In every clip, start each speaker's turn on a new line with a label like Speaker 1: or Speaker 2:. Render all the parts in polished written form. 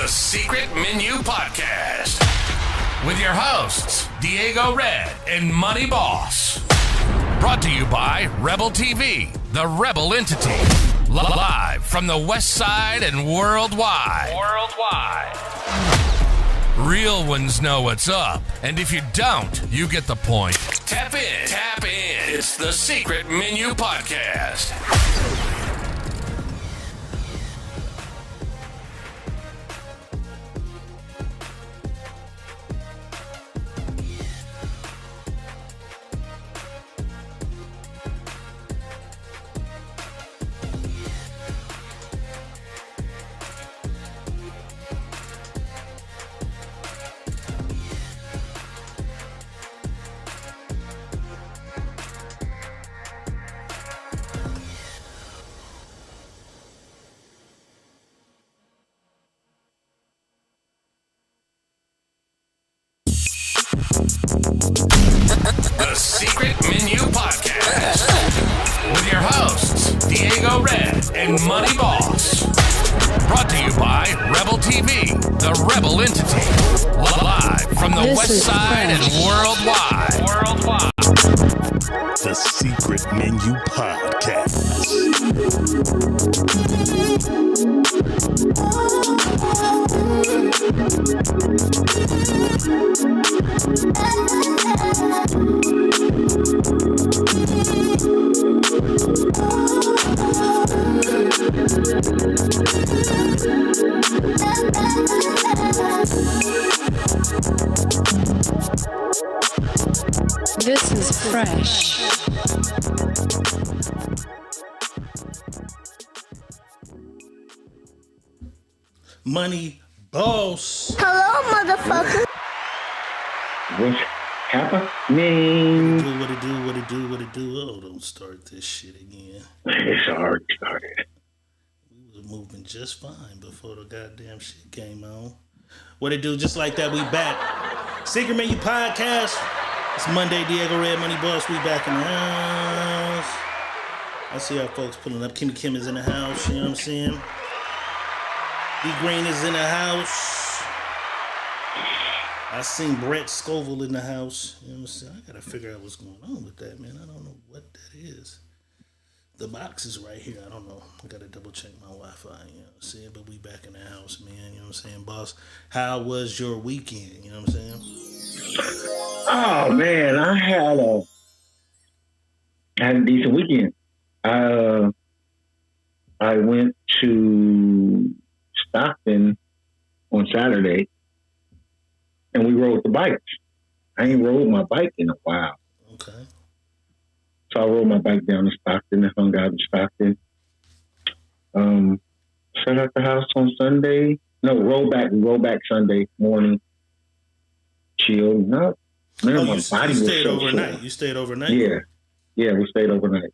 Speaker 1: Secret Menu Podcast with your hosts, Diego Red and Money Boss. Brought to you by Rebel TV, the Rebel entity. Live from the West Side and worldwide. Real ones know what's up, and if you don't, you get the point. Tap in. It's the Secret Menu Podcast. The Secret Menu Podcast with your hosts, Diego Red and Money Boss. Brought to you by Rebel TV, the Rebel entity. Live from the West Side and worldwide.
Speaker 2: The Secret Menu Podcast.
Speaker 3: This is fresh.
Speaker 2: Money Boss.
Speaker 4: Hello, motherfucker.
Speaker 5: What's happening?
Speaker 2: What it do? Oh, don't start this shit again.
Speaker 5: It's already started.
Speaker 2: We was moving just fine before the goddamn shit came on. What it do? Just like that, we back. Secret Menu Podcast. It's Monday, Diego Red, Money Boss. We back in the house. I see our folks pulling up. Kimmy Kim is in the house. You know what I'm saying? D Green is in the house. I seen Brett Scoville in the house. You know what I'm saying? I gotta figure out what's going on with that, man. I don't know what that is. The box is right here. I don't know. I gotta double check my Wi-Fi. You know what I'm saying? But we back in the house, man. You know what I'm saying, boss? How was your weekend? You know what I'm saying?
Speaker 5: Oh man, I had a decent weekend. I went to Stockton on Saturday, and we rode the bikes. I ain't rode my bike in a while.
Speaker 2: Okay.
Speaker 5: So I rode my bike down to Stockton and hung out in Stockton. Set at the house on Sunday. No, roll back Sunday morning. Chilled. No, man, my body was
Speaker 2: stayed
Speaker 5: so
Speaker 2: overnight.
Speaker 5: sore.
Speaker 2: You stayed overnight?
Speaker 5: Yeah, we stayed overnight.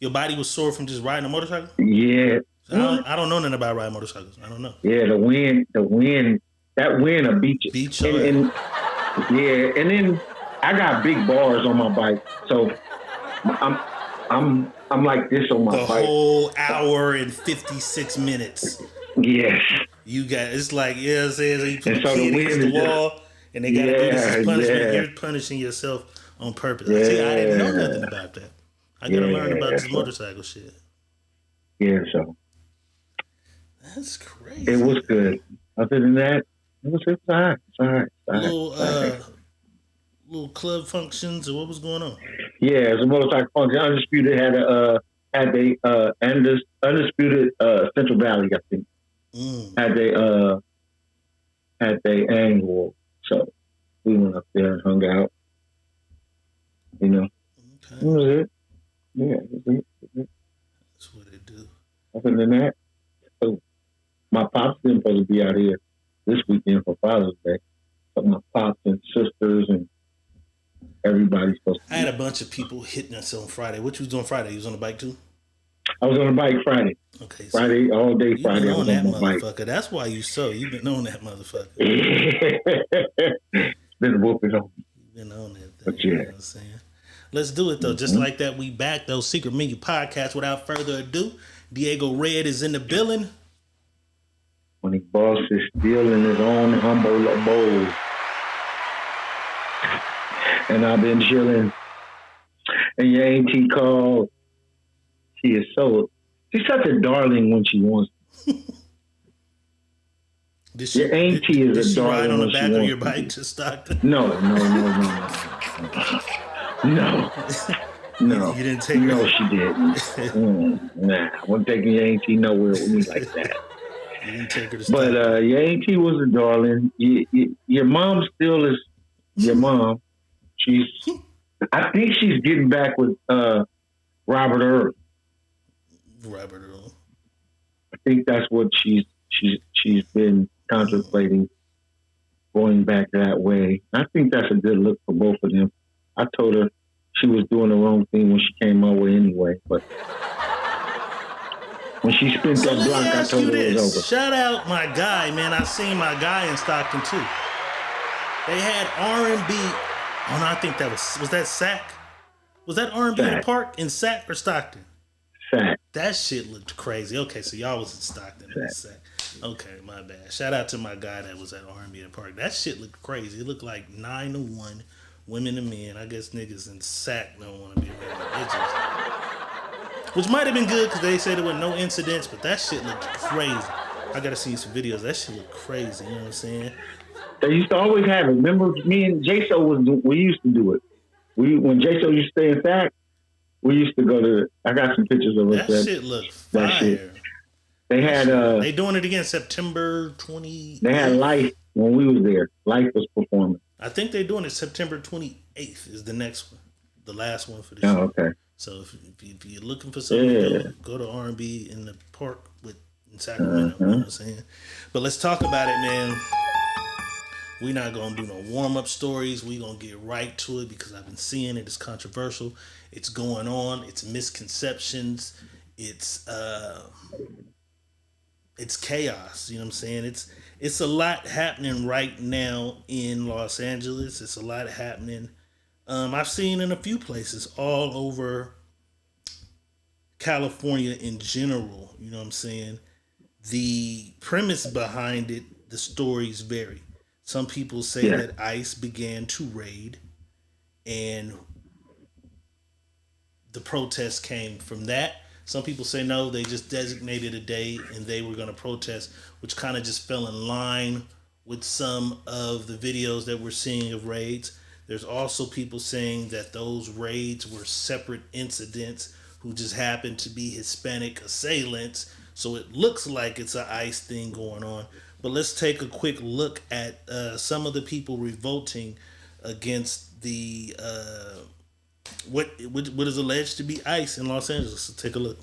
Speaker 2: Your body was sore from just riding a motorcycle?
Speaker 5: Yeah.
Speaker 2: I don't know nothing about riding motorcycles. I don't know.
Speaker 5: Yeah, the wind, that wind will beat you.
Speaker 2: Beat you.
Speaker 5: And then I got big bars on my bike, so I'm like this on my
Speaker 2: the
Speaker 5: bike.
Speaker 2: Whole hour and 56 minutes.
Speaker 5: Yes.
Speaker 2: You got it's like I'm saying, so you put
Speaker 5: And so
Speaker 2: the kid
Speaker 5: the
Speaker 2: against
Speaker 5: wind
Speaker 2: the
Speaker 5: is
Speaker 2: wall, and they gotta do this as punishment.
Speaker 5: yeah.
Speaker 2: You're punishing yourself on purpose. See, I didn't know nothing about that. I gotta learn about this motorcycle shit.
Speaker 5: Yeah, so
Speaker 2: That's crazy.
Speaker 5: it was good. Other than that, it was all right. It's all right.
Speaker 2: Little club functions, or what was going on?
Speaker 5: Yeah, it's a motorcycle function. Undisputed had the Undisputed Central Valley, I think. Had they annual, so we went up there and hung out. You know,
Speaker 2: Okay.
Speaker 5: that was it. Yeah, that was it.
Speaker 2: That's what they do.
Speaker 5: Other than that, so my pops didn't supposed to be out here this weekend for Father's Day, but my pops and sisters and everybody's supposed to.
Speaker 2: I had a bunch of people hitting us on Friday. What you was doing Friday? You was on the bike too?
Speaker 5: I was on the bike Friday.
Speaker 2: Okay. So
Speaker 5: Friday, all day
Speaker 2: you've
Speaker 5: Friday.
Speaker 2: been
Speaker 5: I
Speaker 2: on
Speaker 5: was
Speaker 2: that
Speaker 5: on my bike.
Speaker 2: motherfucker. That's why you've been on that motherfucker.
Speaker 5: Been whooping on me.
Speaker 2: You've been on that thing.
Speaker 5: But
Speaker 2: You
Speaker 5: yeah.
Speaker 2: know what I'm saying? Let's do it though. Just like that, we back though. Secret Menu Podcast. Without further ado, Diego Red is in the building.
Speaker 5: Money boss is still in his own humble abode. And I've been chilling. And your auntie called. She's such a darling when she wants. Your auntie is a darling
Speaker 2: ride on the
Speaker 5: when
Speaker 2: back
Speaker 5: she
Speaker 2: of
Speaker 5: wants
Speaker 2: your bike to Stockton?
Speaker 5: No. No.
Speaker 2: You didn't take her?
Speaker 5: No, she didn't. Nah, I wasn't taking your auntie nowhere with me like that.
Speaker 2: You didn't take her to Stockton.
Speaker 5: But your auntie was a darling. Your mom still is your mom. I think she's getting back with Robert Earl.
Speaker 2: Robert Earl.
Speaker 5: I think that's what she's been contemplating, going back that way. I think that's a good look for both of them. I told her she was doing the wrong thing when she came my way anyway, but when she spent that block, I told her it was over.
Speaker 2: Shout out my guy, man. I seen my guy in Stockton too. They had R&B. Oh no, I think that was that Sac? Was that R&B in the park in Sac or Stockton?
Speaker 5: Sac.
Speaker 2: That shit looked crazy. Okay, so y'all was in Stockton and Sac. Okay, my bad. Shout out to my guy that was at R&B in the park. That shit looked crazy. It looked like 9-1, women and men. I guess niggas in Sac don't want to be around bitches. Which might have been good because they said there were no incidents, but that shit looked crazy. I gotta see some videos. That shit looked crazy. You know what I'm saying?
Speaker 5: They used to always have it. Remember, me and J-So we used to do it. When J-So used to stay in Sac, we used to go to. I got some pictures of us.
Speaker 2: That shit looked fire.
Speaker 5: Shit. They had.
Speaker 2: They doing it again September 20.
Speaker 5: They had Life when we was there. Life was performing.
Speaker 2: I think they're doing it September 28th is the next one, the last one for this year.
Speaker 5: Oh, okay.
Speaker 2: So if you're looking for something, go to R&B in the park in Sacramento. You know what I'm saying? But let's talk about it, man. We're not going to do no warm-up stories. We're going to get right to it because I've been seeing it. It's controversial. It's going on. It's misconceptions. It's chaos. You know what I'm saying? It's a lot happening right now in Los Angeles. It's a lot happening. I've seen in a few places all over California in general. You know what I'm saying? The premise behind it, the stories vary. Some people say that ICE began to raid and the protests came from that. Some people say no, they just designated a day and they were going to protest, which kind of just fell in line with some of the videos that we're seeing of raids. There's also people saying that those raids were separate incidents who just happened to be Hispanic assailants. So it looks like it's an ICE thing going on. But let's take a quick look at some of the people revolting against the what is alleged to be ICE in Los Angeles. So take a look.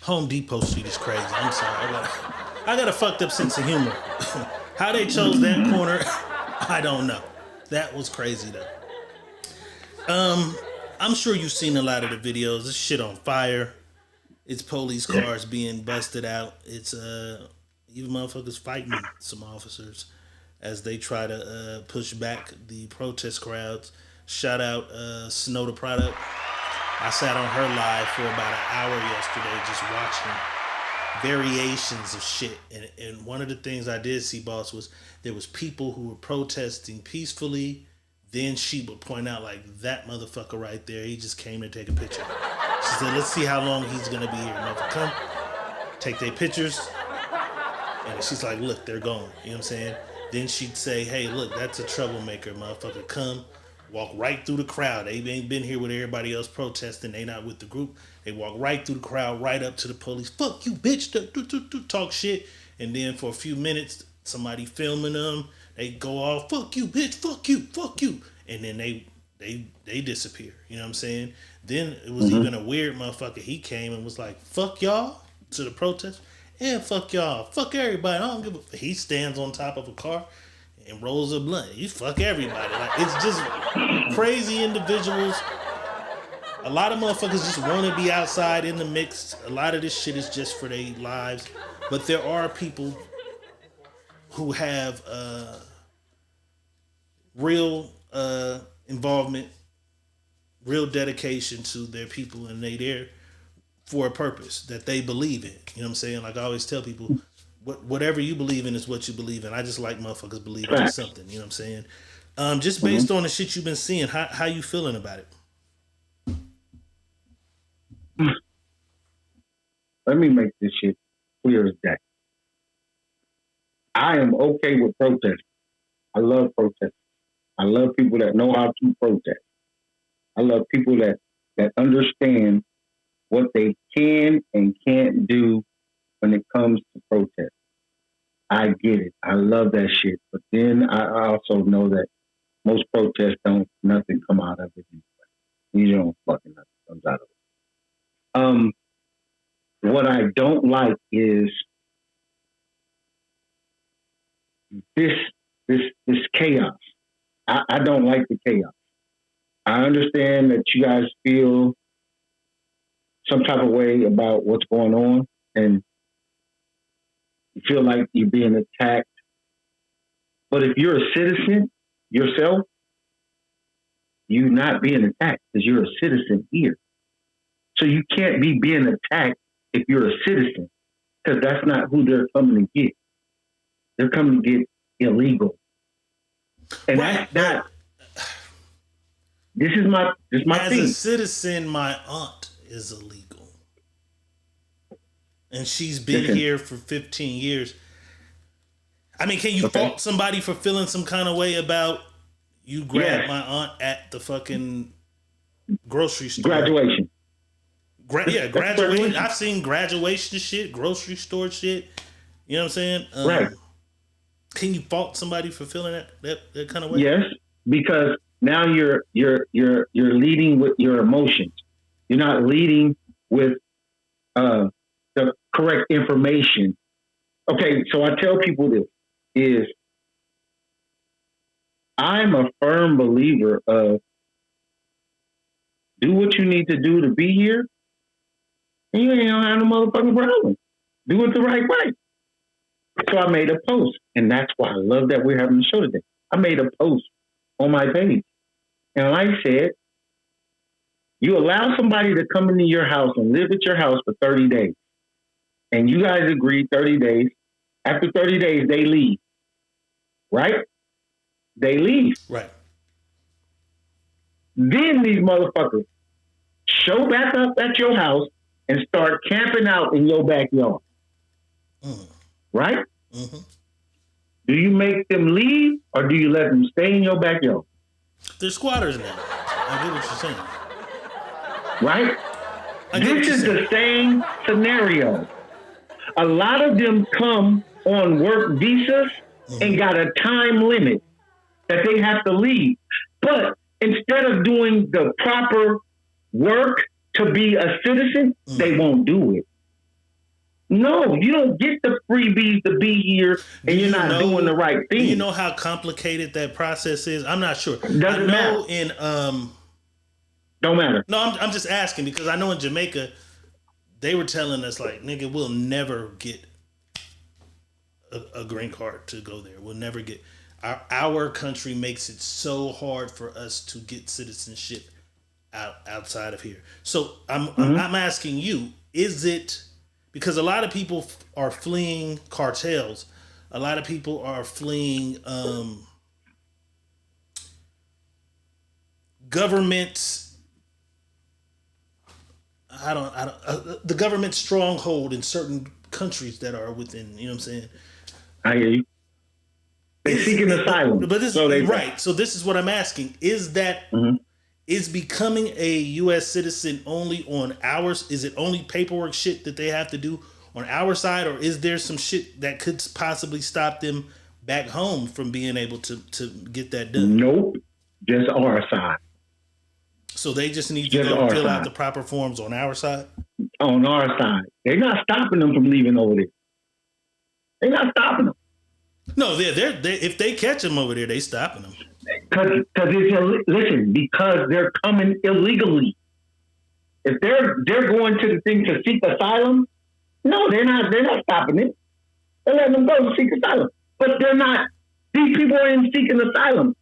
Speaker 2: Home Depot Street is crazy. I'm sorry. I got a fucked up sense of humor. How they chose that corner, I don't know. That was crazy though. I'm sure you've seen a lot of the videos. This shit on fire. It's police cars being busted out. It's even motherfuckers fighting some officers as they try to push back the protest crowds. Shout out Snow the Product. I sat on her live for about an hour yesterday just watching variations of shit. And one of the things I did see, boss, was there was people who were protesting peacefully. Then she would point out, like, that motherfucker right there, he just came to take a picture. She said, let's see how long he's going to be here. Motherfucker, come, take their pictures. And she's like, look, they're gone. You know what I'm saying? Then she'd say, hey, look, that's a troublemaker, motherfucker. Come, walk right through the crowd. They ain't been here with everybody else protesting. They not with the group. They walk right through the crowd, right up to the police. Fuck you, bitch. Talk shit. And then for a few minutes, somebody filming them. They go off. Fuck you, bitch. Fuck you. Fuck you. And then they disappear. You know what I'm saying? Then it was even a weird motherfucker. He came and was like, "Fuck y'all" to the protest. Yeah, fuck y'all. Fuck everybody. I don't give a. He stands on top of a car and rolls a blunt. You fuck everybody. Like, it's just crazy individuals. A lot of motherfuckers just want to be outside in the mix. A lot of this shit is just for their lives. But there are people who have real involvement, real dedication to their people, and they there for a purpose that they believe in. You know what I'm saying? Like I always tell people, whatever you believe in is what you believe in. I just like motherfuckers believing in something. You know what I'm saying? Just based on the shit you've been seeing, how you feeling about it?
Speaker 5: Let me make this shit clear as day. I am okay with protest. I love protest. I love people that know how to protest. I love people that understand what they can and can't do when it comes to protest. I get it. I love that shit. But then I also know that most protests nothing come out of it anyway. You don't fucking nothing comes out of it. What I don't like is this chaos. I don't like the chaos. I understand that you guys feel some type of way about what's going on and you feel like you're being attacked. But if you're a citizen yourself, you're not being attacked because you're a citizen here. So you can't be being attacked if you're a citizen because that's not who they're coming to get. They're coming to get illegal. And that's not. This is my
Speaker 2: As
Speaker 5: thing.
Speaker 2: a citizen, my aunt is illegal. And she's been here for 15 years. I mean, can you fault somebody for feeling some kind of way about you grabbed my aunt at the fucking grocery store?
Speaker 5: Graduation.
Speaker 2: Graduation. I've seen graduation shit, grocery store shit. You know what I'm saying?
Speaker 5: Right.
Speaker 2: Can you fault somebody for feeling that kind of way?
Speaker 5: Yes, because now you're leading with your emotions. You're not leading with the correct information. Okay, so I tell people this is I'm a firm believer of do what you need to do to be here, and you ain't gonna have no motherfucking problem. Do it the right way. So I made a post, and that's why I love that we're having the show today. I made a post on my page, and I said, you allow somebody to come into your house and live at your house for 30 days, and you guys agree 30 days. After 30 days, they leave, right? They leave.
Speaker 2: Right.
Speaker 5: Then these motherfuckers show back up at your house and start camping out in your backyard. Right?
Speaker 2: Mm-hmm.
Speaker 5: Do you make them leave or do you let them stay in your backyard?
Speaker 2: They're squatters now. I get what you're saying.
Speaker 5: Right? This is the same scenario. A lot of them come on work visas and got a time limit that they have to leave. But instead of doing the proper work to be a citizen, they won't do it. No, you don't get the freebies to be here and you're not doing the right thing.
Speaker 2: Do you know how complicated that process is? I'm not sure.
Speaker 5: Doesn't matter. Don't matter.
Speaker 2: No, I'm just asking because I know in Jamaica, they were telling us like, nigga, we'll never get a green card to go there. We'll never get... Our country makes it so hard for us to get citizenship outside of here. So I'm asking you, is it... Because a lot of people are fleeing cartels. A lot of people are fleeing governments. The government stronghold in certain countries that are within. You know what I'm saying?
Speaker 5: I hear you. They seeking asylum.
Speaker 2: But this
Speaker 5: so
Speaker 2: is right. So this is what I'm asking: is that is becoming a U.S. citizen only on ours? Is it only paperwork shit that they have to do on our side, or is there some shit that could possibly stop them back home from being able to get that done?
Speaker 5: Nope, just our side.
Speaker 2: So they just need to go fill out the proper forms on our side?
Speaker 5: On our side. They're not stopping them from leaving over there. They're not stopping them.
Speaker 2: No, they if they catch them over there, they stopping them.
Speaker 5: Because listen, because they're coming illegally. If they're going to the thing to seek asylum, no, they're not stopping it. They're letting them go to seek asylum. But they're not. These people aren't seeking asylum.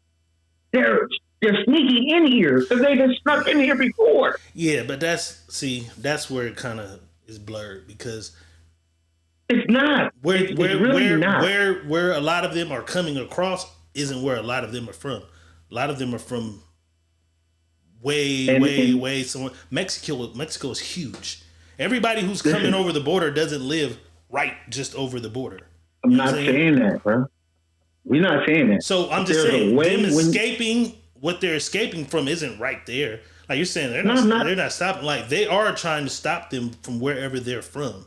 Speaker 5: They're sneaking in here because they've been snuck in here before.
Speaker 2: Yeah, but that's where it kind of is blurred because
Speaker 5: it's not. It's really not.
Speaker 2: Where a lot of them are coming across isn't where a lot of them are from. A lot of them are from way somewhere. Mexico is huge. Everybody who's coming over the border doesn't live right just over the border.
Speaker 5: I'm not saying that, bro. We're not saying that.
Speaker 2: So I'm just saying them escaping. What they're escaping from isn't right there. Like you're saying, they're not stopping. Like they are trying to stop them from wherever they're from.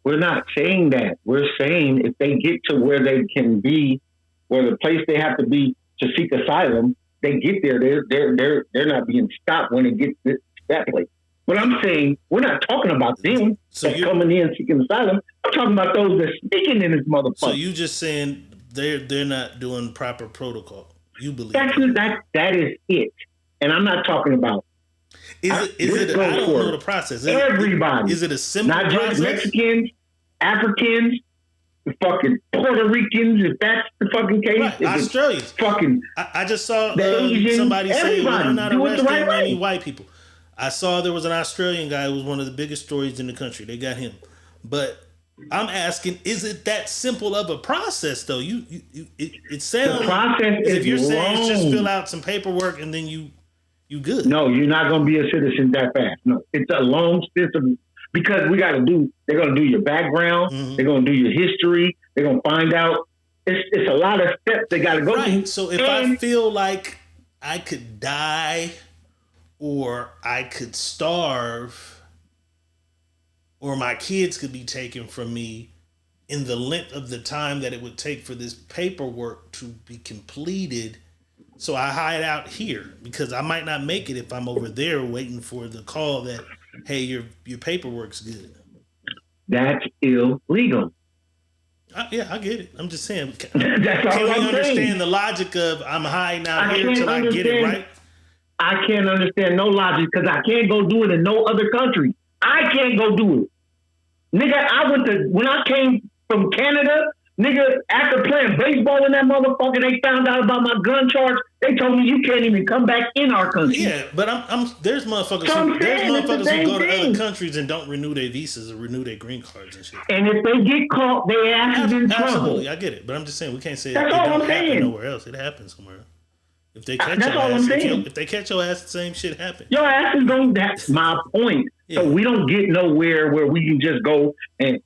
Speaker 5: We're not saying that. We're saying if they get to where they can be, where the place they have to be to seek asylum, they get there. They're not being stopped when they get to that place. But I'm saying we're not talking about them that's coming in seeking asylum. I'm talking about those that's sneaking in this motherfucker.
Speaker 2: So you just saying they're not doing proper protocol. You believe
Speaker 5: that is it. And I'm not talking about.
Speaker 2: I don't know the process.
Speaker 5: Everybody.
Speaker 2: Is it a simple
Speaker 5: process? Not just
Speaker 2: Mexicans,
Speaker 5: Africans, fucking Puerto Ricans, if that's the fucking case.
Speaker 2: Right. Australians.
Speaker 5: Fucking.
Speaker 2: I just saw
Speaker 5: Asians,
Speaker 2: somebody say we're not arresting any
Speaker 5: way.
Speaker 2: white people. I saw there was an Australian guy who was one of the biggest stories in the country. They got him. But I'm asking, is it that simple of a process though? It sounds
Speaker 5: the process is
Speaker 2: if you're
Speaker 5: long.
Speaker 2: saying it's just fill out some paperwork and then you good.
Speaker 5: No, you're not gonna be a citizen that fast. No. It's a long system because they're gonna do your background, they're gonna do your history, they're gonna find out. It's a lot of steps they gotta go through.
Speaker 2: So if I feel like I could die or I could starve or my kids could be taken from me in the length of the time that it would take for this paperwork to be completed. So I hide out here because I might not make it if I'm over there waiting for the call that, hey, your paperwork's good.
Speaker 5: That's illegal.
Speaker 2: Yeah, I get it. I'm just saying.
Speaker 5: Can we
Speaker 2: understand the logic of I'm hiding out here until I get it right?
Speaker 5: I can't understand no logic because I can't go do it in no other country. I can't go do it. Nigga, when I came from Canada, nigga, after playing baseball in that motherfucker, they found out about my gun charge. They told me you can't even come back in our country.
Speaker 2: Yeah, but there's motherfuckers who go to other countries and don't renew their visas or renew their green cards and shit.
Speaker 5: And if they get caught, they ass is in trouble.
Speaker 2: Absolutely, I get it. But I'm just saying we can't say it don't happen nowhere else. It happens somewhere. If they catch your ass, if they catch your ass, the same shit happens.
Speaker 5: Your ass is going. That's my point. Yeah. So we don't get nowhere where we can just go and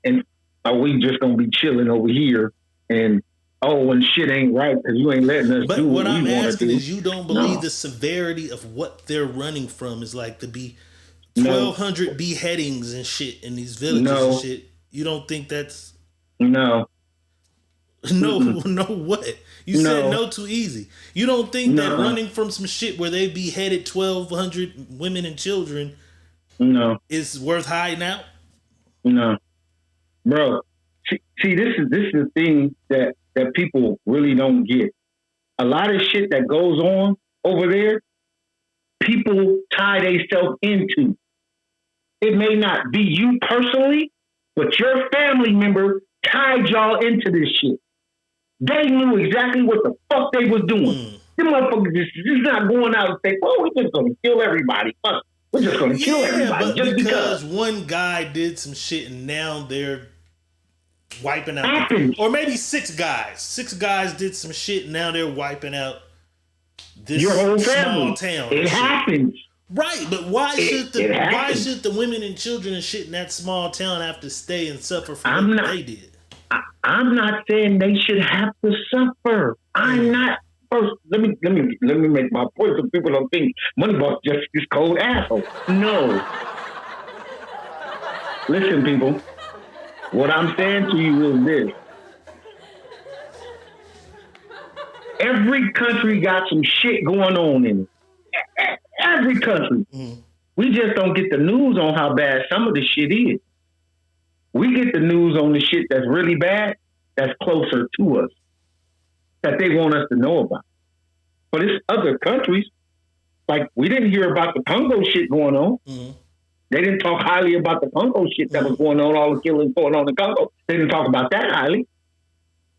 Speaker 5: are we just gonna be chilling over here and when shit ain't right because you ain't letting us do what I'm
Speaker 2: asking is you don't believe the severity of what they're running from is like to be 1,200 beheadings and shit in these villages and shit. You don't think that's
Speaker 5: no
Speaker 2: what? You said no too easy. You don't think that running from some shit where they beheaded 1,200 women and children is worth hiding out?
Speaker 5: No. Bro, see this is the thing that people really don't get. A lot of shit that goes on over there, people tie themselves into. It may not be you personally, but your family member tied y'all into this shit. They knew exactly what the fuck they was doing. Them motherfuckers just not going out and saying, we're just going to kill everybody. Fuck. We're just going to kill everybody.
Speaker 2: But because one guy did some shit and now they're wiping out. Or maybe 6 guys. 6 guys did some shit and now they're wiping out this
Speaker 5: your whole
Speaker 2: small town.
Speaker 5: It happens.
Speaker 2: Right, but why should the women and children and shit in that small town have to stay and suffer for what they did?
Speaker 5: I'm not saying they should have to suffer. I'm not. First, let me make my point so people don't think Moneyball just this cold asshole. No. Listen, people. What I'm saying to you is this. Every country got some shit going on in it. Every country. Mm. We just don't get the news on how bad some of the shit is. We get the news on the shit that's really bad, that's closer to us, that they want us to know about. But it's other countries. Like, we didn't hear about the Congo shit going on. Mm-hmm. They didn't talk highly about the Congo shit that was going on, all the killing going on in Congo. They didn't talk about that highly.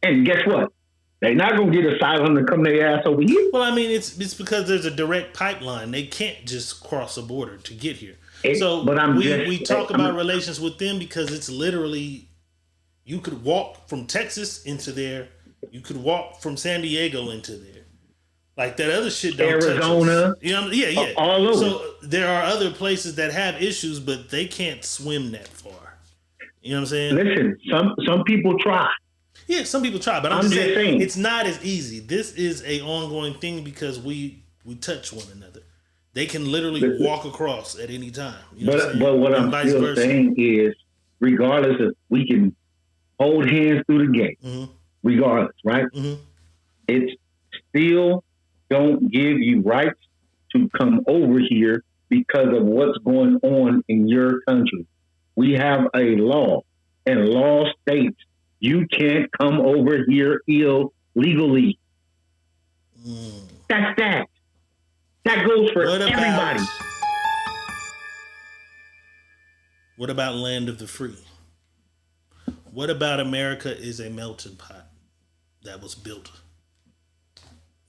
Speaker 5: And guess what? They're not going to get asylum to come their ass over here.
Speaker 2: Well, I mean, it's because there's a direct pipeline. They can't just cross a border to get here. We talk about relations with them because it's literally, you could walk from Texas into there. You could walk from San Diego into there. Like that other shit don't
Speaker 5: Arizona.
Speaker 2: You know, yeah.
Speaker 5: All over.
Speaker 2: So there are other places that have issues, but they can't swim that far. You know what I'm saying?
Speaker 5: Listen, some people try.
Speaker 2: Yeah, some people try, but I'm just saying it's not as easy. This is a ongoing thing because we touch one another. They can literally walk across at any time. You know
Speaker 5: but what I'm still saying is, regardless of, we can hold hands through the gate, regardless, right? Mm-hmm. It's still don't give you rights to come over here because of what's going on in your country. We have a law, and law states you can't come over here illegally. That's that. That goes for everybody.
Speaker 2: What about land of the free? What about America is a melting pot that was built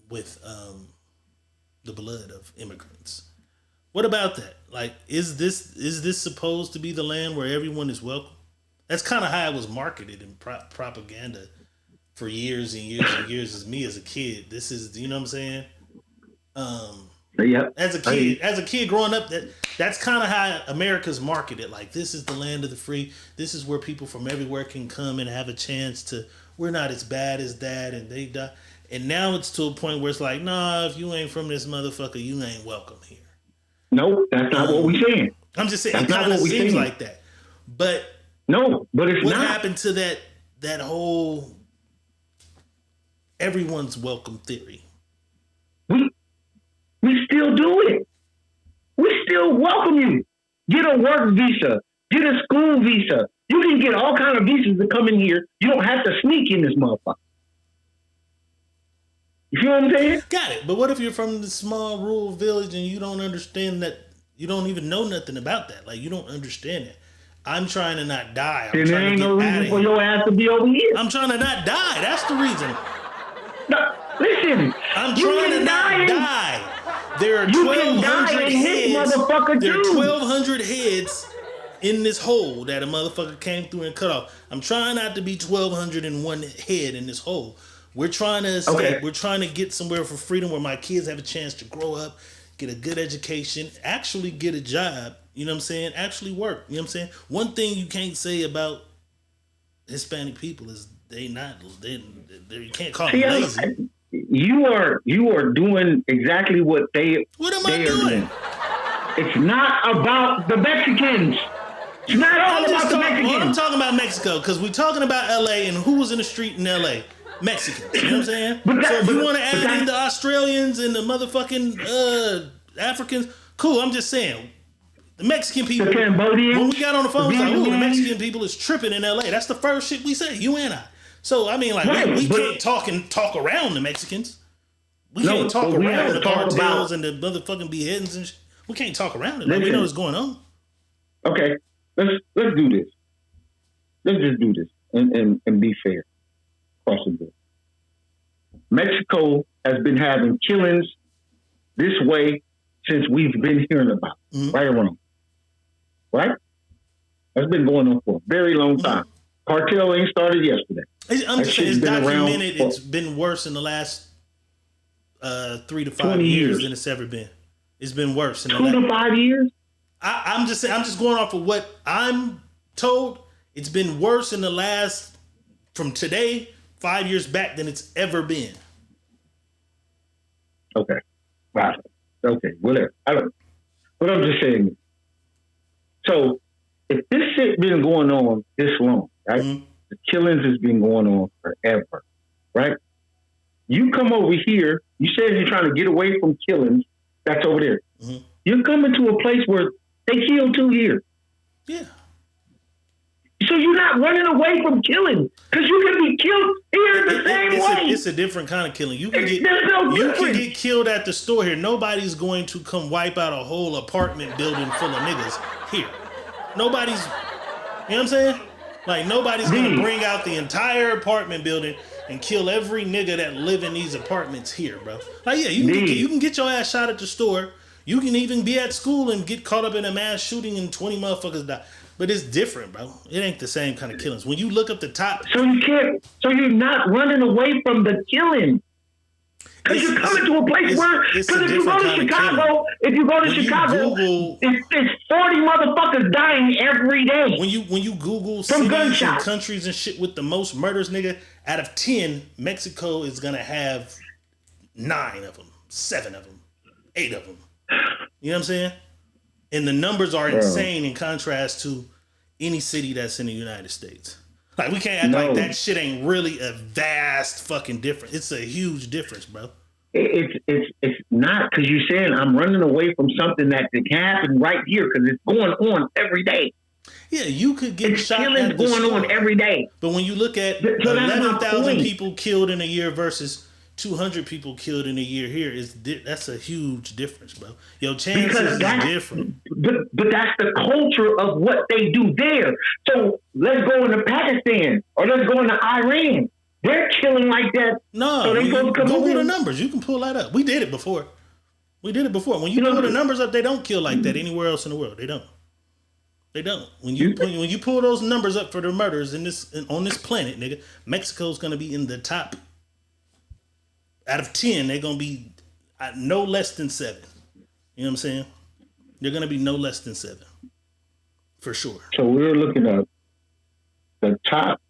Speaker 2: with the blood of immigrants? What about that? Like, is this supposed to be the land where everyone is welcome? That's kind of how it was marketed in propaganda for years and years and years. As me as a kid, this is, you know what I'm saying?
Speaker 5: Yep.
Speaker 2: As a kid growing up, that's kind of how America's marketed. Like, this is the land of the free. This is where people from everywhere can come and have a chance to. We're not as bad as that, and they die. And now it's to a point where it's like, nah, if you ain't from this motherfucker, you ain't welcome here.
Speaker 5: No, that's not what we're saying.
Speaker 2: I'm just saying, it kind of seems like that. But
Speaker 5: no, but it's
Speaker 2: what
Speaker 5: not.
Speaker 2: What happened to that whole everyone's welcome theory?
Speaker 5: We still do it. We still welcome you. Get a work visa. Get a school visa. You can get all kind of visas to come in here. You don't have to sneak in this motherfucker. You feel what I'm saying?
Speaker 2: Got it. But what if you're from the small rural village and you don't understand that? You don't even know nothing about that. Like, you don't understand it. I'm trying to not die.
Speaker 5: Then there ain't no reason for your ass to be over here.
Speaker 2: I'm trying to not die. That's the reason.
Speaker 5: No, listen.
Speaker 2: I'm trying to not die. There are 1,200 heads. There are 1,200 heads in this hole that a motherfucker came through and cut off. I'm trying not to be 1,201 head in this hole. We're trying to escape. Okay. We're trying to get somewhere for freedom where my kids have a chance to grow up, get a good education, actually get a job. You know what I'm saying? Actually work. You know what I'm saying? One thing you can't say about Hispanic people is you can't call them lazy.
Speaker 5: You are doing exactly what they
Speaker 2: are doing.
Speaker 5: It's not about the Mexicans. It's not all about the Mexicans.
Speaker 2: Well, I'm talking about Mexico because we're talking about LA and who was in the street in LA. Mexicans. You know what I'm saying? So if you want to add in the Australians and the motherfucking Africans, cool. I'm just saying. The Mexican people,
Speaker 5: the Cambodians,
Speaker 2: when we got on the phone, it's like, the Mexican people is tripping in LA. That's the first shit we say, you and I. So, I mean, like, we can't talk around the Mexicans. We can't talk around the cartels and the motherfucking beheadings and shit. We can't talk around it. Like, we know what's going on.
Speaker 5: Okay, let's do this. Let's just do this and be fair across the board. Mexico has been having killings this way since we've been hearing about it, right or wrong. Right? That's been going on for a very long time. Cartel ain't started yesterday.
Speaker 2: I'm just saying, it's documented. It's been worse in the last 3 to 5 years than it's ever been. It's been worse. In
Speaker 5: 2 to 5 years?
Speaker 2: I'm just saying, I'm just going off of what I'm told. It's been worse in the last from today, 5 years back, than it's ever been.
Speaker 5: Okay. Wow. Okay. Whatever. What I'm just saying. So, if this shit been going on this long, right? Mm-hmm. The killings has been going on forever, right? You come over here. You said you're trying to get away from killings. That's over there. Mm-hmm. You're coming to a place where they kill 2 years.
Speaker 2: Yeah.
Speaker 5: So you're not running away from killing because you can be killed here the same way.
Speaker 2: It's a different kind of killing. You can get killed at the store here. Nobody's going to come wipe out a whole apartment building full of niggas here. Nobody's, you know what I'm saying? Like nobody's going to bring out the entire apartment building and kill every nigga that live in these apartments here, bro. Like yeah, you can get your ass shot at the store. You can even be at school and get caught up in a mass shooting and 20 motherfuckers die. But it's different, bro. It ain't the same kind of killings. When you look up the top...
Speaker 5: So you're not running away from the killing. Because you're coming to a place where... Because if you go to Chicago, it's 40 motherfuckers dying every day.
Speaker 2: When you Google cities and countries and shit with the most murders, nigga, out of 10, Mexico is going to have 9 of them, 7 of them, 8 of them. You know what I'm saying? And the numbers are insane in contrast to any city that's in the United States. Like, we can't act like that shit ain't really a vast fucking difference. It's a huge difference, bro.
Speaker 5: It's not, because you're saying I'm running away from something that can happen right here because it's going on every day.
Speaker 2: Yeah, you could get shot
Speaker 5: at the store. On every day.
Speaker 2: But when you look at 11,000 people killed in a year versus 200 people killed in a year here, that's a huge difference, bro. Your chances is different.
Speaker 5: But that's the culture of what they do there. So let's go into Pakistan or let's go into Iran. They're killing like that.
Speaker 2: No, so Google the numbers. You can pull that up. We did it before. When you pull the numbers up, they don't kill like that anywhere else in the world. They don't. When you pull those numbers up for the murders on this planet, nigga, Mexico's gonna be in the top. Out of 10, they're going to be no less than 7. You know what I'm saying? They're going to be no less than 7. For sure.
Speaker 5: So we're looking at the top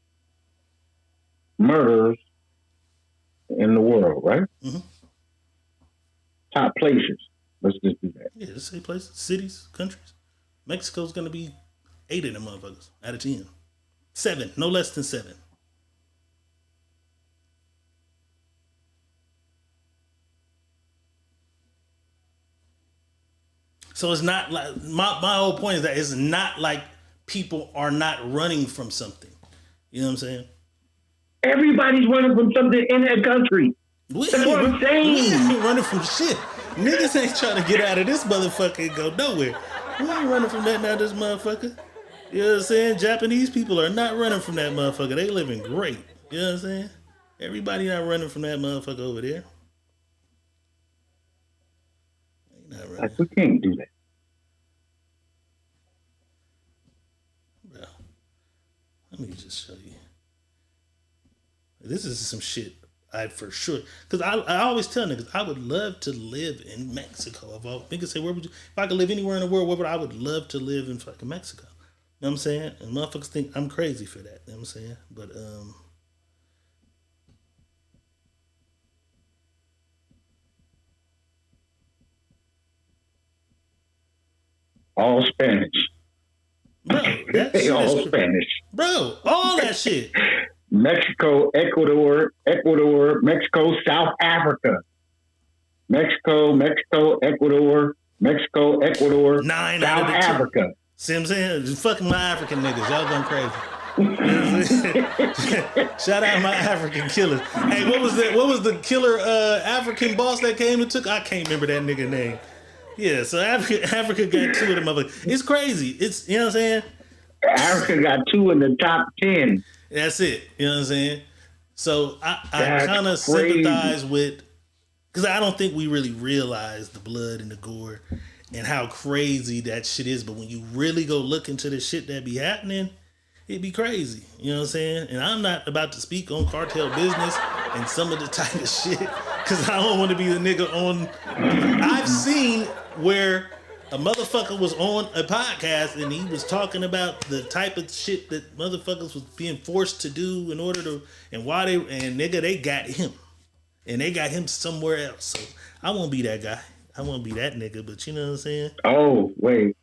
Speaker 5: murders in the world, right? Mm-hmm. Top places. Let's just do that.
Speaker 2: Yeah, let's say places, cities, countries. Mexico's going to be 8 of them motherfuckers out of 10. 7, no less than 7. So it's not like my whole point is that it's not like people are not running from something. You know what I'm saying?
Speaker 5: Everybody's running from something in that country. That's what I'm saying.
Speaker 2: We ain't running from shit. Niggas ain't trying to get out of this motherfucker and go nowhere. We ain't running from that now, this motherfucker. You know what I'm saying? Japanese people are not running from that motherfucker. They living great. You know what I'm saying? Everybody not running from that motherfucker over there.
Speaker 5: Like, we can't do that.
Speaker 2: Bro, let me just show you. This is some shit I for sure. Because I always tell niggas, I would love to live in Mexico. Niggas say, where would you, if I could live anywhere in the world, I would love to live in fucking Mexico. You know what I'm saying? And motherfuckers think I'm crazy for that. You know what I'm saying? But,
Speaker 5: all Spanish.
Speaker 2: Bro,
Speaker 5: all Spanish.
Speaker 2: Bro, all that shit.
Speaker 5: Mexico, Ecuador, Mexico, South Africa. Mexico, Ecuador, South
Speaker 2: 9 out of the
Speaker 5: Africa.
Speaker 2: 10. See what I'm saying? Just fucking my African niggas. Y'all going crazy. Shout out my African killers. Hey, what was the killer African boss that came and took? I can't remember that nigga name. Yeah, so Africa got 2 of them motherfuckers. It's crazy. It's, you know what I'm saying?
Speaker 5: Africa got 2 in the top 10.
Speaker 2: That's it. You know what I'm saying? So I kind of sympathize with, because I don't think we really realize the blood and the gore and how crazy that shit is. But when you really go look into the shit that be happening, it'd be crazy. You know what I'm saying? And I'm not about to speak on cartel business and some of the type of shit, because I don't want to be the nigga on. I've seen where a motherfucker was on a podcast and he was talking about the type of shit that motherfuckers was being forced to do in order to, and why they got him. And they got him somewhere else. So I won't be that guy. I won't be that nigga, but you know what I'm saying?
Speaker 5: Oh, wait.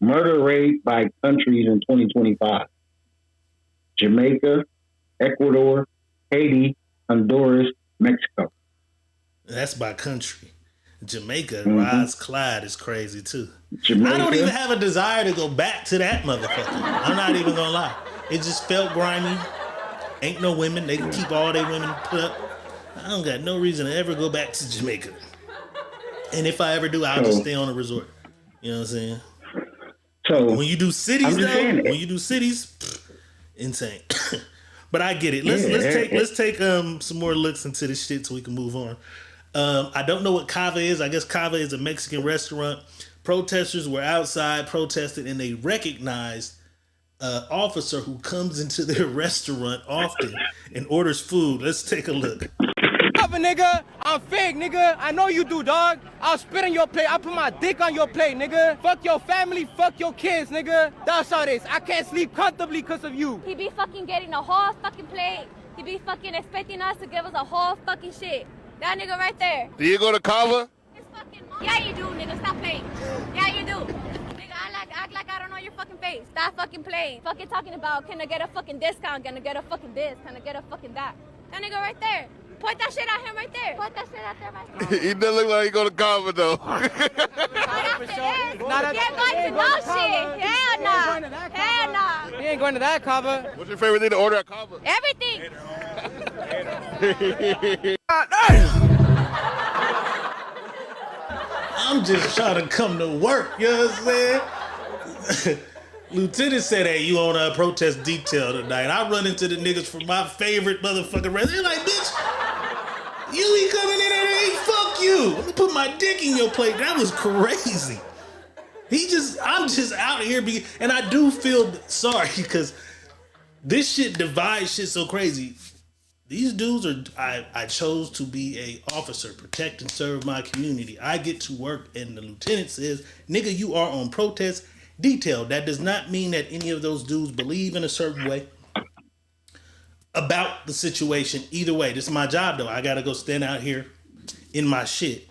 Speaker 5: Murder rate by countries in 2025. Jamaica, Ecuador, Haiti, Honduras, Mexico.
Speaker 2: That's by country. Jamaica, Rise Clyde is crazy too.
Speaker 5: Jamaica.
Speaker 2: I don't even have a desire to go back to that motherfucker. I'm not even gonna lie. It just felt grimy. Ain't no women. They can keep all their women put up. I don't got no reason to ever go back to Jamaica. And if I ever do, I'll just stay on a resort. You know what I'm saying?
Speaker 5: So
Speaker 2: when you do cities insane. But I get it. Let's take some more looks into this shit so we can move on. I don't know what Cava is. I guess Cava is a Mexican restaurant. Protesters were outside protesting, and they recognized an officer who comes into their restaurant often and orders food. Let's take a look.
Speaker 3: Cava, nigga, I'm fake, nigga. I know you do, dog. I'll spit on your plate. I'll put my dick on your plate, nigga. Fuck your family. Fuck your kids, nigga. That's how it is. I can't sleep comfortably because of you.
Speaker 4: He be fucking getting a whole fucking plate. He be fucking expecting us to give us a whole fucking shit. That nigga right there.
Speaker 6: Do you go to Cava?
Speaker 4: Yeah, you do, nigga. Stop playing. Yeah, you do. Nigga, act like I don't know your fucking face. Stop fucking playing. Fucking talking about, can I get a fucking discount? Can I get a fucking this? Can I get a fucking that? That nigga right there. Point that shit at him right there. Point that shit at there right there.
Speaker 6: He doesn't look like he go to Cava though.
Speaker 4: Get going to no shit. Hell no. Hell no.
Speaker 3: He ain't going to that, Cava.
Speaker 6: What's your favorite thing to order at Cava?
Speaker 4: Everything.
Speaker 2: I'm just trying to come to work, you know what I'm saying? Lieutenant said, hey, you on a protest detail tonight. I run into the niggas from my favorite motherfucking restaurant. They're like, bitch, you ain't coming in there, hey, fuck you. Let me put my dick in your plate. That was crazy. I'm just out here and I do feel sorry because this shit divides shit so crazy. These dudes I chose to be a officer, protect and serve my community. I get to work and the lieutenant says, nigga, you are on protest detail. That does not mean that any of those dudes believe in a certain way about the situation. Either way, this is my job though. I gotta go stand out here in my shit.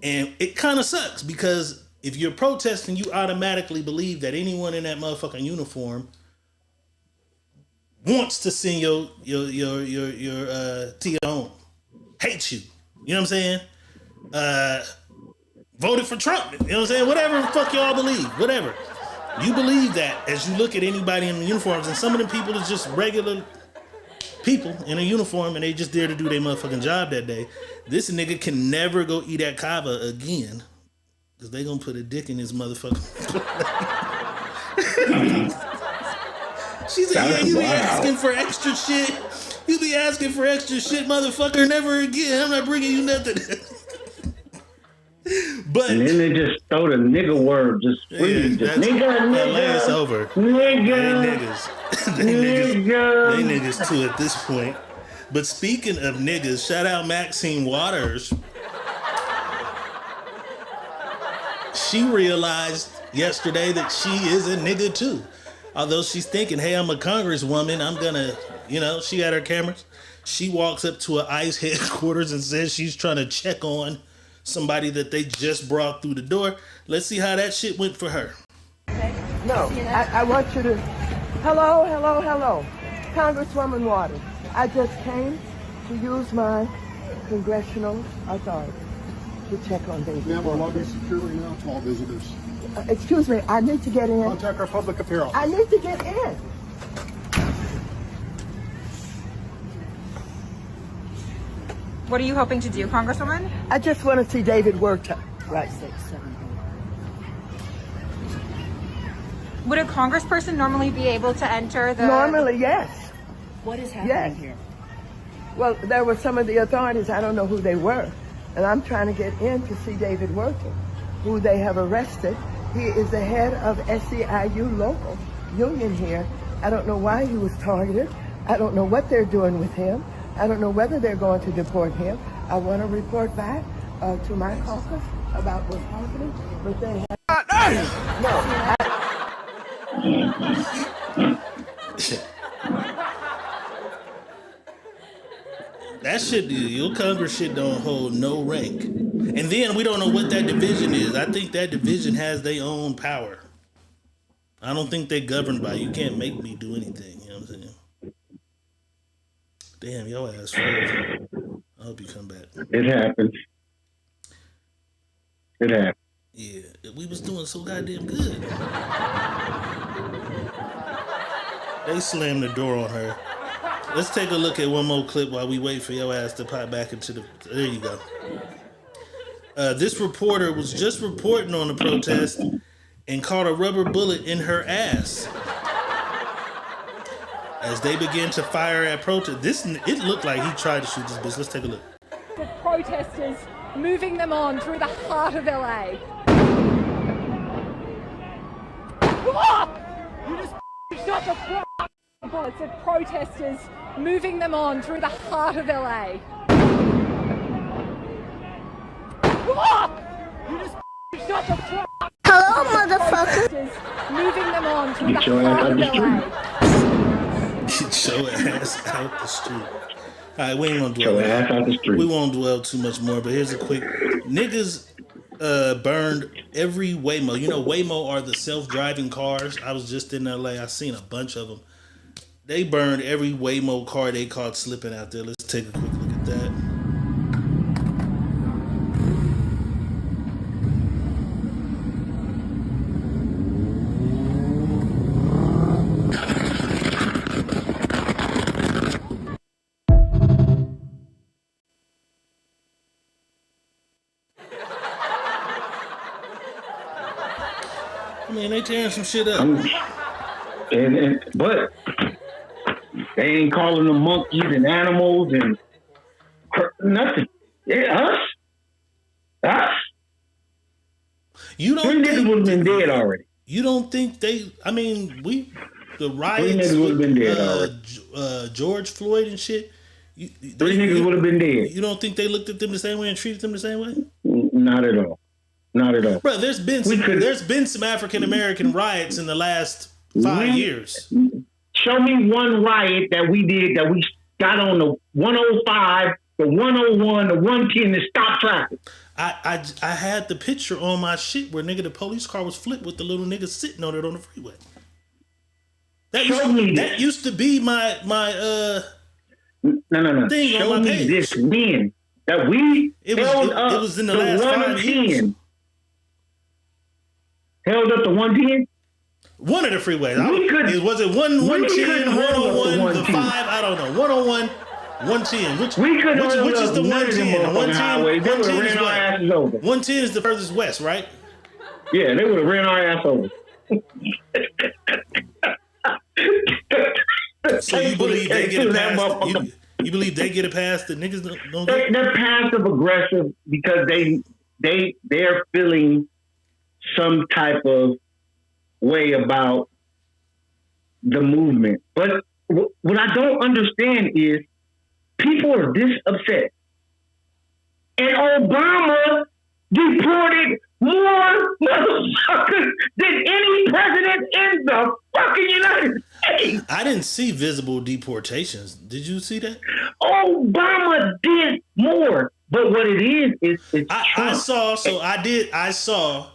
Speaker 2: And it kind of sucks because if you're protesting, you automatically believe that anyone in that motherfucking uniform wants to send your Tia home. Hates you. You know what I'm saying? Voted for Trump. You know what I'm saying? Whatever the fuck y'all believe. Whatever. You believe that as you look at anybody in the uniforms, and some of them people is just regular people in a uniform and they just there to do their motherfucking job that day. This nigga can never go eat at Cava again because they gonna put a dick in his motherfucker. She said, yeah, you be asking for extra shit. You be asking for extra shit, motherfucker. Never again. I'm not bringing you nothing. But
Speaker 5: and then they just throw the nigga word just free.
Speaker 2: Yeah,
Speaker 5: just nigga.
Speaker 2: It's over.
Speaker 5: Nigga.
Speaker 2: They niggas too at this point. But speaking of niggas, shout out Maxine Waters. She realized yesterday that she is a nigga too. Although she's thinking, hey, I'm a congresswoman, I'm gonna, she got her cameras. She walks up to an ICE headquarters and says she's trying to check on somebody that they just brought through the door. Let's see how that shit went for her.
Speaker 7: No, I want you to, hello, Congresswoman Waters. I just came to use my congressional authority to check on David.
Speaker 8: Ma'am, we're lobbying securely now to all visitors.
Speaker 7: Excuse me, I need to get in.
Speaker 8: Contact our public apparel.
Speaker 7: I need to get in.
Speaker 9: What are you hoping to do, Congresswoman?
Speaker 7: I just want to see David Werta. Right.
Speaker 9: Would a congressperson normally be able to enter the...
Speaker 7: Normally, yes.
Speaker 10: What is happening here?
Speaker 7: Well, there were some of the authorities, I don't know who they were, and I'm trying to get in to see David Werta, who they have arrested. He is the head of SEIU local union here. I don't know why he was targeted. I don't know what they're doing with him. I don't know whether they're going to deport him. I want to report back to my caucus about what's happening, but they have
Speaker 2: That shit, your Congress shit don't hold no rank. And then we don't know what that division is. I think that division has their own power. I don't think they governed by it. You can't make me do anything. You know what I'm saying? Damn, your ass froze. I hope you come back.
Speaker 5: It happens. It happens.
Speaker 2: Yeah, we was doing so goddamn good. They slammed the door on her. Let's take a look at one more clip while we wait for your ass to pop back into the... There you go. This reporter was just reporting on the protest and caught a rubber bullet in her ass. As they began to fire at protest. It looked like he tried to shoot this bitch. Let's take a look.
Speaker 11: The protesters moving them on through the heart of LA. You just shut the fuck up. It's the protesters moving them on through the heart of LA. You just shut the fuck up.
Speaker 12: Hello, motherfucker.
Speaker 11: Moving them on through the heart of LA.
Speaker 2: Get your ass out the street. All right, we ain't gonna dwell. We won't dwell too much more, but here's a quick. Niggas burned every Waymo. You know, Waymo are the self-driving cars. I was just in LA. I seen a bunch of them. They burned every Waymo car they caught slipping out there. Let's take a quick look at that. I mean, they tearing some shit up.
Speaker 5: But they ain't calling them monkeys and animals and nothing. Yeah, us.
Speaker 2: You don't
Speaker 5: Three niggas would have been dead already.
Speaker 2: You don't think they? I mean, the riots.
Speaker 5: Three niggas would have been dead already.
Speaker 2: George Floyd and shit.
Speaker 5: Three niggas would have been dead.
Speaker 2: You don't think they looked at them the same way and treated them the same way?
Speaker 5: Not at all. Not at all.
Speaker 2: Bro, there's been some African American riots in the last 5 years.
Speaker 5: Show me one riot that we did that we got on the 105, the 101, the 110 to stop traffic.
Speaker 2: I had the picture on my shit where the police car was flipped with the little nigga sitting on it on the freeway. That used to be my
Speaker 5: no.
Speaker 2: thing
Speaker 5: Show
Speaker 2: on my
Speaker 5: me
Speaker 2: page.
Speaker 5: this win that we
Speaker 2: it was in the last 5 years.
Speaker 5: Held up the 110?
Speaker 2: One of the freeways. Was it 110, 101, the 5? I don't know. 101, 110. Which is the 110? The 110 is what? 110 is the furthest west, right?
Speaker 5: Yeah, they would have ran our ass over.
Speaker 2: So you believe they get it past? You believe they get it past the niggas? Don't get it?
Speaker 5: They're passive aggressive because they're feeling some type of way about the movement. But what I don't understand is people are this upset. And Obama deported more motherfuckers than any president in the fucking United States.
Speaker 2: I didn't see visible deportations. Did you see that?
Speaker 5: Obama did more. But what it is
Speaker 2: I saw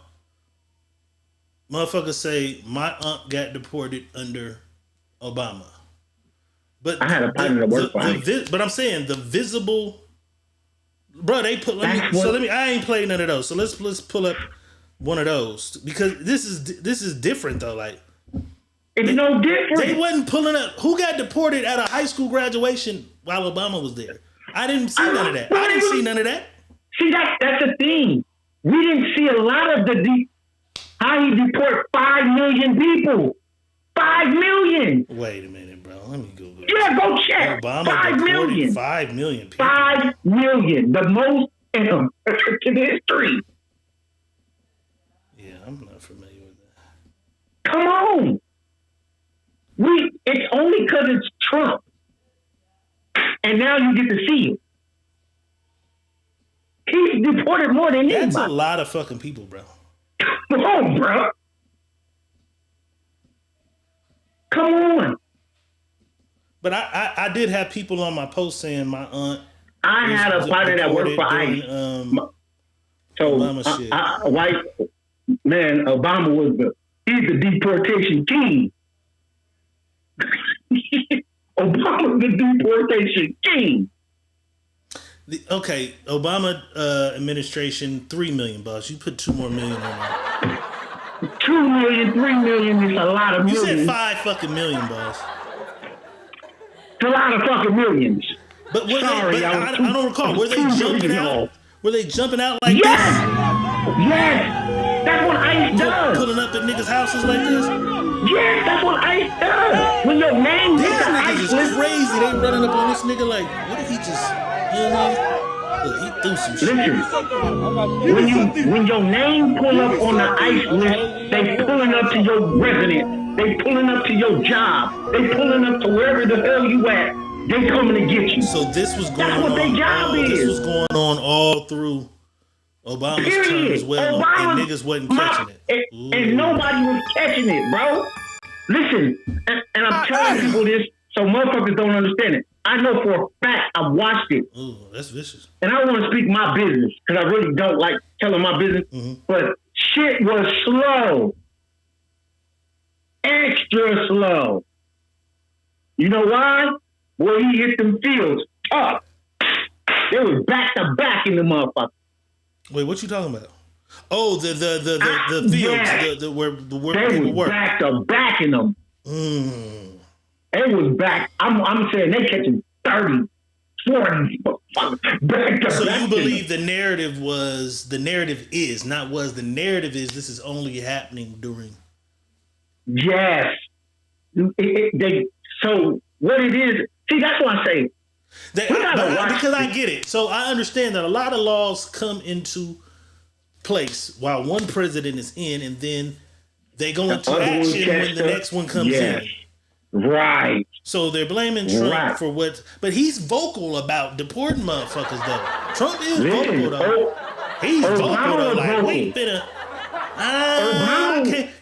Speaker 2: motherfuckers say my aunt got deported under Obama. But
Speaker 5: I had a partner that worked for him.
Speaker 2: But I'm saying the visible, bro. They put. I ain't played none of those. So let's pull up one of those because this is different though. Like
Speaker 5: it's no different.
Speaker 2: They wasn't pulling up. Who got deported at a high school graduation while Obama was there? I didn't see none of that. I didn't see none of that.
Speaker 5: See that's the thing. We didn't see a lot of how he deported 5 million people. 5 million.
Speaker 2: Wait a minute, bro. Let me Google.
Speaker 5: Yeah, go check.
Speaker 2: Obama
Speaker 5: 5 million.
Speaker 2: 5 million people.
Speaker 5: 5 million. The most in American history.
Speaker 2: Yeah, I'm not familiar with that.
Speaker 5: Come on. It's only because it's Trump. And now you get to see it. He's deported more than anybody.
Speaker 2: That's a lot of fucking people, bro.
Speaker 5: Come on, bro. Come on.
Speaker 2: But I did have people on my post saying my aunt.
Speaker 5: I had a partner that worked for ICE. White man, Obama was he's the deportation king. Obama's the deportation king.
Speaker 2: Okay, Obama administration, 3 million, boss. You put 2 more million on that.
Speaker 5: 2 million, 3 million is a lot of millions.
Speaker 2: You said 5 fucking million, boss.
Speaker 5: It's a lot of fucking millions.
Speaker 2: But were I don't recall. Were they jumping out? Were they jumping out like
Speaker 5: this?
Speaker 2: Yes.
Speaker 5: That's what ICE does.
Speaker 2: Pulling up at niggas' houses like this.
Speaker 5: Yes, that's what ICE does. When your name
Speaker 2: these
Speaker 5: gets
Speaker 2: niggas
Speaker 5: is
Speaker 2: ICE crazy. They running up on this nigga like, what if he just, you know? Look, he threw some shit.
Speaker 5: Listen, when your name pull up on the ICE list, they pulling up to your resident. They pulling up to your job. They pulling up to wherever the hell you at. They coming to get you.
Speaker 2: So this was going
Speaker 5: That's what their job is.
Speaker 2: This was going on all through Obama's term as well, and niggas wasn't catching it.
Speaker 5: And nobody was catching it, bro. Listen, and I'm telling people this so motherfuckers don't understand it. I know for a fact I watched it.
Speaker 2: Ooh, that's vicious.
Speaker 5: And I want to speak my business because I really don't like telling my business. Mm-hmm. But shit was slow. Extra slow. You know why? Where he hit them fields up. They was back to back in the motherfucker.
Speaker 2: Wait, what you talking about? Oh, the fields,
Speaker 5: yes.
Speaker 2: where
Speaker 5: they
Speaker 2: people
Speaker 5: was
Speaker 2: work.
Speaker 5: Back to back in them. It was back. I'm saying they catching 30, 40 back to
Speaker 2: so
Speaker 5: back.
Speaker 2: You believe the narrative is this is only happening during.
Speaker 5: Yes. So what it is, see, that's why I say.
Speaker 2: Because I get it. So I understand that a lot of laws come into place while one president is in, and then they go into action when the next one comes in.
Speaker 5: Right.
Speaker 2: So they're blaming Trump for what, but he's vocal about deporting motherfuckers though. Trump is vocal though. He's vocal though. Like, wait, better.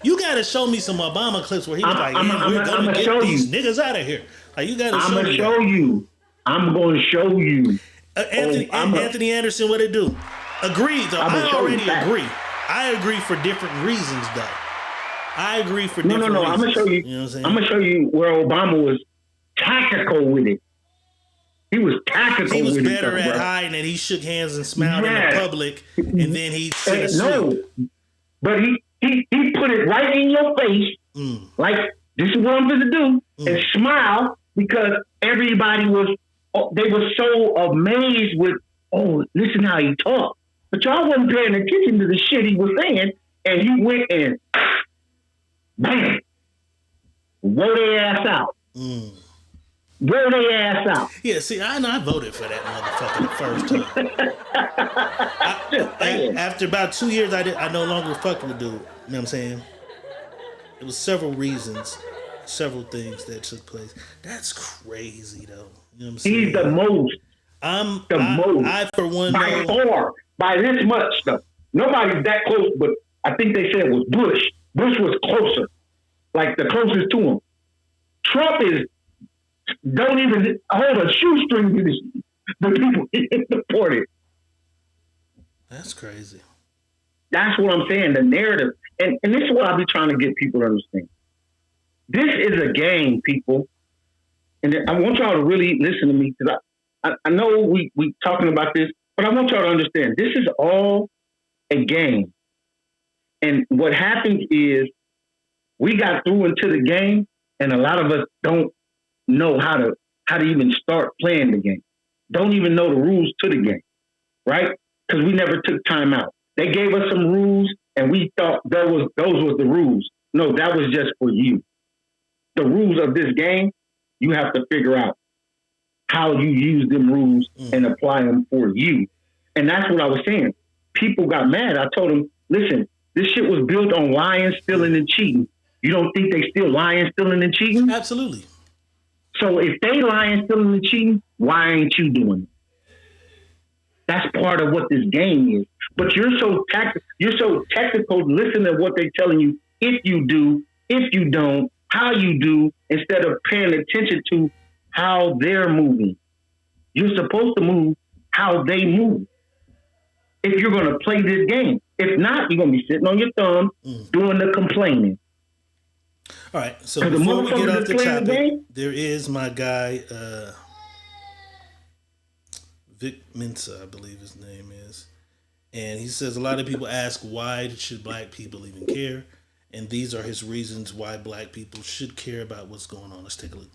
Speaker 2: You gotta show me some Obama clips where he was we're gonna get these niggas out of here. Like, you gotta show me.
Speaker 5: I'm gonna show you.
Speaker 2: Anthony Anderson, what it do? Agreed though. I already agree. I agree for different reasons though. I agree for different reasons.
Speaker 5: I'm gonna show you.
Speaker 2: You know what I'm saying?
Speaker 5: I'm gonna show you where Obama was tactical with it. He was tactical.
Speaker 2: He was
Speaker 5: with
Speaker 2: better
Speaker 5: it,
Speaker 2: at hiding it. He shook hands and smiled in the public, and then he said
Speaker 5: but he put it right in your face, like this is what I'm gonna do, and smile because everybody was. They were so amazed with, listen how he talked, but y'all wasn't paying attention to the shit he was saying, and he went and bam, wore their ass out. Wore their ass out.
Speaker 2: Yeah, see, I voted for that motherfucker the first time. After about 2 years, I no longer fucked with dude. You know what I'm saying? It was several reasons, several things that took place. That's crazy, though. You know what I'm saying?
Speaker 5: He's the most.
Speaker 2: I for one,
Speaker 5: by far, by this much stuff. Nobody's that close, but I think they said it was Bush. Bush was closer, like the closest to him. Trump don't even hold a shoestring to the people he deported.
Speaker 2: That's crazy.
Speaker 5: That's what I'm saying. The narrative, and this is what I be trying to get people to understand. This is a game, people. And I want y'all to really listen to me because I know we talking about this, but I want y'all to understand this is all a game. And what happens is we got through into the game, and a lot of us don't know how to even start playing the game. Don't even know the rules to the game, right? Because we never took time out. They gave us some rules, and we thought those was the rules. No, that was just for you. The rules of this game. You have to figure out how you use them rules and apply them for you. And that's what I was saying. People got mad. I told them, listen, this shit was built on lying, stealing, and cheating. You don't think they still lying, stealing, and cheating?
Speaker 2: Absolutely. So
Speaker 5: if they lying, stealing, and cheating, why ain't you doing it? That's part of what this game is. But you're so technical. Listen to what they're telling you. If you do, if you don't, how you do, instead of paying attention to how they're moving. You're supposed to move how they move. If you're going to play this game. If not, you're going to be sitting on your thumb doing the complaining.
Speaker 2: All right. So before we get off the topic, there is my guy, Vic Mensa, I believe his name is. And he says a lot of people ask, why should black people even care? And these are his reasons why black people should care about what's going on. Let's take a look.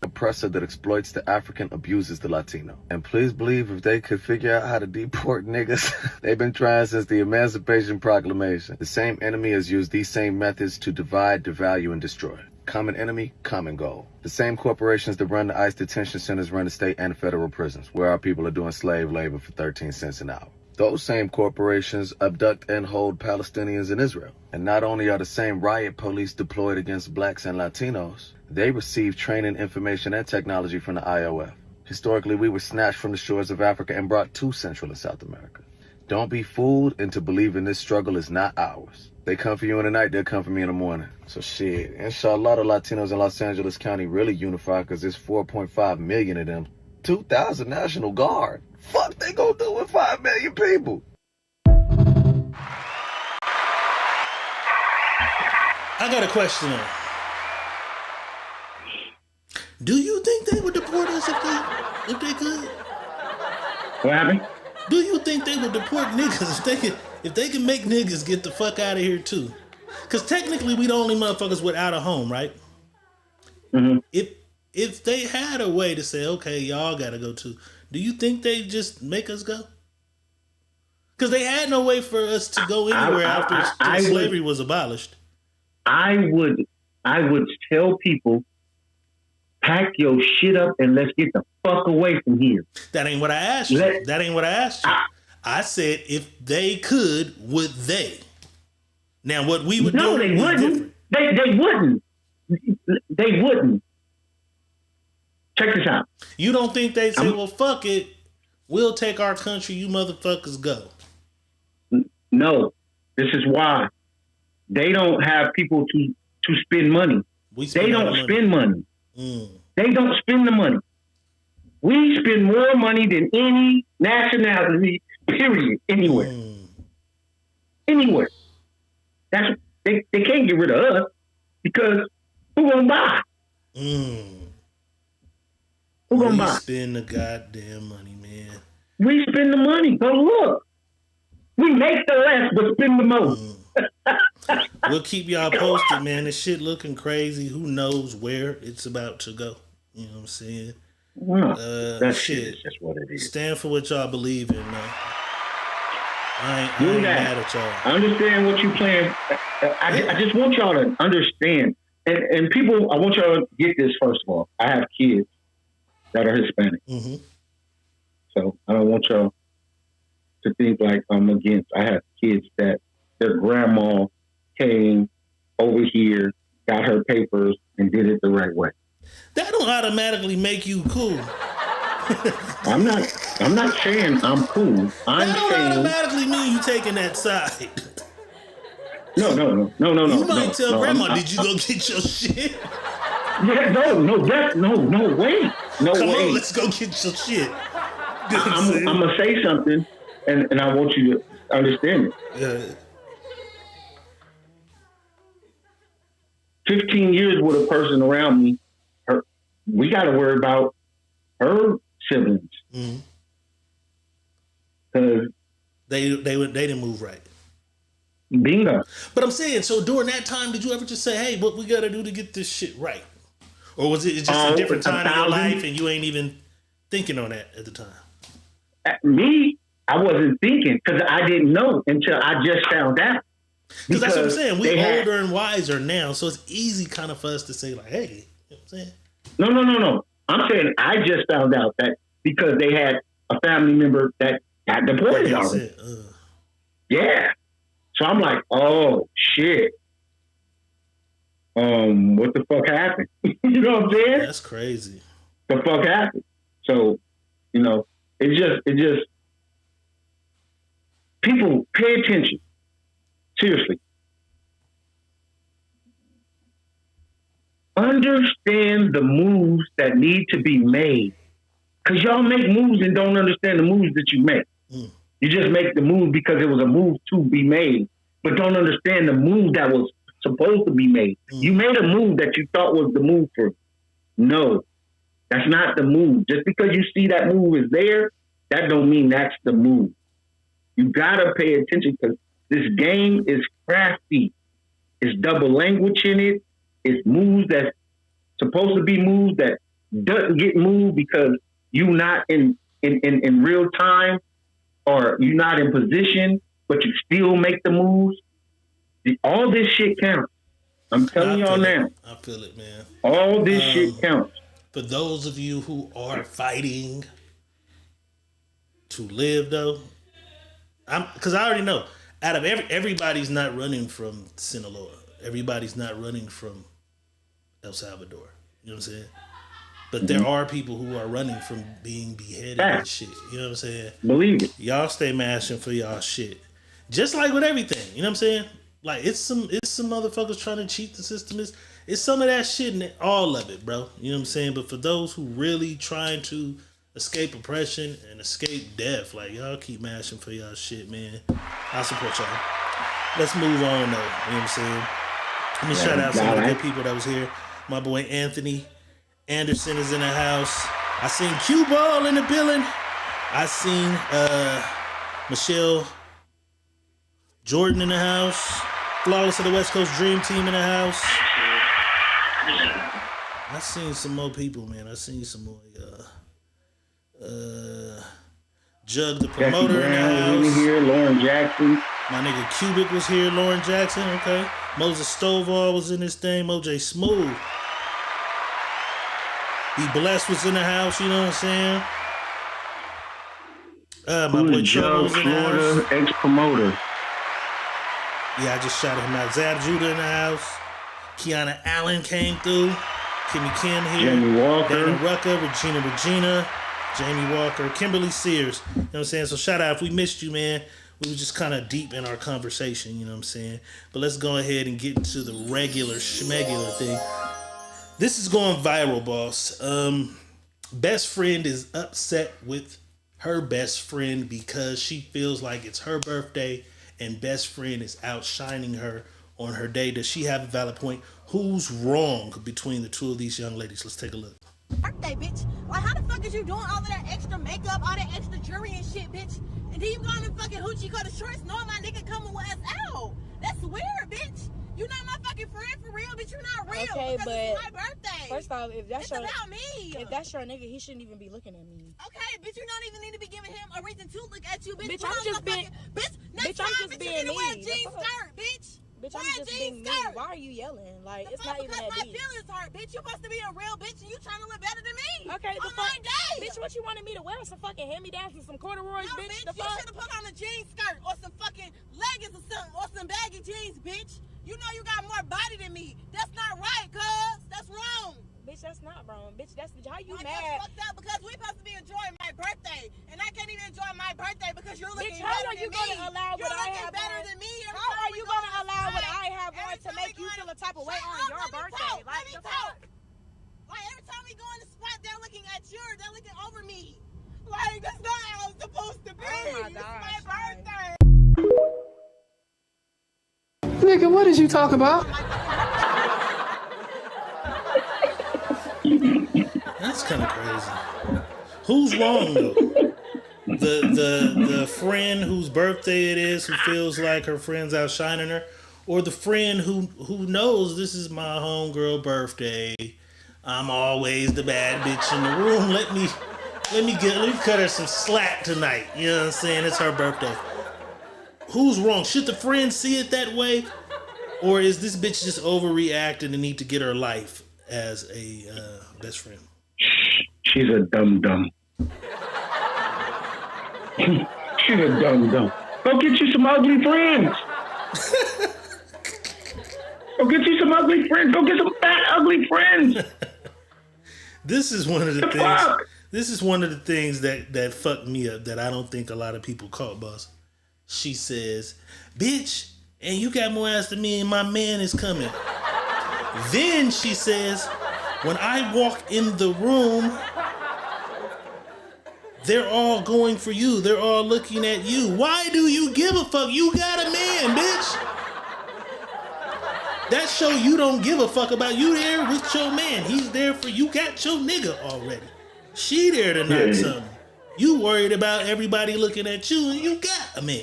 Speaker 13: Oppressor that exploits the African abuses the Latino. And please believe if they could figure out how to deport niggas, they've been trying since the Emancipation Proclamation. The same enemy has used these same methods to divide, devalue, and destroy. Common enemy, common goal. The same corporations that run the ICE detention centers run the state and federal prisons, where our people are doing slave labor for 13 cents an hour. Those same corporations abduct and hold Palestinians in Israel. And not only are the same riot police deployed against blacks and Latinos, they receive training, information, and technology from the IOF. Historically, we were snatched from the shores of Africa and brought to Central and South America. Don't be fooled into believing this struggle is not ours. They come for you in the night, they'll come for me in the morning. So shit, inshallah, the Latinos in Los Angeles County really unify because there's 4.5 million of them. 2,000 National Guard. Fuck they gonna do with 5 million people?
Speaker 2: I got a question though. Do you think they would deport us if they could?
Speaker 5: What happened?
Speaker 2: Do you think they would deport niggas if they can make niggas get the fuck out of here too? Because technically we the only motherfuckers without a home, right?
Speaker 5: Mm-hmm.
Speaker 2: If they had a way to say, okay, y'all gotta go too, do you think they'd just make us go? Because they had no way for us to go anywhere after slavery was abolished.
Speaker 5: I would tell people, pack your shit up and let's get the fuck away from here.
Speaker 2: That ain't what I asked you. That ain't what I asked you. I said if they could, would they? Now what we would do?
Speaker 5: No, they wouldn't. They wouldn't. They wouldn't. Check this out.
Speaker 2: You don't think they'd say, well, fuck it, we'll take our country, you motherfuckers go?
Speaker 5: No. This is why. They don't have people to spend money. They don't spend money. They don't spend the money. We spend more money than any nationality, period, anywhere. Anywhere. That's they can't get rid of us because who gonna buy? Who gonna buy?
Speaker 2: We spend the goddamn money, man.
Speaker 5: We spend the money. Go look. We make the less but spend the most.
Speaker 2: We'll keep y'all posted, man. This shit looking crazy. Who knows where it's about to go? You know what I'm saying?
Speaker 5: That shit is just what it is.
Speaker 2: Stand for what y'all believe in, man. I ain't mad at y'all.
Speaker 5: I understand what you're playing. I just want y'all to understand. And people, I want y'all to get this first of all. I have kids that are Hispanic.
Speaker 2: Mm-hmm.
Speaker 5: So I don't want y'all to think like I'm against. I have kids that their grandma came over here, got her papers, and did it the right way.
Speaker 2: That don't automatically make you cool.
Speaker 5: I'm not saying I'm cool. I'm
Speaker 2: that don't
Speaker 5: saying
Speaker 2: automatically mean you taking that side.
Speaker 5: No.
Speaker 2: You might tell grandma, did you go get your shit?
Speaker 5: Yeah, no way.
Speaker 2: Come on, let's go get your shit.
Speaker 5: I'm gonna say something, and I want you to understand it.
Speaker 2: Yeah.
Speaker 5: 15 years with a person around me, we got to worry about her siblings because
Speaker 2: they didn't move right.
Speaker 5: Bingo.
Speaker 2: But I'm saying, so during that time, did you ever just say, "Hey, what we got to do to get this shit right," or was it just a different time in your life and you ain't even thinking on that at the time?
Speaker 5: Me, I wasn't thinking because I didn't know until I just found out.
Speaker 2: Because that's what I'm saying. We're older and wiser now, so it's easy kind of for us to say, like, hey, you know what I'm saying?
Speaker 5: No. I'm saying I just found out that because they had a family member that got deported already. Yeah. So I'm like, oh, shit. What the fuck happened? You know what I'm saying?
Speaker 2: That's crazy.
Speaker 5: The fuck happened? So, you know, it just People, pay attention. Seriously. Understand the moves that need to be made. Because y'all make moves and don't understand the moves that you make. You just make the move because it was a move to be made, but don't understand the move that was supposed to be made. You made a move that you thought was the move for. No, that's not the move. Just because you see that move is there, that don't mean that's the move. You gotta pay attention because this game is crafty. It's double language in it. It's moves that's supposed to be moves that doesn't get moved because you not in real time or you're not in position, but you still make the moves. All this shit counts. I'm telling y'all now.
Speaker 2: I feel it, man.
Speaker 5: All this shit counts.
Speaker 2: For those of you who are fighting to live, though, because I already know, out of everybody's not running from Sinaloa. Everybody's not running from El Salvador. You know what I'm saying? But there are people who are running from being beheaded and shit. You know what I'm saying?
Speaker 5: Believe it.
Speaker 2: Y'all stay mashing for y'all shit. Just like with everything. You know what I'm saying? Like it's some motherfuckers trying to cheat the system. It's some of that shit in all of it, bro. You know what I'm saying? But for those who really trying to escape oppression and escape death, like y'all keep mashing for y'all shit, man. I support y'all. Let's move on though. You know what I'm saying? Let me shout out some of the good people that was here. My boy Anthony Anderson is in the house. I seen Q Ball in the building. I seen Michelle Jordan in the house. Flawless of the West Coast Dream Team in the house. I seen some more people, man. I seen some more Jug the promoter in the house.
Speaker 5: Was here. Lauren Jackson.
Speaker 2: My nigga Cubic was here. Lauren Jackson, okay. Moses Stovall was in this thing. Moj Smooth. Be Blessed was in the house, you know what I'm saying? My boy Trouble was in the house.
Speaker 5: Ex-promoter.
Speaker 2: Yeah, I just shouted him out. Zab Judah in the house. Kiana Allen came through. Kimmy Kim here.
Speaker 5: Jamie Walker.
Speaker 2: Dana Rucker, Regina. Jamie Walker. Kimberly Sears. You know what I'm saying? So shout out. If we missed you, man, we were just kind of deep in our conversation, you know what I'm saying? But let's go ahead and get into the regular schmegular thing. This is going viral, boss. Best friend is upset with her best friend because she feels like it's her birthday and best friend is outshining her on her day. Does she have a valid point? Who's wrong between the two of these young ladies? Let's take a look.
Speaker 14: Birthday, bitch. Like, how the fuck is you doing all of that extra makeup, all that extra jewelry and shit, bitch? And then you go on the fucking hoochie cut the shorts knowing my nigga coming with us out. That's weird, bitch. You not my fucking friend for real, bitch. You not real.
Speaker 10: Okay, but
Speaker 14: it's my birthday.
Speaker 10: First off, if that's
Speaker 14: it's about me.
Speaker 10: If that's your nigga, he shouldn't even be looking at me.
Speaker 14: Okay, bitch, you don't even need to be giving him a reason to look at you, bitch.
Speaker 10: Bitch, I'm just being.
Speaker 14: Next time,
Speaker 10: I'm just being
Speaker 14: you need to wear a
Speaker 10: me.
Speaker 14: jean skirt, bitch.
Speaker 10: Bitch, I'm just being me. Why are you yelling? Like, it's not even that
Speaker 14: my
Speaker 10: deep.
Speaker 14: feelings hurt, bitch. You supposed to be a real bitch and you trying to look better than me.
Speaker 10: Okay,
Speaker 14: on my day.
Speaker 10: Bitch, what you wanted me to wear? Some fucking hand-me-downs and some corduroys,
Speaker 14: no,
Speaker 10: bitch?
Speaker 14: The fuck? You should have put on a jean skirt or some fucking leggings or something or some baggy jeans, bitch. You know you got more body than me. That's not right, cuz. That's wrong.
Speaker 10: Bitch, that's not wrong. Bitch, that's how you
Speaker 14: mad.
Speaker 10: That's
Speaker 14: fucked up because we supposed to be enjoying my birthday. And I can't even enjoy my birthday because you're looking
Speaker 10: bitch, how
Speaker 14: better
Speaker 10: are you
Speaker 14: than me.
Speaker 10: gonna allow what I have
Speaker 14: better
Speaker 10: on?
Speaker 14: than me.
Speaker 10: How are you gonna allow what I have on to make you feel a type of way on your birthday?
Speaker 14: Like, the fuck? Like, every time we go in the spot, they're looking at you. They're looking over me. Like, that's not how it's supposed to be.
Speaker 10: Oh my gosh.
Speaker 14: It's my birthday.
Speaker 15: Nigga, what did you talk about?
Speaker 2: That's kind of crazy. Who's wrong though? The friend whose birthday it is, who feels like her friend's outshining her, or the friend who knows this is my homegirl birthday. I'm always the bad bitch in the room. Let me cut her some slack tonight. You know what I'm saying? It's her birthday. Who's wrong? Should the friend see it that way? Or is this bitch just overreacting and need to get her life as a best friend?
Speaker 5: She's a dum-dum. She's a dum-dum. Go get you some ugly friends. Go get you some ugly friends. Go get some fat, ugly friends.
Speaker 2: This is one of the things. Fuck? This is one of the things that fucked me up that I don't think a lot of people caught, boss. She says, bitch, and you got more ass than me and my man is coming. Then she says, when I walk in the room, they're all going for you. They're all looking at you. Why do you give a fuck? You got a man, bitch. That show you don't give a fuck about. You there with your man. He's there for you. Got your nigga already. She there to knock something. You worried about everybody looking at you and you got a man.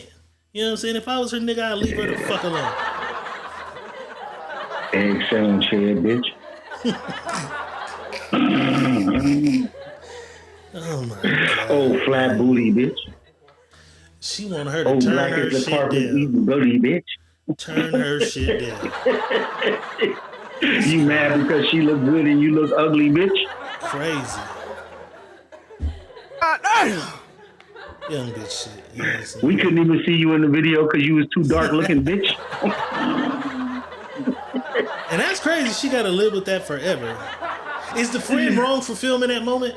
Speaker 2: You know what I'm saying? If I was her nigga, I'd leave her the fuck alone.
Speaker 5: Egg sandwich head, bitch.
Speaker 2: Oh my God.
Speaker 5: Oh, flat booty, bitch.
Speaker 2: She want her to turn her shit down.
Speaker 5: Booty, bitch.
Speaker 2: Turn her shit down.
Speaker 5: You mad because she look good and you look ugly, bitch?
Speaker 2: Crazy. Young bitch shit. Yes,
Speaker 5: we couldn't even see you in the video because you was too dark looking, bitch.
Speaker 2: And that's crazy. She got to live with that forever. Is the friend wrong for filming that moment?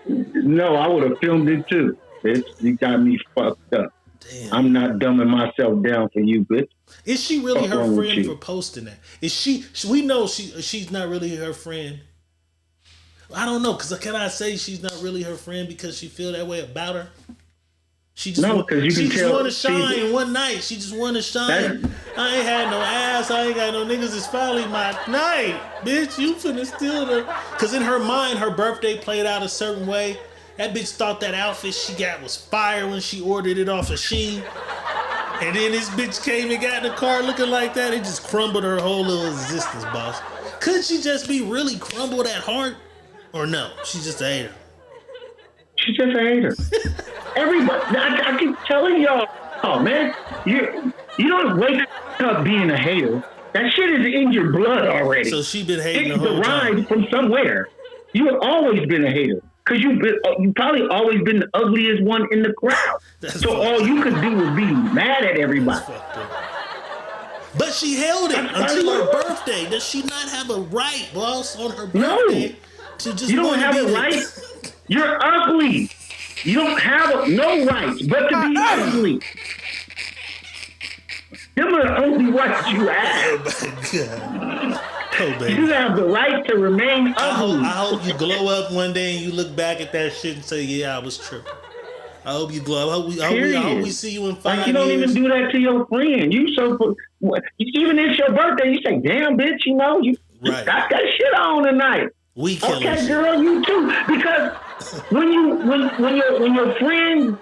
Speaker 5: No, I would have filmed it too, bitch. You got me fucked up. Damn. I'm not dumbing myself down for you, bitch.
Speaker 2: Is she really her friend for posting that? Is she? We know she's not really her friend. I don't know, because can I say she's not really her friend because she feel that way about her? She just want to shine one night. She just want to shine. I ain't had no ass. I ain't got no niggas. It's finally my night. Bitch, you finna steal the... Because in her mind, her birthday played out a certain way. That bitch thought that outfit she got was fire when she ordered it off of Shein. And then this bitch came and got in the car looking like that. It just crumbled her whole little existence, boss. Could she just be really crumbled at heart? Or no, she's just a hater.
Speaker 5: She's just a hater. Everybody, I keep telling y'all, oh man, you don't wake up being a hater. That shit is in your blood already.
Speaker 2: So she been hating
Speaker 5: it's
Speaker 2: the whole time.
Speaker 5: It's derived from somewhere. You have always been a hater. Because you probably always been the ugliest one in the crowd. So all you could do was be mad at everybody.
Speaker 2: But she held it until her birthday. Does she not have a right, boss, on her birthday?
Speaker 5: No. You don't have a right. You're ugly. You don't have no rights but to be ugly. Them are the only rights you have.
Speaker 2: Oh my God. Oh, baby.
Speaker 5: You have the right to remain ugly.
Speaker 2: I hope you glow up one day and you look back at that shit and say, yeah, I was tripping. I hope you glow up. I hope we see you in 5 years.
Speaker 5: Like, you don't even do that to your friend. You so... Even if it's your birthday, you say, damn, bitch, you know, you got that shit on tonight.
Speaker 2: We killing
Speaker 5: okay,
Speaker 2: shit.
Speaker 5: girl, you too. Because when your friend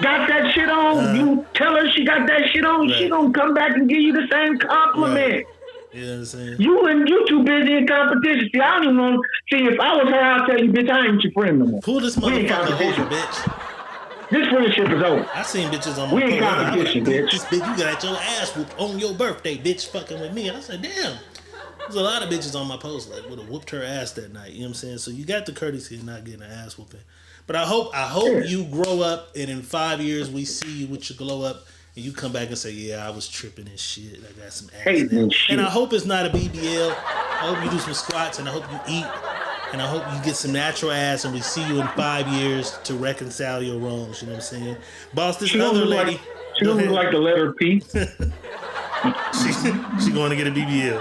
Speaker 5: got that shit on, you tell her she got that shit on, she gonna come back and give you the same compliment.
Speaker 2: Right. You know what I'm saying?
Speaker 5: You too busy in competition. See, I don't even know. See, if I was her, I'll tell you, bitch, I ain't your friend no more.
Speaker 2: Pull this motherfucker over, bitch.
Speaker 5: This friendship is over.
Speaker 2: I seen bitches on my
Speaker 5: We ain't competition, bitch.
Speaker 2: This bitch, you got your ass whooped on your birthday, bitch, fucking with me. I said, damn. There's a lot of bitches on my post like would have whooped her ass that night. You know what I'm saying? So you got the courtesy of not getting an ass whooping. But I hope you grow up and in 5 years we see you with your glow up and you come back and say, yeah, I was tripping and shit. I got some ass. And I hope it's not a BBL. I hope you do some squats and I hope you eat. And I hope you get some natural ass and we see you in 5 years to reconcile your wrongs. You know what I'm saying? Boss, this other lady.
Speaker 5: She don't look like the letter P.
Speaker 2: She going to get a BBL.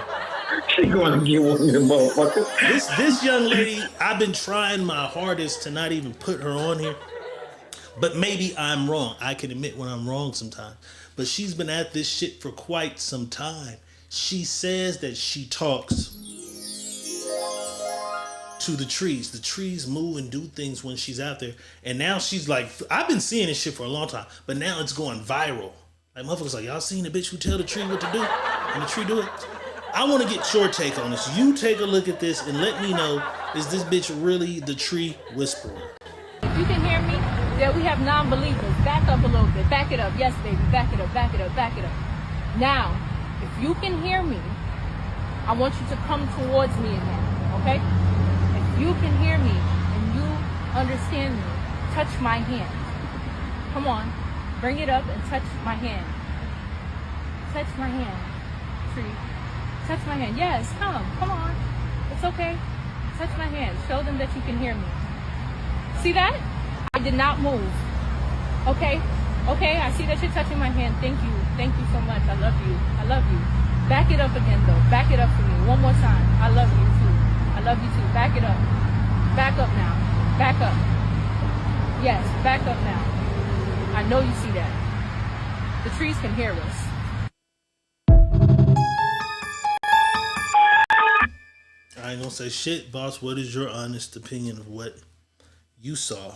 Speaker 5: She going to get one of them motherfuckers.
Speaker 2: This young lady, I've been trying my hardest to not even put her on here. But maybe I'm wrong. I can admit when I'm wrong sometimes. But she's been at this shit for quite some time. She says that she talks to the trees. The trees move and do things when she's out there. And now she's like, I've been seeing this shit for a long time. But now it's going viral. Like motherfuckers like, y'all seen the bitch who tell the tree what to do? And the tree do it? I want to get your take on this. You take a look at this and let me know, is this bitch really the tree whisperer?
Speaker 11: If you can hear me, yeah, we have non-believers. Back up a little bit. Back it up. Yes, baby. Back it up. Back it up. Back it up. Now, if you can hear me, I want you to come towards me again, okay? If you can hear me and you understand me, touch my hand. Come on. Bring it up and touch my hand. Touch my hand, tree. Touch my hand. Yes, come on. It's okay. Touch my hand. Show them that you can hear me. See that? I did not move. Okay? Okay, I see that you're touching my hand. Thank you. Thank you so much. I love you. I love you. Back it up again, though. Back it up for me. One more time. I love you, too. I love you, too. Back it up. Back up now. Back up. Yes, back up now. I know you see that. The trees can hear us.
Speaker 2: I ain't gonna say shit, boss. What is your honest opinion of what you saw?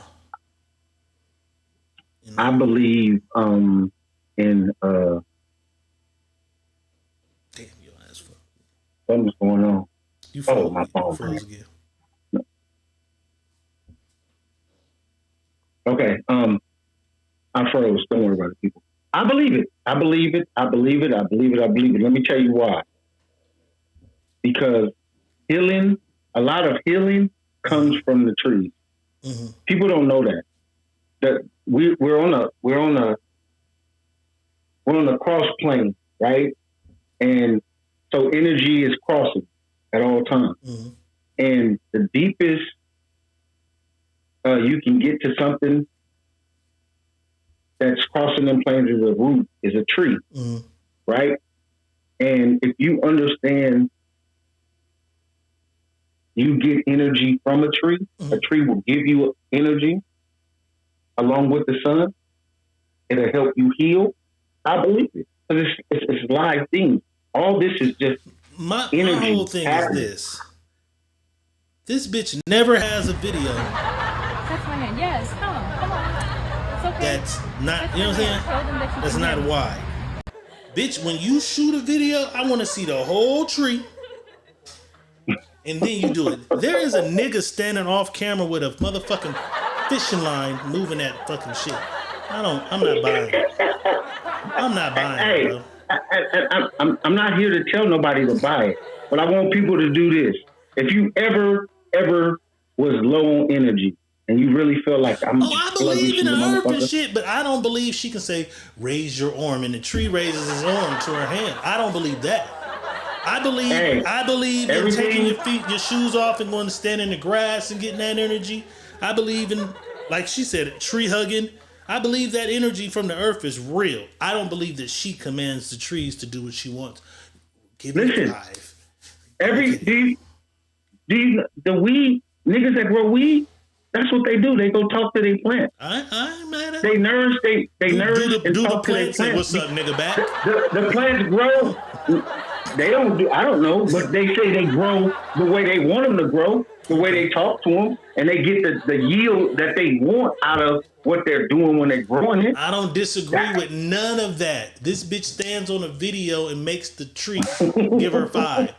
Speaker 5: I believe in
Speaker 2: Damn, your ass fuck.
Speaker 5: something's going on.
Speaker 2: You froze,
Speaker 5: my phone
Speaker 2: froze again.
Speaker 5: Okay, I froze. Don't worry about it, people. I believe it. I believe it. I believe it. I believe it. I believe it. Let me tell you why. Because healing, a lot of healing comes from the trees.
Speaker 2: Mm-hmm.
Speaker 5: People don't know that. That we're on a cross plane, right? And so energy is crossing at all times.
Speaker 2: Mm-hmm.
Speaker 5: And the deepest you can get to something that's crossing them planes is a root, is a tree, right? And if you understand, you get energy from a tree. A tree will give you energy along with the sun. It'll help you heal. I believe it. Because it's live things. All this is just energy.
Speaker 2: My whole thing is this. This bitch never has a video.
Speaker 11: Touch my hand. Yes, come on. It's okay.
Speaker 2: That's not, you know what I'm saying? That's not why. Bitch, when you shoot a video, I want to see the whole tree. And then you do it. There is a nigga standing off camera with a motherfucking fishing line moving that fucking shit. I'm not buying it. I'm not buying it, bro.
Speaker 5: I'm not here to tell nobody to buy it, but I want people to do this. If you ever was low on energy and you really feel like
Speaker 2: I believe in the herb and shit, but I don't believe she can say, raise your arm, and the tree raises his arm to her hand. I don't believe that. I believe in taking your shoes off and going to stand in the grass and getting that energy. I believe in, like she said, tree hugging. I believe that energy from the earth is real. I don't believe that she commands the trees to do what she wants.
Speaker 5: Listen, the weed niggas that grow weed, that's what they do. They go talk to their plant.
Speaker 2: I ain't mad at
Speaker 5: they nourish. They nourish and talk to their
Speaker 2: plants. Say, what's up, nigga? Back.
Speaker 5: The plants grow. They don't do. I don't know, but they say they grow the way they want them to grow, the way they talk to them, and they get the yield that they want out of what they're doing when they're growing it.
Speaker 2: I don't disagree with none of that. This bitch stands on a video and makes the tree give her 5.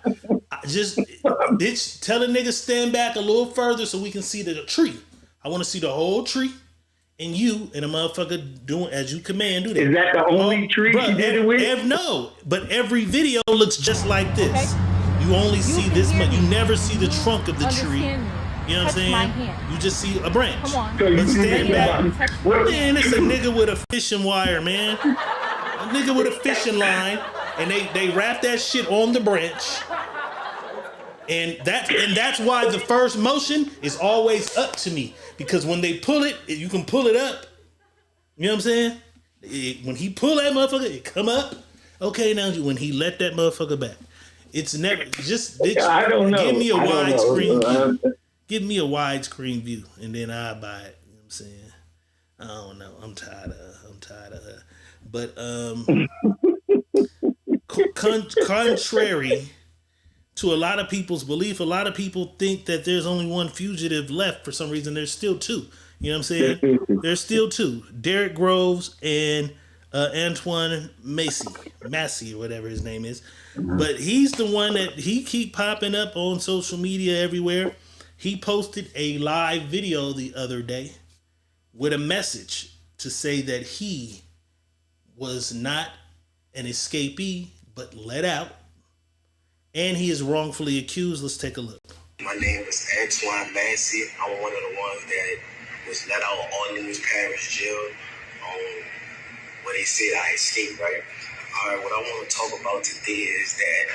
Speaker 2: Bitch, tell a nigga stand back a little further so we can see the tree. I want to see the whole tree. And you and a motherfucker doing as you command. Do that.
Speaker 5: Is that the only tree she did it with?
Speaker 2: No, but every video looks just like this. Okay. You only see this much. You never see the trunk of the tree. You know what I'm saying? You just see a branch.
Speaker 11: Come on.
Speaker 2: But stand back. Man, it's a nigga with a fishing wire, man. A nigga with a fishing line, and they wrap that shit on the branch. And that's why the first motion is always up to me. Because when they pull it, you can pull it up. You know what I'm saying? When he pull that motherfucker, it come up. Okay, now when he let that motherfucker back, it's never just.
Speaker 5: I don't know.
Speaker 2: Give me a widescreen view. Give me a widescreen view, and then I buy it. You know what I'm saying? I don't know. I'm tired of her. But contrary to a lot of people's belief, a lot of people think that there's only one fugitive left. For some reason, there's still 2. You know what I'm saying? There's still 2. Derek Groves and Antoine Massey, or whatever his name is. But he's the one that he keep popping up on social media everywhere. He posted a live video the other day with a message to say that he was not an escapee, but let out. And he is wrongfully accused. Let's take a look.
Speaker 16: My name is Antoine Massey. I'm one of the ones that was let out on News Parish jail where they said I escaped, right? All right, what I want to talk about today is that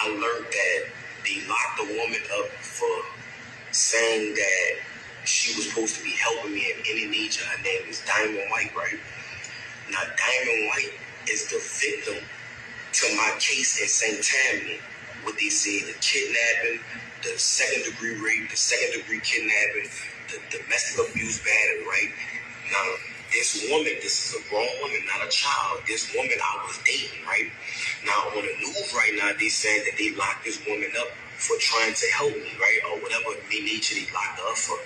Speaker 16: I learned that they locked the woman up for saying that she was supposed to be helping my case in St. Tammany, what they say, the kidnapping, the second-degree rape, the second-degree kidnapping, the domestic abuse battery, right? Now, this woman, this is a grown woman, not a child. This woman I was dating, right? Now, on the news right now, they said that they locked this woman up for trying to help me, right? Or whatever nature they locked her up for.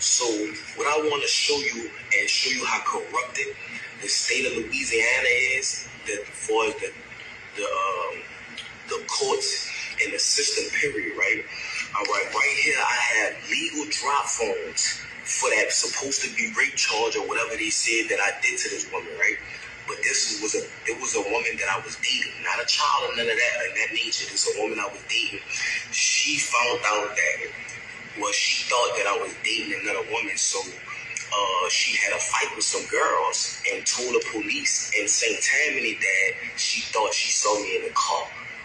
Speaker 16: So, what I want to show you and show you how corrupted the state of Louisiana is, that for the courts and the system, period, right? All right, right here I have legal drop phones for that supposed to be rape charge or whatever they said that I did to this woman, right? But it was a woman that I was dating, not a child or none of that in that nature. This is a woman I was dating. She found out that, well, she thought that I was dating another woman, so she had a fight with some girls and told the police in St. Tammany that she thought she saw me in the car,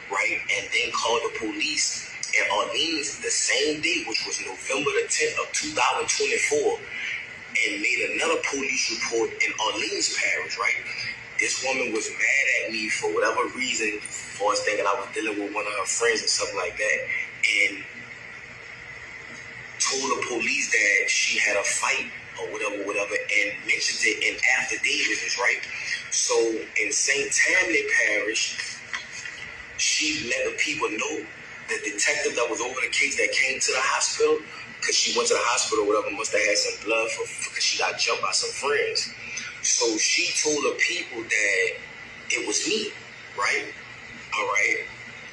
Speaker 16: right? And then called the police in Orleans the same day, which was November the 10th of 2024, and made another police report in Orleans Parish, right? This woman was mad at me for whatever reason, for us thinking I was dealing with one of her friends and something like that, and told the police that she had a fight or whatever, and mentioned it in affidavits, right? So in St. Tammany Parish, she let the people know, the detective that was over the case that came to the hospital, because she went to the hospital or whatever, must have had some blood because she got jumped by some friends. So she told the people that it was me, right? All right.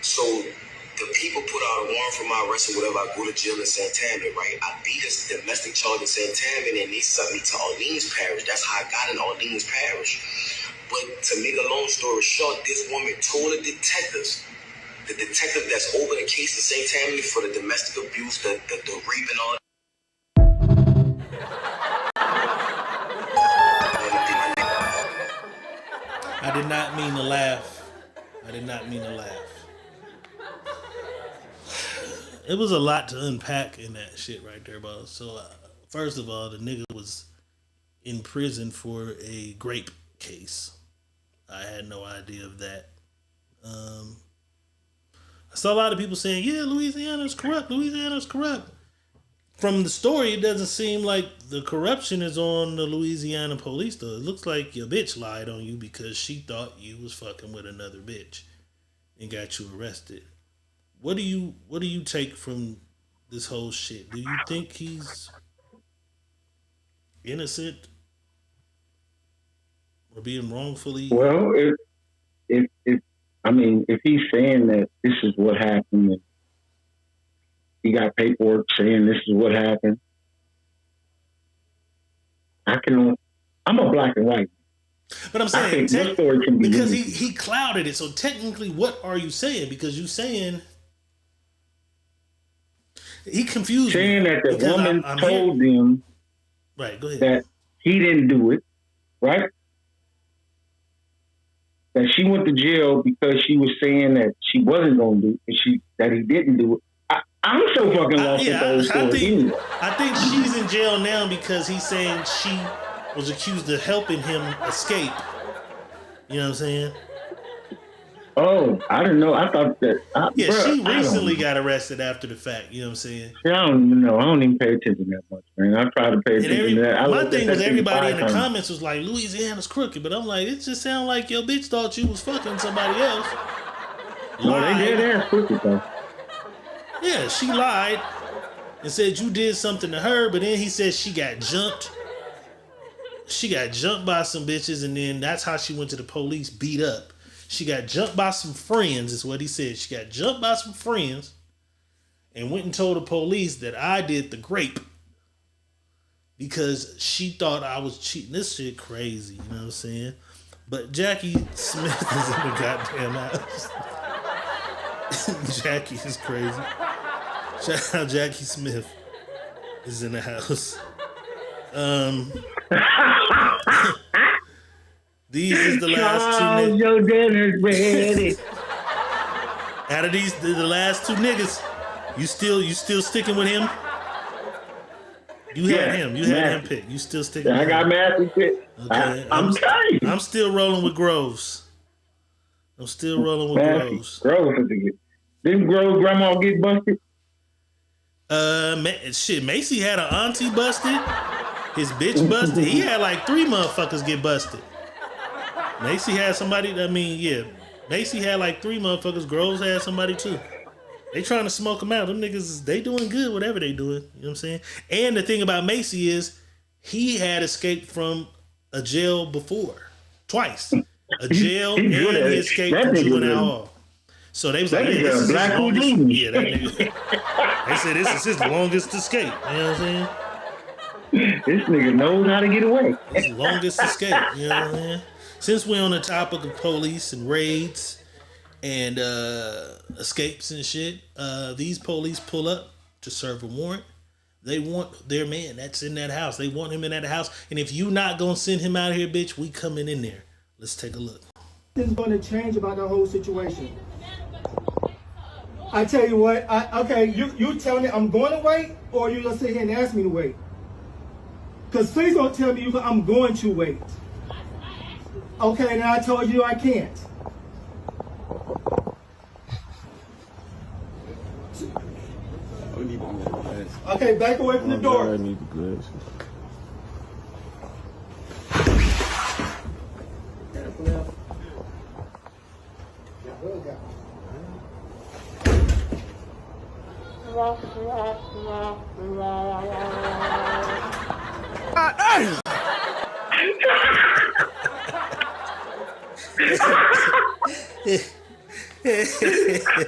Speaker 16: So the people put out a warrant for my arrest or whatever. I go to jail in St. Tammany, right? I beat this domestic charge in St. Tammany and they sent me to Orleans Parish. That's how I got in Orleans Parish. But to make a long story short, this woman told the detectives, the detective that's over the case in St. Tammany for the domestic abuse, the rape and all that.
Speaker 2: I did not mean to laugh. I did not mean to laugh. It was a lot to unpack in that shit right there, boss. So, first of all, the nigga was in prison for a grape case. I had no idea of that. I saw a lot of people saying, yeah, Louisiana's corrupt. Louisiana's corrupt. From the story, it doesn't seem like the corruption is on the Louisiana police, though. It looks like your bitch lied on you because she thought you was fucking with another bitch and got you arrested. What do you take from this whole shit? Do you think he's innocent or being wrongfully?
Speaker 5: Well, if he's saying that this is what happened, and he got paperwork saying this is what happened, I'm a black and white.
Speaker 2: But I'm saying
Speaker 5: this story can be
Speaker 2: because he clouded it. So technically, what are you saying? Because you saying he confused
Speaker 5: saying
Speaker 2: me.
Speaker 5: That the woman told them
Speaker 2: right. Go ahead.
Speaker 5: That he didn't do it, right? That she went to jail because she was saying that she wasn't going to do it, and that he didn't do it. I'm so fucking lost with those stories.
Speaker 2: I think she's in jail now because he's saying she was accused of helping him escape. You know what I'm saying?
Speaker 5: Oh, I didn't know. I thought that.
Speaker 2: She recently got arrested after the fact. You know what I'm saying?
Speaker 5: I don't even know. I don't even pay attention that much, man. I try to pay attention to that.
Speaker 2: My thing was everybody in the comments was like, Louisiana's crooked. But I'm like, it just sounded like your bitch thought you was fucking somebody else.
Speaker 5: No, they did ass crooked, though.
Speaker 2: Yeah, she lied and said you did something to her, but then he said she got jumped. She got jumped by some bitches, and then that's how she went to the police, beat up. She got jumped by some friends, is what he said. She got jumped by some friends and went and told the police that I did the grape because she thought I was cheating. This shit crazy, you know what I'm saying? But Jackie Smith is in the goddamn house. Jackie is crazy. Shout out Jackie Smith is in the house. These is the last two niggas.
Speaker 5: Your dinner's ready.
Speaker 2: Out of these, the last two niggas, you still sticking with him? You had him. You had him picked. You still sticking with him?
Speaker 5: I got Matthew picked.
Speaker 2: Okay.
Speaker 5: I'm telling you.
Speaker 2: I'm still rolling with Groves. I'm still rolling with Groves.
Speaker 5: Groves didn't Groves grandma get busted?
Speaker 2: Shit, Macy had an auntie busted. His bitch busted. He had like 3 motherfuckers get busted. Macy had somebody, Macy had like 3 motherfuckers. Groves had somebody too. They trying to smoke them out. Them niggas, they doing good, whatever they doing. You know what I'm saying? And the thing about Macy is, he had escaped from a jail before. Twice. A jail and he escaped from juvenile hall. So they was like, yeah, this is his longest. Yeah, that nigga. They said this is his longest escape. You know what I'm saying?
Speaker 5: This nigga knows how to get away.
Speaker 2: His longest escape. You know what I'm saying? Since we're on the topic of police and raids and escapes and shit, these police pull up to serve a warrant. They want their man that's in that house. They want him in that house. And if you not gonna send him out of here, bitch, we coming in there. Let's take a look.
Speaker 15: This is going to change about the whole situation. I tell you what, you tell me I'm going to wait, or you gonna sit here and ask me to wait? Because please don't tell me I'm going to wait. Okay, now I told you I can't. Okay, back away from the door.
Speaker 17: I need the glass.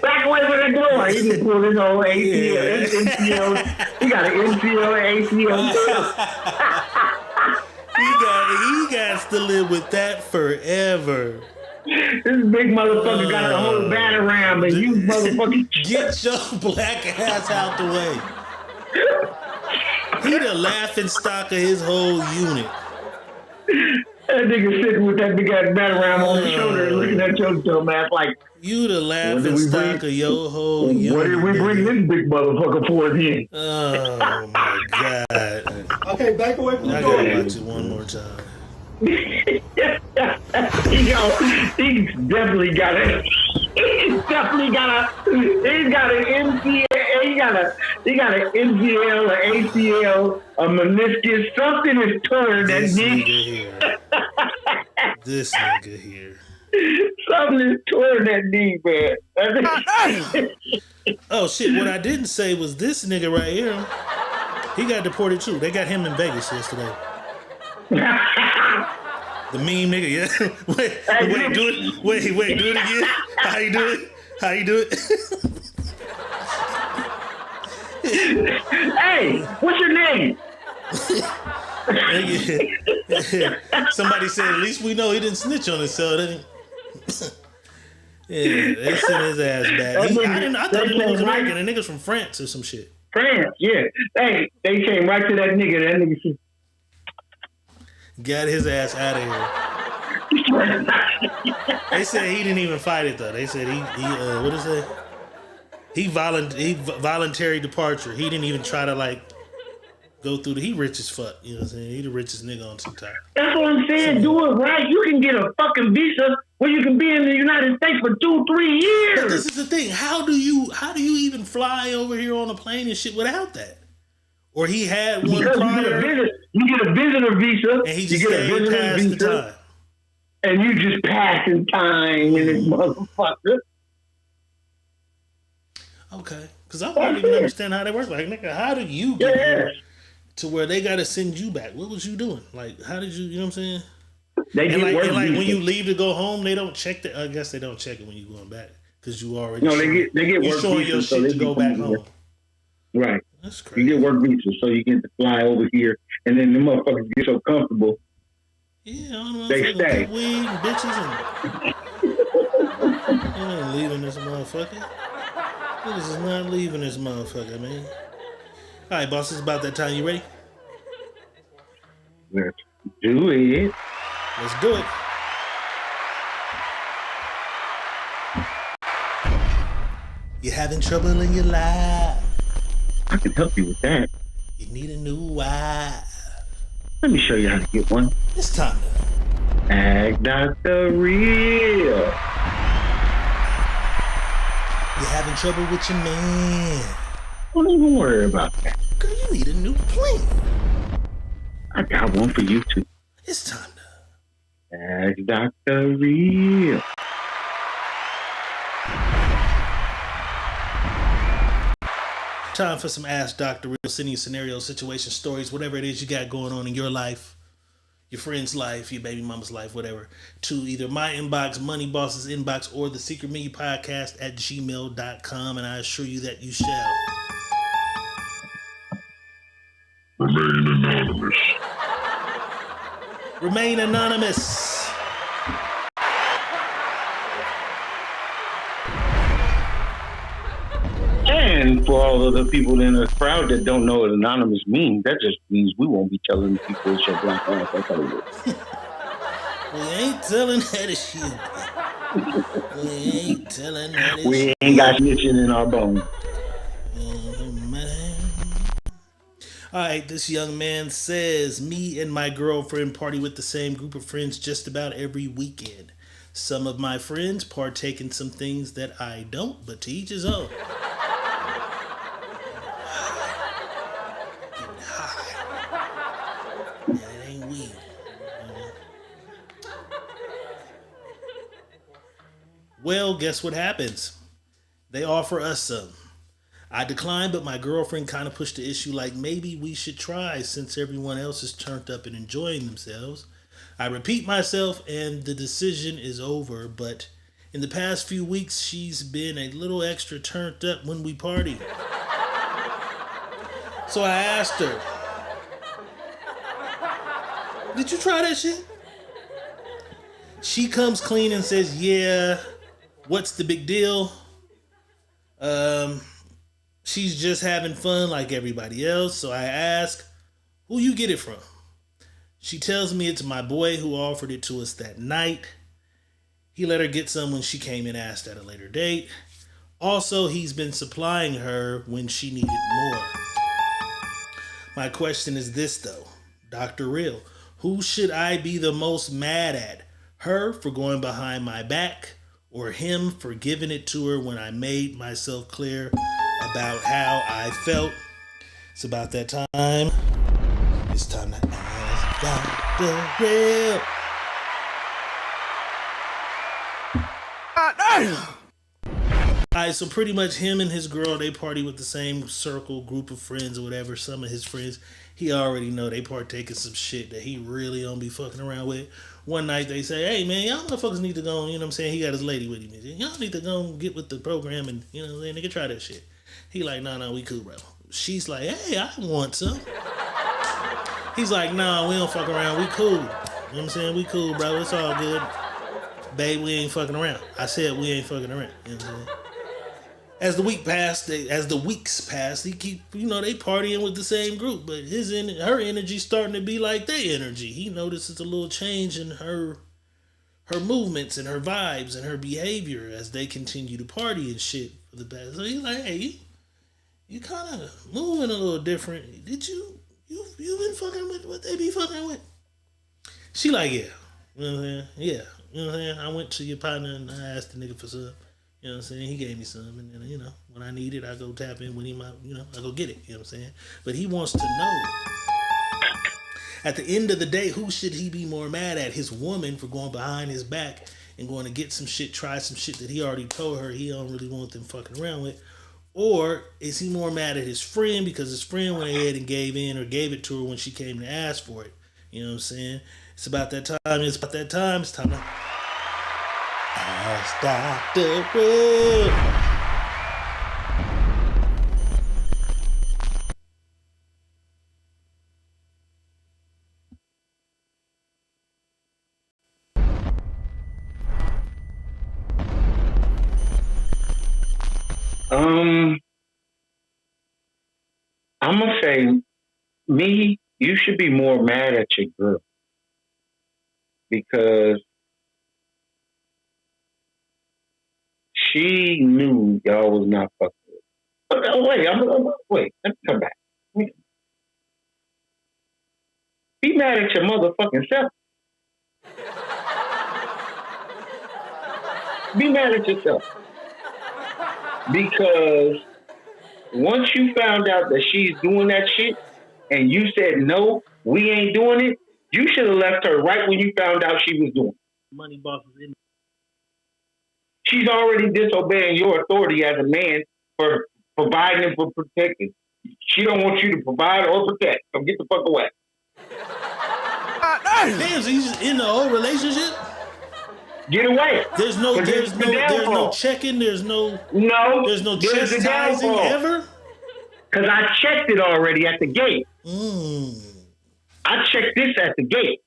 Speaker 5: Back away from the door. He just pulled his old ACL. He got an NCO ACL.
Speaker 2: He got to live with that forever.
Speaker 5: This big motherfucker got the whole batarang, and you motherfucker
Speaker 2: get your black ass out the way. He the laughing stock of his whole unit.
Speaker 5: That nigga sitting with that big ass batarang on his shoulder and looking at your dumb ass like,
Speaker 2: you the laughing stock of your whole unit.
Speaker 5: What did we bring this big motherfucker for then?
Speaker 2: Oh my God.
Speaker 15: Okay, back away from the door.
Speaker 2: I gotta watch it one more time.
Speaker 5: He definitely got it. He's got an MCL. He got an MCL, an ACL, a meniscus. Something is torn.
Speaker 2: This nigga here.
Speaker 5: Something is torn that knee, man.
Speaker 2: Oh shit! What I didn't say was this nigga right here. He got deported too. They got him in Vegas yesterday. The meme nigga, yeah. Wait, do it. Wait, do it again. How you do it?
Speaker 5: Hey, what's your name?
Speaker 2: Somebody said, at least we know he didn't snitch on himself, didn't he? Yeah, they sent his ass back. I thought the nigga was American. The nigga's from France or some shit.
Speaker 5: France, yeah. Hey, they came right to that nigga. That nigga said,
Speaker 2: got his ass out of here. They said he didn't even fight it though. They said he what is it? He voluntary departure. He didn't even try to like go through he rich as fuck. You know what I'm saying? He the richest nigga on TikTok.
Speaker 5: That's what I'm saying. Do it right. You can get a fucking visa where you can be in the United States for 2-3 years.
Speaker 2: But this is the thing. How do you even fly over here on a plane and shit without that? Or he had one prior.
Speaker 5: You get a visitor visa.
Speaker 2: And he just stayed past the time.
Speaker 5: And you just passing time in this motherfucker.
Speaker 2: Okay. Because I don't even understand how they work. Like, nigga, how do you get here to where they got to send you back? What was you doing? Like, how did you know what I'm saying? And when you leave to go home, they don't check I guess they don't check it when you're going back. Because you already
Speaker 5: they get work
Speaker 2: showing your shit to go back home.
Speaker 5: Right.
Speaker 2: That's crazy.
Speaker 5: You get work visa, so you get to fly over here, and then the motherfuckers get so comfortable.
Speaker 2: Yeah, I don't know.
Speaker 5: They stay.
Speaker 2: Weed and bitches and you ain't leaving this motherfucker. Niggas is not leaving this motherfucker, man. All right, boss, it's about that time. You ready?
Speaker 5: Let's do it.
Speaker 2: Let's do it. You're having trouble in your life.
Speaker 5: I can help you with that.
Speaker 2: You need a new wife.
Speaker 5: Let me show you how to get one.
Speaker 2: It's time to
Speaker 5: Act Dr. Real.
Speaker 2: You're having trouble with your man.
Speaker 5: Don't even worry about that.
Speaker 2: Girl, you need a new plan.
Speaker 5: I got one for you too.
Speaker 2: It's time to
Speaker 5: Ask Dr. Real.
Speaker 2: Time for some Ask Dr. Real, sending scenarios, situations, stories, whatever it is you got going on in your life, your friend's life, your baby mama's life, whatever, to either my inbox, Money Boss's inbox, or the Secret Menu Podcast at gmail.com, and I assure you that you shall
Speaker 5: Remain anonymous.
Speaker 2: Remain anonymous.
Speaker 5: And for all of the people in the crowd that don't know what anonymous means, that just means we won't be telling people it's your black ass. That's how it is.
Speaker 2: We ain't telling that shit. We ain't telling that shit.
Speaker 5: We ain't got snitching in our bones.
Speaker 2: All right, this young man says, me and my girlfriend party with the same group of friends just about every weekend. Some of my friends partake in some things that I don't, but to each his own. Getting high. And it ain't weed. Well, guess what happens? They offer us some. I declined, but my girlfriend kind of pushed the issue like maybe we should try since everyone else is turned up and enjoying themselves. I repeat myself and the decision is over, but in the past few weeks, she's been a little extra turned up when we party. So I asked her, did you try that shit? She comes clean and says, yeah, what's the big deal? She's just having fun like everybody else. So I ask, who you get it from? She tells me it's my boy who offered it to us that night. He let her get some when she came and asked at a later date. Also, he's been supplying her when she needed more. My question is this though, Dr. Real, who should I be the most mad at? Her for going behind my back or him for giving it to her when I made myself clear about how I felt? It's about that time. It's time to ask Dr. Real. Alright, so pretty much him and his girl, they party with the same circle, group of friends or whatever. Some of his friends, he already know they partake in some shit that he really don't be fucking around with. One night they say, hey man, y'all motherfuckers need to go on, you know what I'm saying? He got his lady with him. Y'all need to go and get with the program and, you know what I'm saying? They can try that shit. He like, nah, we cool, bro. She's like, hey, I want some. He's like, nah, we don't fuck around. We cool. You know what I'm saying? We cool, bro. It's all good. Babe, we ain't fucking around. I said we ain't fucking around. You know what I'm saying? As the weeks pass, he keep, you know, they partying with the same group, but her energy starting to be like their energy. He notices a little change in her movements and her vibes and her behavior as they continue to party and shit for the past. So he's like, hey, you kind of moving a little different. Did you been fucking with what they be fucking with? She like, yeah. You know what I'm saying? Yeah. You know what I'm saying? I went to your partner and I asked the nigga for some. You know what I'm saying? He gave me some, and then, you know, when I need it, I go tap in with him, I go get it, you know what I'm saying? But he wants to know, at the end of the day, who should he be more mad at? His woman for going behind his back and going to get some shit, try some shit that he already told her he don't really want them fucking around with? Or is he more mad at his friend because his friend went ahead and gave in or gave it to her when she came to ask for it? You know what I'm saying? It's about that time. It's time to ask Dr. Real.
Speaker 5: I'm gonna say, me, you should be more mad at your girl because she knew y'all was not fucking with. Wait, let me come back. Be mad at your motherfucking self. Be mad at yourself. Because once you found out that she's doing that shit and you said, no, we ain't doing it, you should have left her right when you found out she was doing it.
Speaker 2: Money boss is in.
Speaker 5: She's already disobeying your authority as a man for providing and for protecting. She don't want you to provide or protect. So get the fuck away.
Speaker 2: Damn, so you just in the whole relationship?
Speaker 5: Get away.
Speaker 2: There's no checking. There's no chastising ever.
Speaker 5: Because I checked it already at the gate. I checked this at the gate.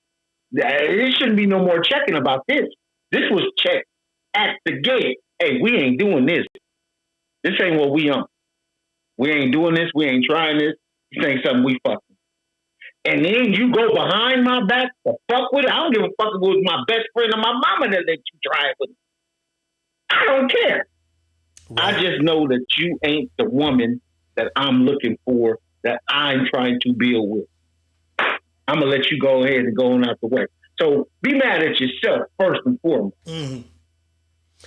Speaker 5: There shouldn't be no more checking about this. This was checked at the gate. Hey, we ain't doing this. This ain't what we on. We ain't doing this. We ain't trying this. This ain't something we fucking. And then you go behind my back to fuck with it. I don't give a fuck if it was my best friend or my mama that let you try it with me. I don't care. Right. I just know that you ain't the woman that I'm looking for, that I'm trying to build with. I'm going to let you go ahead and go on out the way. So be mad at yourself first and foremost.
Speaker 2: Mm-hmm.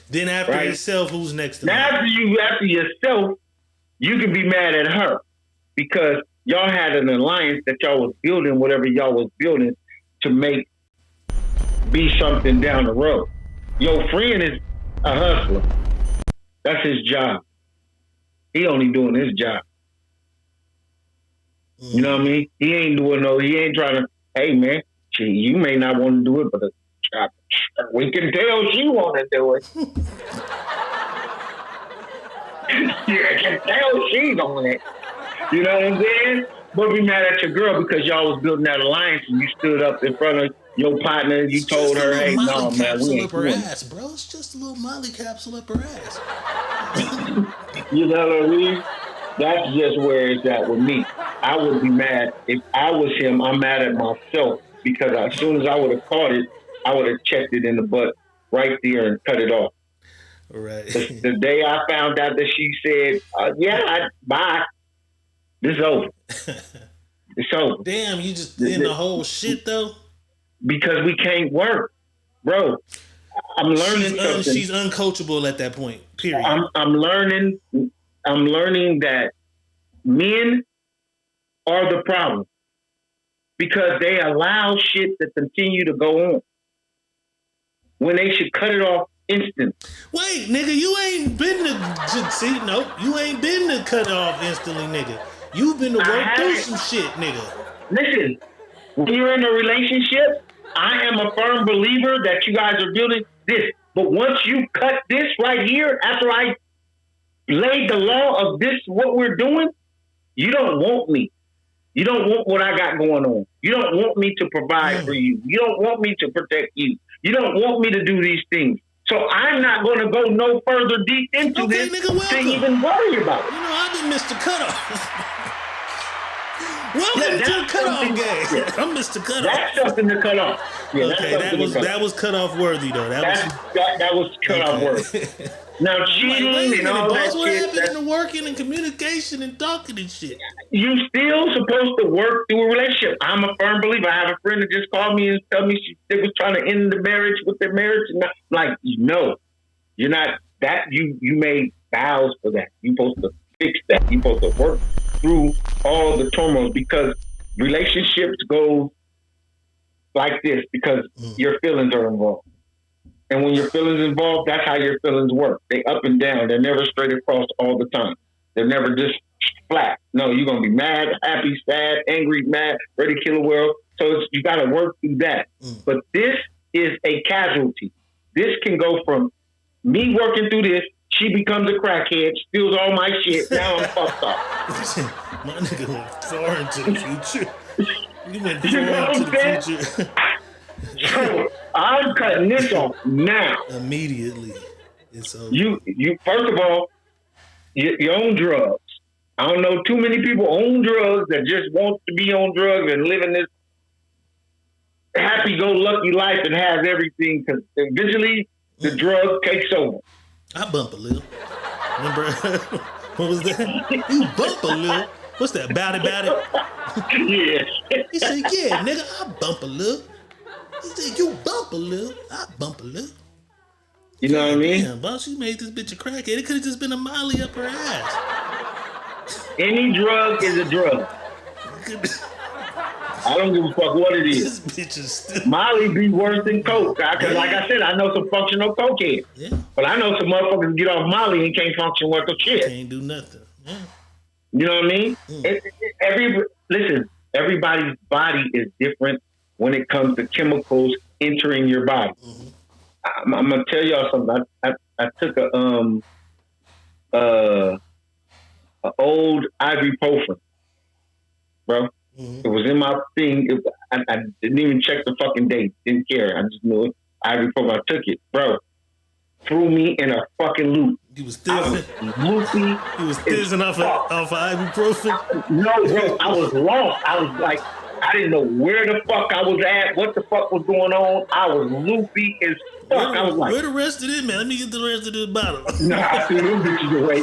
Speaker 2: Then after yourself, who's next to you?
Speaker 5: After yourself, you can be mad at her because y'all had an alliance that y'all was building, whatever y'all was building, to be something down the road. Your friend is a hustler. That's his job. He only doing his job. You know what I mean? He ain't trying to, hey man, you may not want to do it, but we can tell she want to do it. You can tell she's on it. You know what I'm saying? But be mad at your girl because y'all was building that alliance and you stood up in front of your partner and you told her, hey, no, man, we ain't doing it.
Speaker 2: Bro, it's just a little Molly capsule up her ass.
Speaker 5: You know what I mean? That's just where it's at with me. I would be mad. If I was him, I'm mad at myself because as soon as I would have caught it, I would have checked it in the butt right there and cut it off.
Speaker 2: Right.
Speaker 5: The day I found out that she said, bye, this is over. It's over.
Speaker 2: Damn, you just in the whole shit though?
Speaker 5: Because we can't work. Bro, I'm learning something.
Speaker 2: She's uncoachable at that point, period.
Speaker 5: I'm learning that men are the problem because they allow shit to continue to go on when they should cut it off instant.
Speaker 2: Wait, nigga, you ain't been you ain't been to cut it off instantly, nigga. You've been to work through some shit, nigga.
Speaker 5: Listen, when you're in a relationship, I am a firm believer that you guys are building this. But once you cut this right here, after I laid the law of this, what we're doing, you don't want me. You don't want what I got going on. You don't want me to provide for you. You don't want me to protect you. You don't want me to do these things. So I'm not going to go no further deep into this
Speaker 2: nigga,
Speaker 5: to even worry about it.
Speaker 2: You know, I've been Mr. Cutoff. Welcome to the cutoff game.
Speaker 5: Yeah.
Speaker 2: I'm Mr. Cutoff.
Speaker 5: That's something to cut off. Yeah,
Speaker 2: okay, that was cutoff worthy though. That
Speaker 5: was cutoff worthy. Now cheating and all that
Speaker 2: what
Speaker 5: shit.
Speaker 2: What happened in the working and communication and talking and shit?
Speaker 5: You still supposed to work through a relationship. I'm a firm believer. I have a friend that just called me and told me they was trying to end the marriage with their marriage. And I'm like, no, you're not. That you made vows for that. You're supposed to fix that. You're supposed to work through all the turmoil because relationships go like this because your feelings are involved. And when your feelings involved, that's how your feelings work. They up and down. They're never straight across all the time. They're never just flat. No, you're going to be mad, happy, sad, angry, mad, ready to kill the world. So you got to work through that. But this is a casualty. This can go from me working through this, she becomes a crackhead, steals all my shit, now I'm fucked up.
Speaker 2: My nigga went far into the future. You went
Speaker 5: You know
Speaker 2: far into
Speaker 5: what
Speaker 2: the
Speaker 5: I'm
Speaker 2: future.
Speaker 5: So I'm cutting this off now.
Speaker 2: Immediately. It's over.
Speaker 5: You first of all, you own drugs. I don't know too many people own drugs that just want to be on drugs and live in this happy-go-lucky life and has everything because eventually the drug takes over.
Speaker 2: I bump a little. Remember? What was that? You bump a little. What's that? Bout it?
Speaker 5: Yeah.
Speaker 2: He said, yeah, nigga, I bump a little. He said, you bump a little. I bump a little.
Speaker 5: You know what I mean?
Speaker 2: Damn, boss, you made this bitch a crackhead. It could have just been a Molly up her ass.
Speaker 5: Any drug is a drug. I don't give a fuck what it is.
Speaker 2: This bitch is still...
Speaker 5: Molly be worse than coke. Because like I said, I know some functional cokeheads.
Speaker 2: Yeah.
Speaker 5: But I know some motherfuckers get off Molly and can't function worth of shit.
Speaker 2: Can't do nothing. Yeah.
Speaker 5: You know what I mean? Listen, everybody's body is different when it comes to chemicals entering your body.
Speaker 2: Mm-hmm.
Speaker 5: I'm gonna tell y'all something. I took a old ibuprofen, bro. Mm-hmm. It was in my thing. I didn't even check the fucking date. Didn't care. I just knew it. Ibuprofen. I took it, bro. Threw me in a fucking loop.
Speaker 2: You was thizzing.
Speaker 5: Loopy.
Speaker 2: You was thizzing off of ibuprofen.
Speaker 5: No, bro. I was lost. I was like, I didn't know where the fuck I was at. What the fuck was going on? I was loopy as fuck. I was like,
Speaker 2: where the rest of it, man? Let me get the rest of this bottle.
Speaker 5: Nah, I threw them bitches away.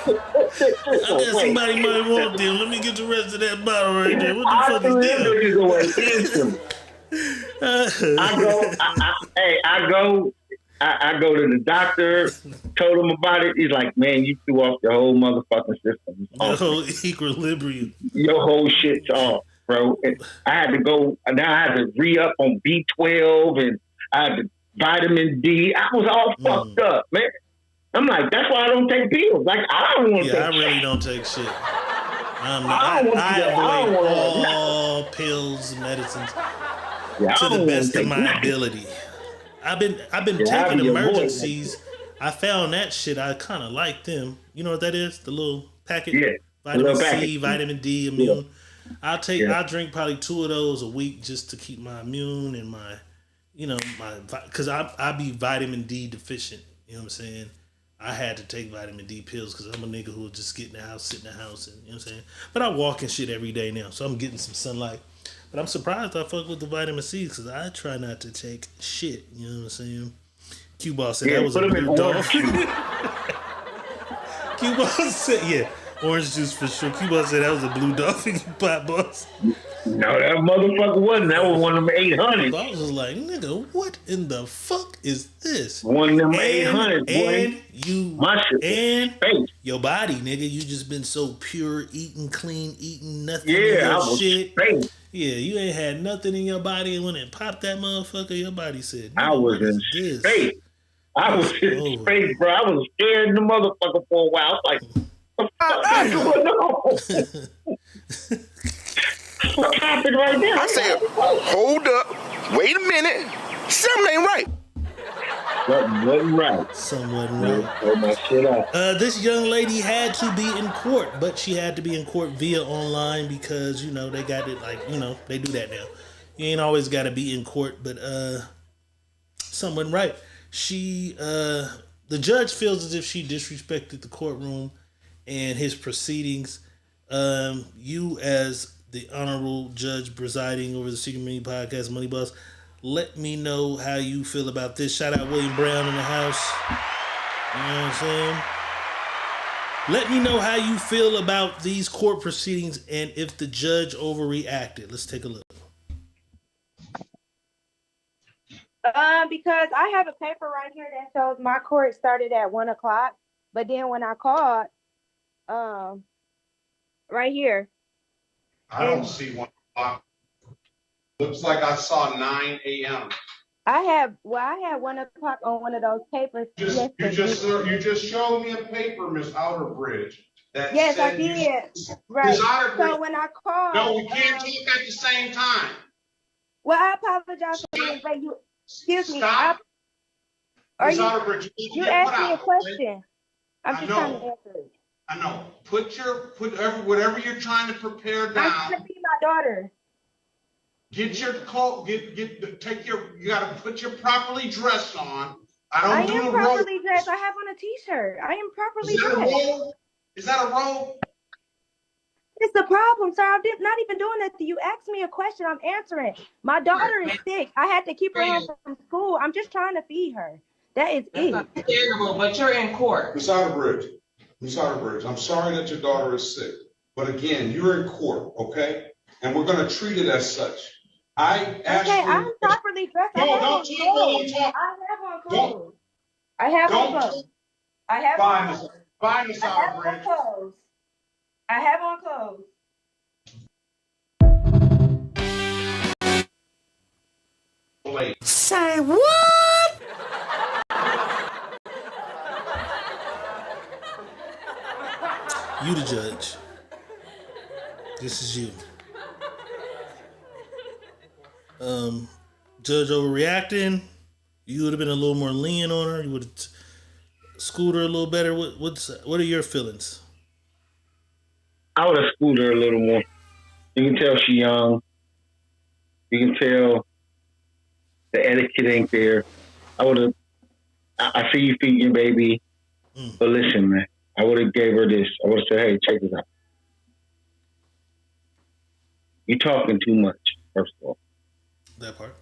Speaker 2: I bet somebody might want them. Let me get the rest of that bottle right there. What the fuck is that?
Speaker 5: I go to the doctor, told him about it. He's like, man, you threw off your whole motherfucking system.
Speaker 2: Your whole equilibrium.
Speaker 5: Your whole shit's off, bro. And I had to go, now I had to re-up on B12 and I had to vitamin D. I was all fucked up, man. I'm like, that's why I don't take pills. Like, I don't want to take
Speaker 2: shit. Yeah, I really don't take shit. I avoid all pills and medicines to the best of my ability. I've been taking emergencies. I found that shit. I kind of like them. You know what that is? The little packet. Yeah. Vitamin C, vitamin D, immune. I drink probably 2 of those a week just to keep my immune and my, because I be vitamin D deficient. You know what I'm saying? I had to take vitamin D pills because I'm a nigga who will just get in the house, sit in the house, and you know what I'm saying? But I walk and shit every day now, so I'm getting some sunlight. But I'm surprised I fuck with the vitamin C because I try not to take shit. You know what I'm saying? Q-Ball said that was a blue dog. Q-Ball said, orange juice for sure. Q-Ball said that was a blue dolphin, you pot boss.
Speaker 5: No, that motherfucker wasn't. That was one of them 800.
Speaker 2: I was just like, nigga, what in the fuck is this?
Speaker 5: One of them 800,
Speaker 2: and your body, nigga, you just been so pure, eating clean, eating nothing.
Speaker 5: Yeah, I was
Speaker 2: shit.
Speaker 5: Space.
Speaker 2: Yeah, you ain't had nothing in your body, and when it popped that motherfucker, your body said,
Speaker 5: I was in space. I was in space, bro. I was scared of the motherfucker for a while. I was like, what the fuck is going on? What happened right there?
Speaker 6: I said, hold up, wait a minute, something ain't right.
Speaker 5: Something wasn't right. Hold my shit up.
Speaker 2: This young lady had to be in court, but she had to be in court via online because, they got it they do that now. You ain't always got to be in court, but something wasn't right. The judge feels as if she disrespected the courtroom and his proceedings. You as the honorable judge presiding over the Secret Menu Podcast, Money Boss, let me know how you feel about this. Shout out William Brown in the house. You know what I'm saying? Let me know how you feel about these court proceedings and if the judge overreacted. Let's take a look.
Speaker 17: Because I have a paper right here that shows my court started at 1:00, but then when I called, right here.
Speaker 18: I don't see 1:00. Looks like I saw 9 a.m.
Speaker 17: I had 1:00 on one of those papers.
Speaker 18: You just showed me a paper, Miss Outerbridge.
Speaker 17: Yes, I did. Right. So when I called,
Speaker 18: no, we can't talk at the same time.
Speaker 17: Well, I apologize for being late. Excuse me.
Speaker 18: Stop.
Speaker 17: You asked me a question. I'm just trying to answer it.
Speaker 18: I know. Put whatever you're trying to prepare down.
Speaker 17: I'm trying to be my daughter.
Speaker 18: Get your coat. You gotta put your properly dressed on.
Speaker 17: I am properly dressed. I have on a t-shirt. I am properly dressed.
Speaker 18: Is that a robe?
Speaker 17: It's the problem, sir. I'm not even doing that. You asked me a question. I'm answering. My daughter is sick. I had to keep her home from school. I'm just trying to feed her. That is it.
Speaker 9: Terrible, but you're in court.
Speaker 18: Miss Outerbridge, I'm sorry that your daughter is sick. But again, you're in court, okay? And we're going to treat it as such. I asked
Speaker 17: Okay, I'm
Speaker 18: you.
Speaker 17: properly dressed. I
Speaker 18: No,
Speaker 17: have
Speaker 18: don't
Speaker 17: on
Speaker 18: talk while I'm
Speaker 17: clothes.
Speaker 18: talking.
Speaker 17: I have on
Speaker 18: Don't
Speaker 17: clothes. I have on
Speaker 18: don't
Speaker 17: clothes. I have on
Speaker 18: find
Speaker 17: clothes.
Speaker 18: find the
Speaker 17: I have
Speaker 18: sound
Speaker 17: on
Speaker 18: bridge.
Speaker 17: clothes. I have on clothes.
Speaker 18: Late.
Speaker 2: Say what? You the judge. This is you. Judge overreacting. You would have been a little more lenient on her. You would have schooled her a little better. What are your feelings?
Speaker 5: I would have schooled her a little more. You can tell she's young. You can tell the etiquette ain't there. I see you feeding your baby, but listen, man, I would have gave her this. I would have said, hey, check this out. You're talking too much, first of all.
Speaker 2: That part.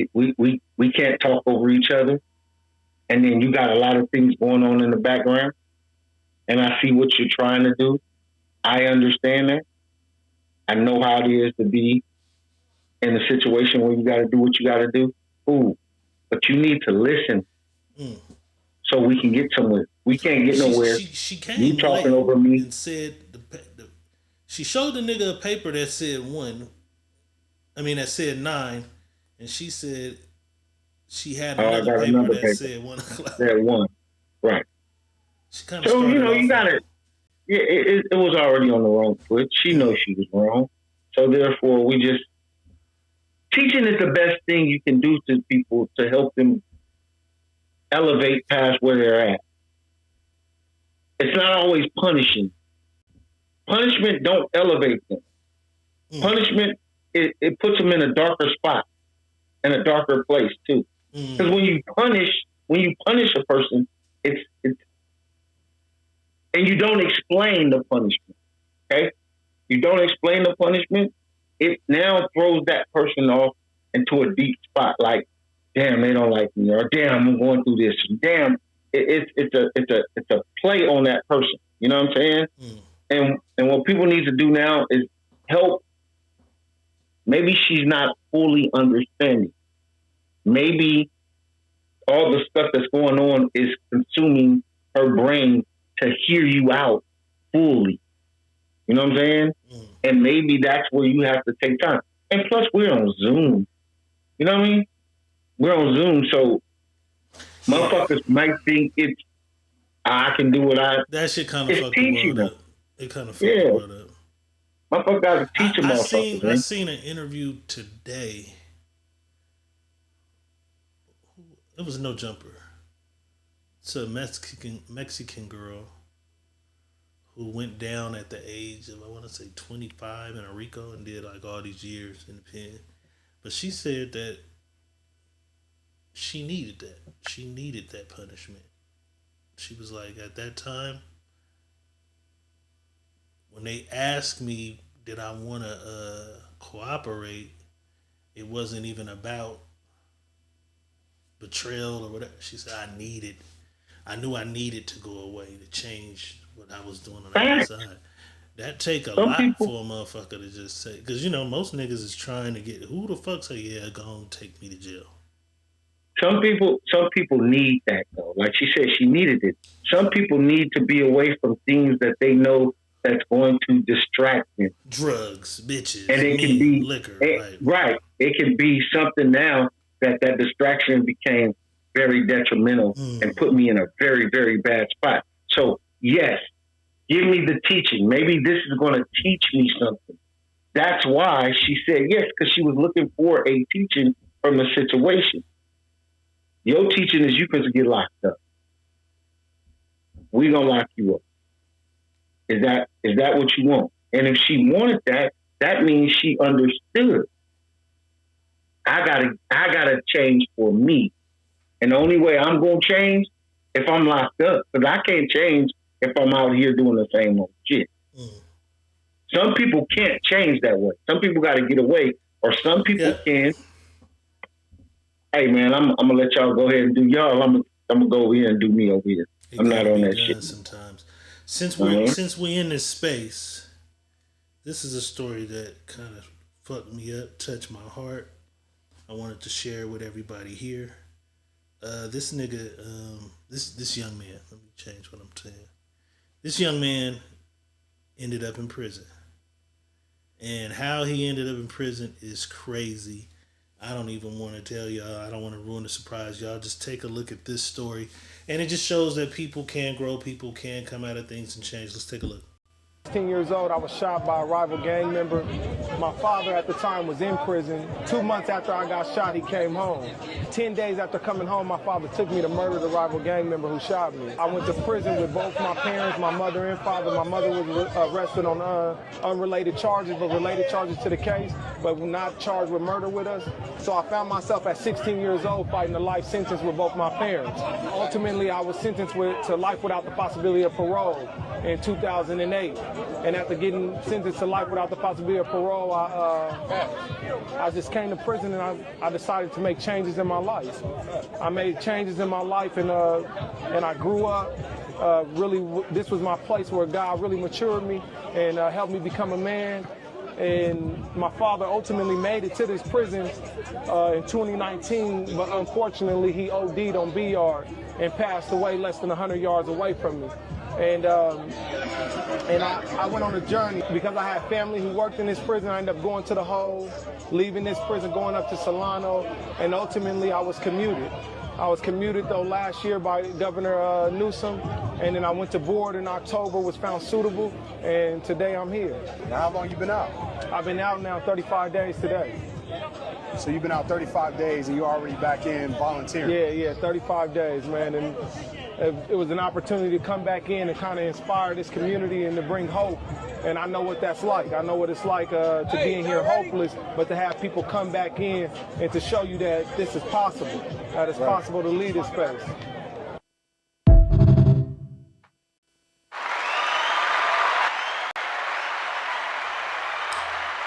Speaker 5: We can't talk over each other. And then you got a lot of things going on in the background. And I see what you're trying to do. I understand that. I know how it is to be in a situation where you got to do what you got to do. Ooh, but you need to listen so we can get somewhere. We can't get nowhere.
Speaker 2: She came
Speaker 5: you talking
Speaker 2: late
Speaker 5: over me
Speaker 2: and said she showed the nigga a paper that said 1. I mean that said 9, and she said she had another paper that said 1 o'clock.
Speaker 5: Said 1, right?
Speaker 2: She kind of
Speaker 5: so
Speaker 2: started off
Speaker 5: you got it. Yeah, it was already on the wrong foot. She knows she was wrong. So therefore, we just teaching is the best thing you can do to people to help them elevate past where they're at. It's not always punishing. Punishment don't elevate them. Punishment it puts them in a darker spot, in a darker place too. Because when you punish a person, it's and you don't explain the punishment. Okay, you don't explain the punishment. It now throws that person off into a deep spot. Like, damn, they don't like me, or damn, I'm going through this. Damn, it's a play on that person. You know what I'm saying? And what people need to do now is help. Maybe she's not fully understanding. Maybe all the stuff that's going on is consuming her brain to hear you out fully. You know what I'm saying? And maybe that's where you have to take time. And plus, we're on Zoom. You know what I mean? We're on Zoom, so motherfuckers might think it's I can do what I.
Speaker 2: That shit kind of fucked the world up. It kind of fucked the world up.
Speaker 5: Motherfuckers got to teach them motherfuckers.
Speaker 2: I seen an interview today. It was No Jumper. It's a Mexican girl who went down at the age of, I want to say 25 in a RICO and did like all these years in the pen. But she said that she needed that. She needed that punishment. She was like, at that time, when they asked me, did I want to cooperate, it wasn't even about betrayal or whatever. She said, I knew I needed to go away to change what I was doing on the outside. That take a lot for a motherfucker to just say, because you know most niggas is trying to get, who the fuck say, yeah, go on, take me to jail.
Speaker 5: Some people need that though. Like she said, she needed it. Some people need to be away from things that they know that's going to distract them.
Speaker 2: Drugs, bitches,
Speaker 5: and it can be
Speaker 2: liquor.
Speaker 5: Right. It can be something now that distraction became very detrimental and put me in a very, very bad spot. So yes, give me the teaching. Maybe this is going to teach me something. That's why she said yes, because she was looking for a teaching from the situation. Your teaching is you supposed to get locked up. We gonna lock you up. Is that what you want? And if she wanted that, that means she understood. I gotta change for me. And the only way I'm gonna change if I'm locked up, because I can't change if I'm out here doing the same old shit. Some people can't change that way. Some people got to get away, or some people can. Hey man, I'm gonna let y'all go ahead and do y'all. I'm gonna go over here and do me over here. I'm not on that shit.
Speaker 2: Sometimes, since we in this space, this is a story that kind of fucked me up, touched my heart. I wanted to share it with everybody here. This nigga, this young man, let me change what I'm saying. This young man ended up in prison. And how he ended up in prison is crazy. I don't even want to tell y'all. I don't want to ruin the surprise. Y'all just take a look at this story. And it just shows that people can grow, people can come out of things and change. Let's take a look.
Speaker 19: 16 years old, I was shot by a rival gang member. My father at the time was in prison. 2 months after I got shot, he came home. 10 days after coming home, my father took me to murder the rival gang member who shot me. I went to prison with both my parents, my mother and father. My mother was arrested on unrelated charges, but related charges to the case, but not charged with murder with us. So I found myself at 16 years old fighting a life sentence with both my parents. Ultimately, I was sentenced to life without the possibility of parole in 2008. And after getting sentenced to life without the possibility of parole, I just came to prison and I decided to make changes in my life. I made changes in my life and I grew up. Really, this was my place where God really matured me and helped me become a man. And my father ultimately made it to this prison in 2019, but unfortunately he OD'd on B-Yard and passed away less than 100 yards away from me. And I went on a journey because I had family who worked in this prison. I ended up going to the Hole, leaving this prison, going up to Solano, and ultimately I was commuted. I was commuted, though, last year by Governor Newsom, and then I went to board in October, was found suitable, and today I'm here.
Speaker 8: Now, how long you been out?
Speaker 19: I've been out now 35 days today.
Speaker 8: So you've been out 35 days and you're already back in volunteering?
Speaker 19: Yeah, 35 days, man. And it was an opportunity to come back in and kind of inspire this community and to bring hope. And I know what that's like. I know what it's like to be in here hopeless, but to have people come back in and to show you that this is possible, that it's possible to lead this space.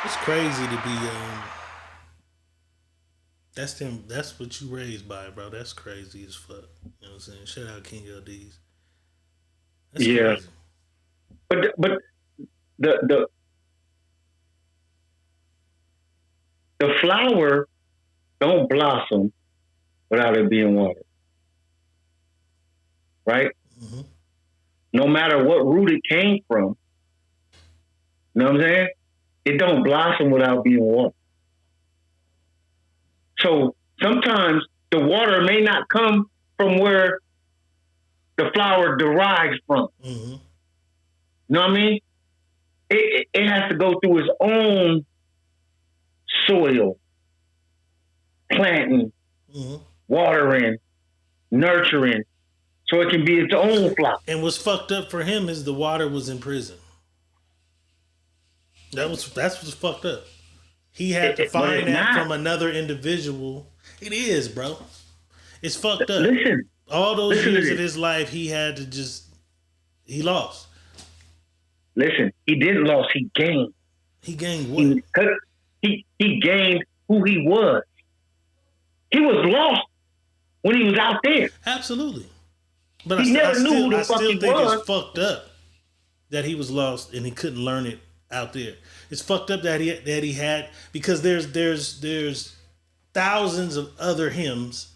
Speaker 2: It's crazy to be that's what you raised by, bro. That's crazy as fuck. You know what I'm saying? Shout out King LD's. That's crazy.
Speaker 5: But the flower don't blossom without it being watered. Right?
Speaker 2: Mm-hmm.
Speaker 5: No matter what root it came from, you know what I'm saying? It don't blossom without being watered. So sometimes the water may not come from where the flower derives from.
Speaker 2: Mm-hmm.
Speaker 5: You know what I mean? It has to go through its own soil, planting, watering, nurturing, so it can be its own flower.
Speaker 2: And what's fucked up for him is the water was in prison. That's what's fucked up. He had to find that from another individual. It is, bro. It's fucked up.
Speaker 5: Listen.
Speaker 2: All those years of his life, he had to he lost.
Speaker 5: Listen, he didn't lose, he gained.
Speaker 2: He gained what?
Speaker 5: He gained who he was. He was lost when he was out there.
Speaker 2: Absolutely. But
Speaker 5: he never knew who the fuck he
Speaker 2: I still think
Speaker 5: was.
Speaker 2: it's fucked up that he was lost and he couldn't learn it out there. It's fucked up that he had, because there's thousands of other hymns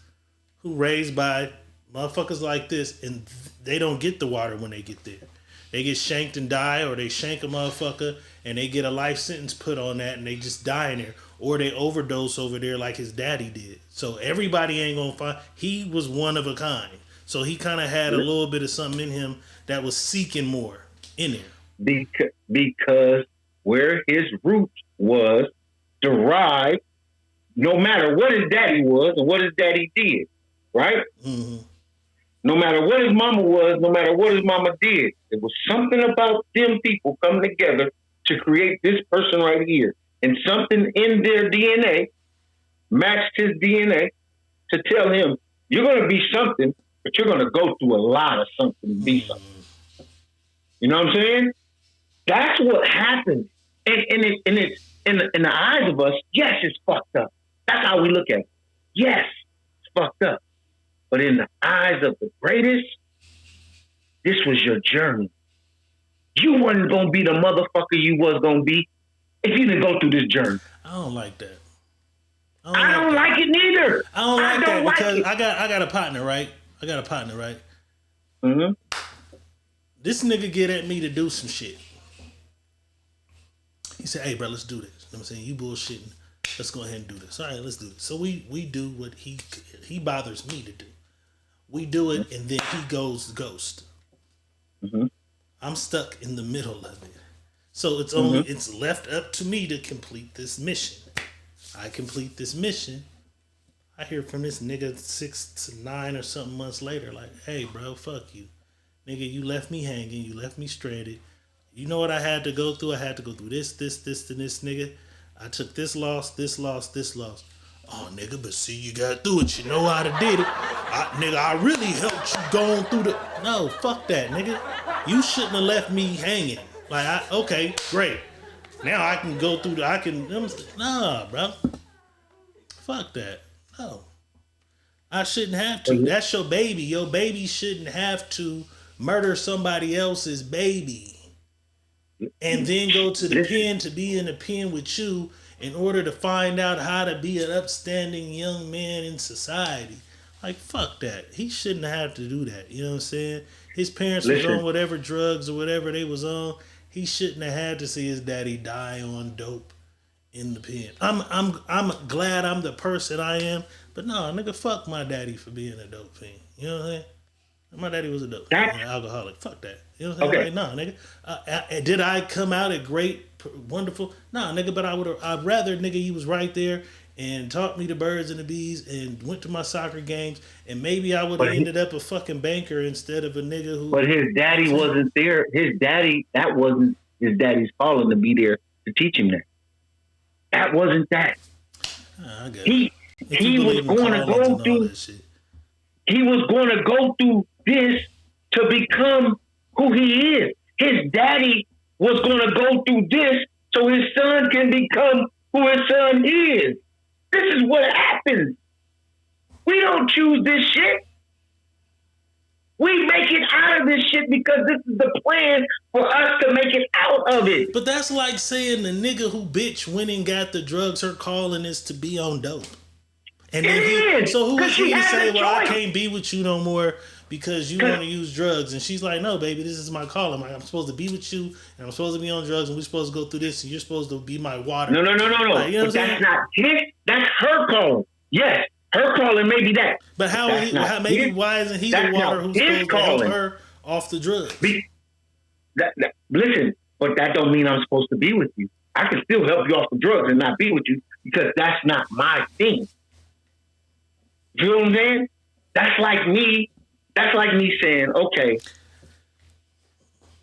Speaker 2: who raised by motherfuckers like this, and they don't get the water when they get there. They get shanked and die, or they shank a motherfucker and they get a life sentence put on that and they just die in there, or they overdose over there like his daddy did. So everybody ain't gonna find. He was one of a kind, so he kind of had a little bit of something in him that was seeking more in there.
Speaker 5: Because where his root was derived, no matter what his daddy was and what his daddy did, right?
Speaker 2: Mm-hmm.
Speaker 5: No matter what his mama was, no matter what his mama did, there was something about them people coming together to create this person right here. And something in their DNA matched his DNA to tell him, you're going to be something, but you're going to go through a lot of something to be something. You know what I'm saying? That's what happens. And it's in the eyes of us, yes, it's fucked up. That's how we look at it. Yes, it's fucked up. But in the eyes of the greatest, this was your journey. You wasn't going to be the motherfucker you was going to be if you didn't go through this journey.
Speaker 2: I don't like that.
Speaker 5: I don't like it neither.
Speaker 2: I don't like that because I got a partner, right?
Speaker 5: Mm-hmm.
Speaker 2: This nigga get at me to do some shit. He said, "Hey, bro, let's do this." You know what I'm saying? You bullshitting. Let's go ahead and do this. All right, let's do this. So we do what he bothers me to do. We do it, and then he goes ghost.
Speaker 5: Mm-hmm.
Speaker 2: I'm stuck in the middle of it. So it's left up to me to complete this mission. I complete this mission. I hear from this nigga 6 to 9 or something months later, like, "Hey, bro, fuck you. Nigga, you left me hanging. You left me stranded. You know what I had to go through? I had to go through this, and this, nigga. I took this loss. Oh, nigga, but see, you got through it. You know how to did it. I really helped you going through the... No, fuck that, nigga. You shouldn't have left me hanging. Like, okay, great. Now I can go through nah, bro. Fuck that. No. I shouldn't have to. That's your baby. Your baby shouldn't have to murder somebody else's baby and then go to the pen to be in the pen with you in order to find out how to be an upstanding young man in society. Like, fuck that. He shouldn't have to do that. You know what I'm saying? His parents was on whatever drugs or whatever they was on. He shouldn't have had to see his daddy die on dope in the pen. I'm glad I'm the person I am, but no, nigga, fuck my daddy for being a dope fiend. You know what I'm saying? My daddy was a dope fiend, an alcoholic. Fuck that. You know what I'm saying?
Speaker 5: Okay.
Speaker 2: Like, no, nigga. Did I come out a great, wonderful? No, nigga, but I'd rather, nigga, he was right there and taught me the birds and the bees and went to my soccer games, and maybe I would have ended up a fucking banker instead of a nigga who... But
Speaker 5: his daddy wasn't there. That wasn't his daddy's calling to be there to teach him that. That wasn't that. He was going to go through... He was going to go through this to become who he is. His daddy was going to go through this so his son can become who his son is. This is what happens. We don't choose this shit. We make it out of this shit because this is the plan for us to make it out of it.
Speaker 2: But that's like saying the nigga who bitch went and got the drugs her calling is to be on dope. And then so who is he to say, well, I can't be with you no more because you want to use drugs? And she's like, no, baby, this is my calling. I'm supposed to be with you, and I'm supposed to be on drugs, and we're supposed to go through this, and you're supposed to be my water.
Speaker 5: No.
Speaker 2: Like, you know
Speaker 5: but that's not his. That's her calling. Yes, her calling may be that.
Speaker 2: But why isn't he the water who's supposed to help her off the drugs?
Speaker 5: Listen, but that don't mean I'm supposed to be with you. I can still help you off the drugs and not be with you because that's not my thing. You know what I'm saying? That's like me saying, okay,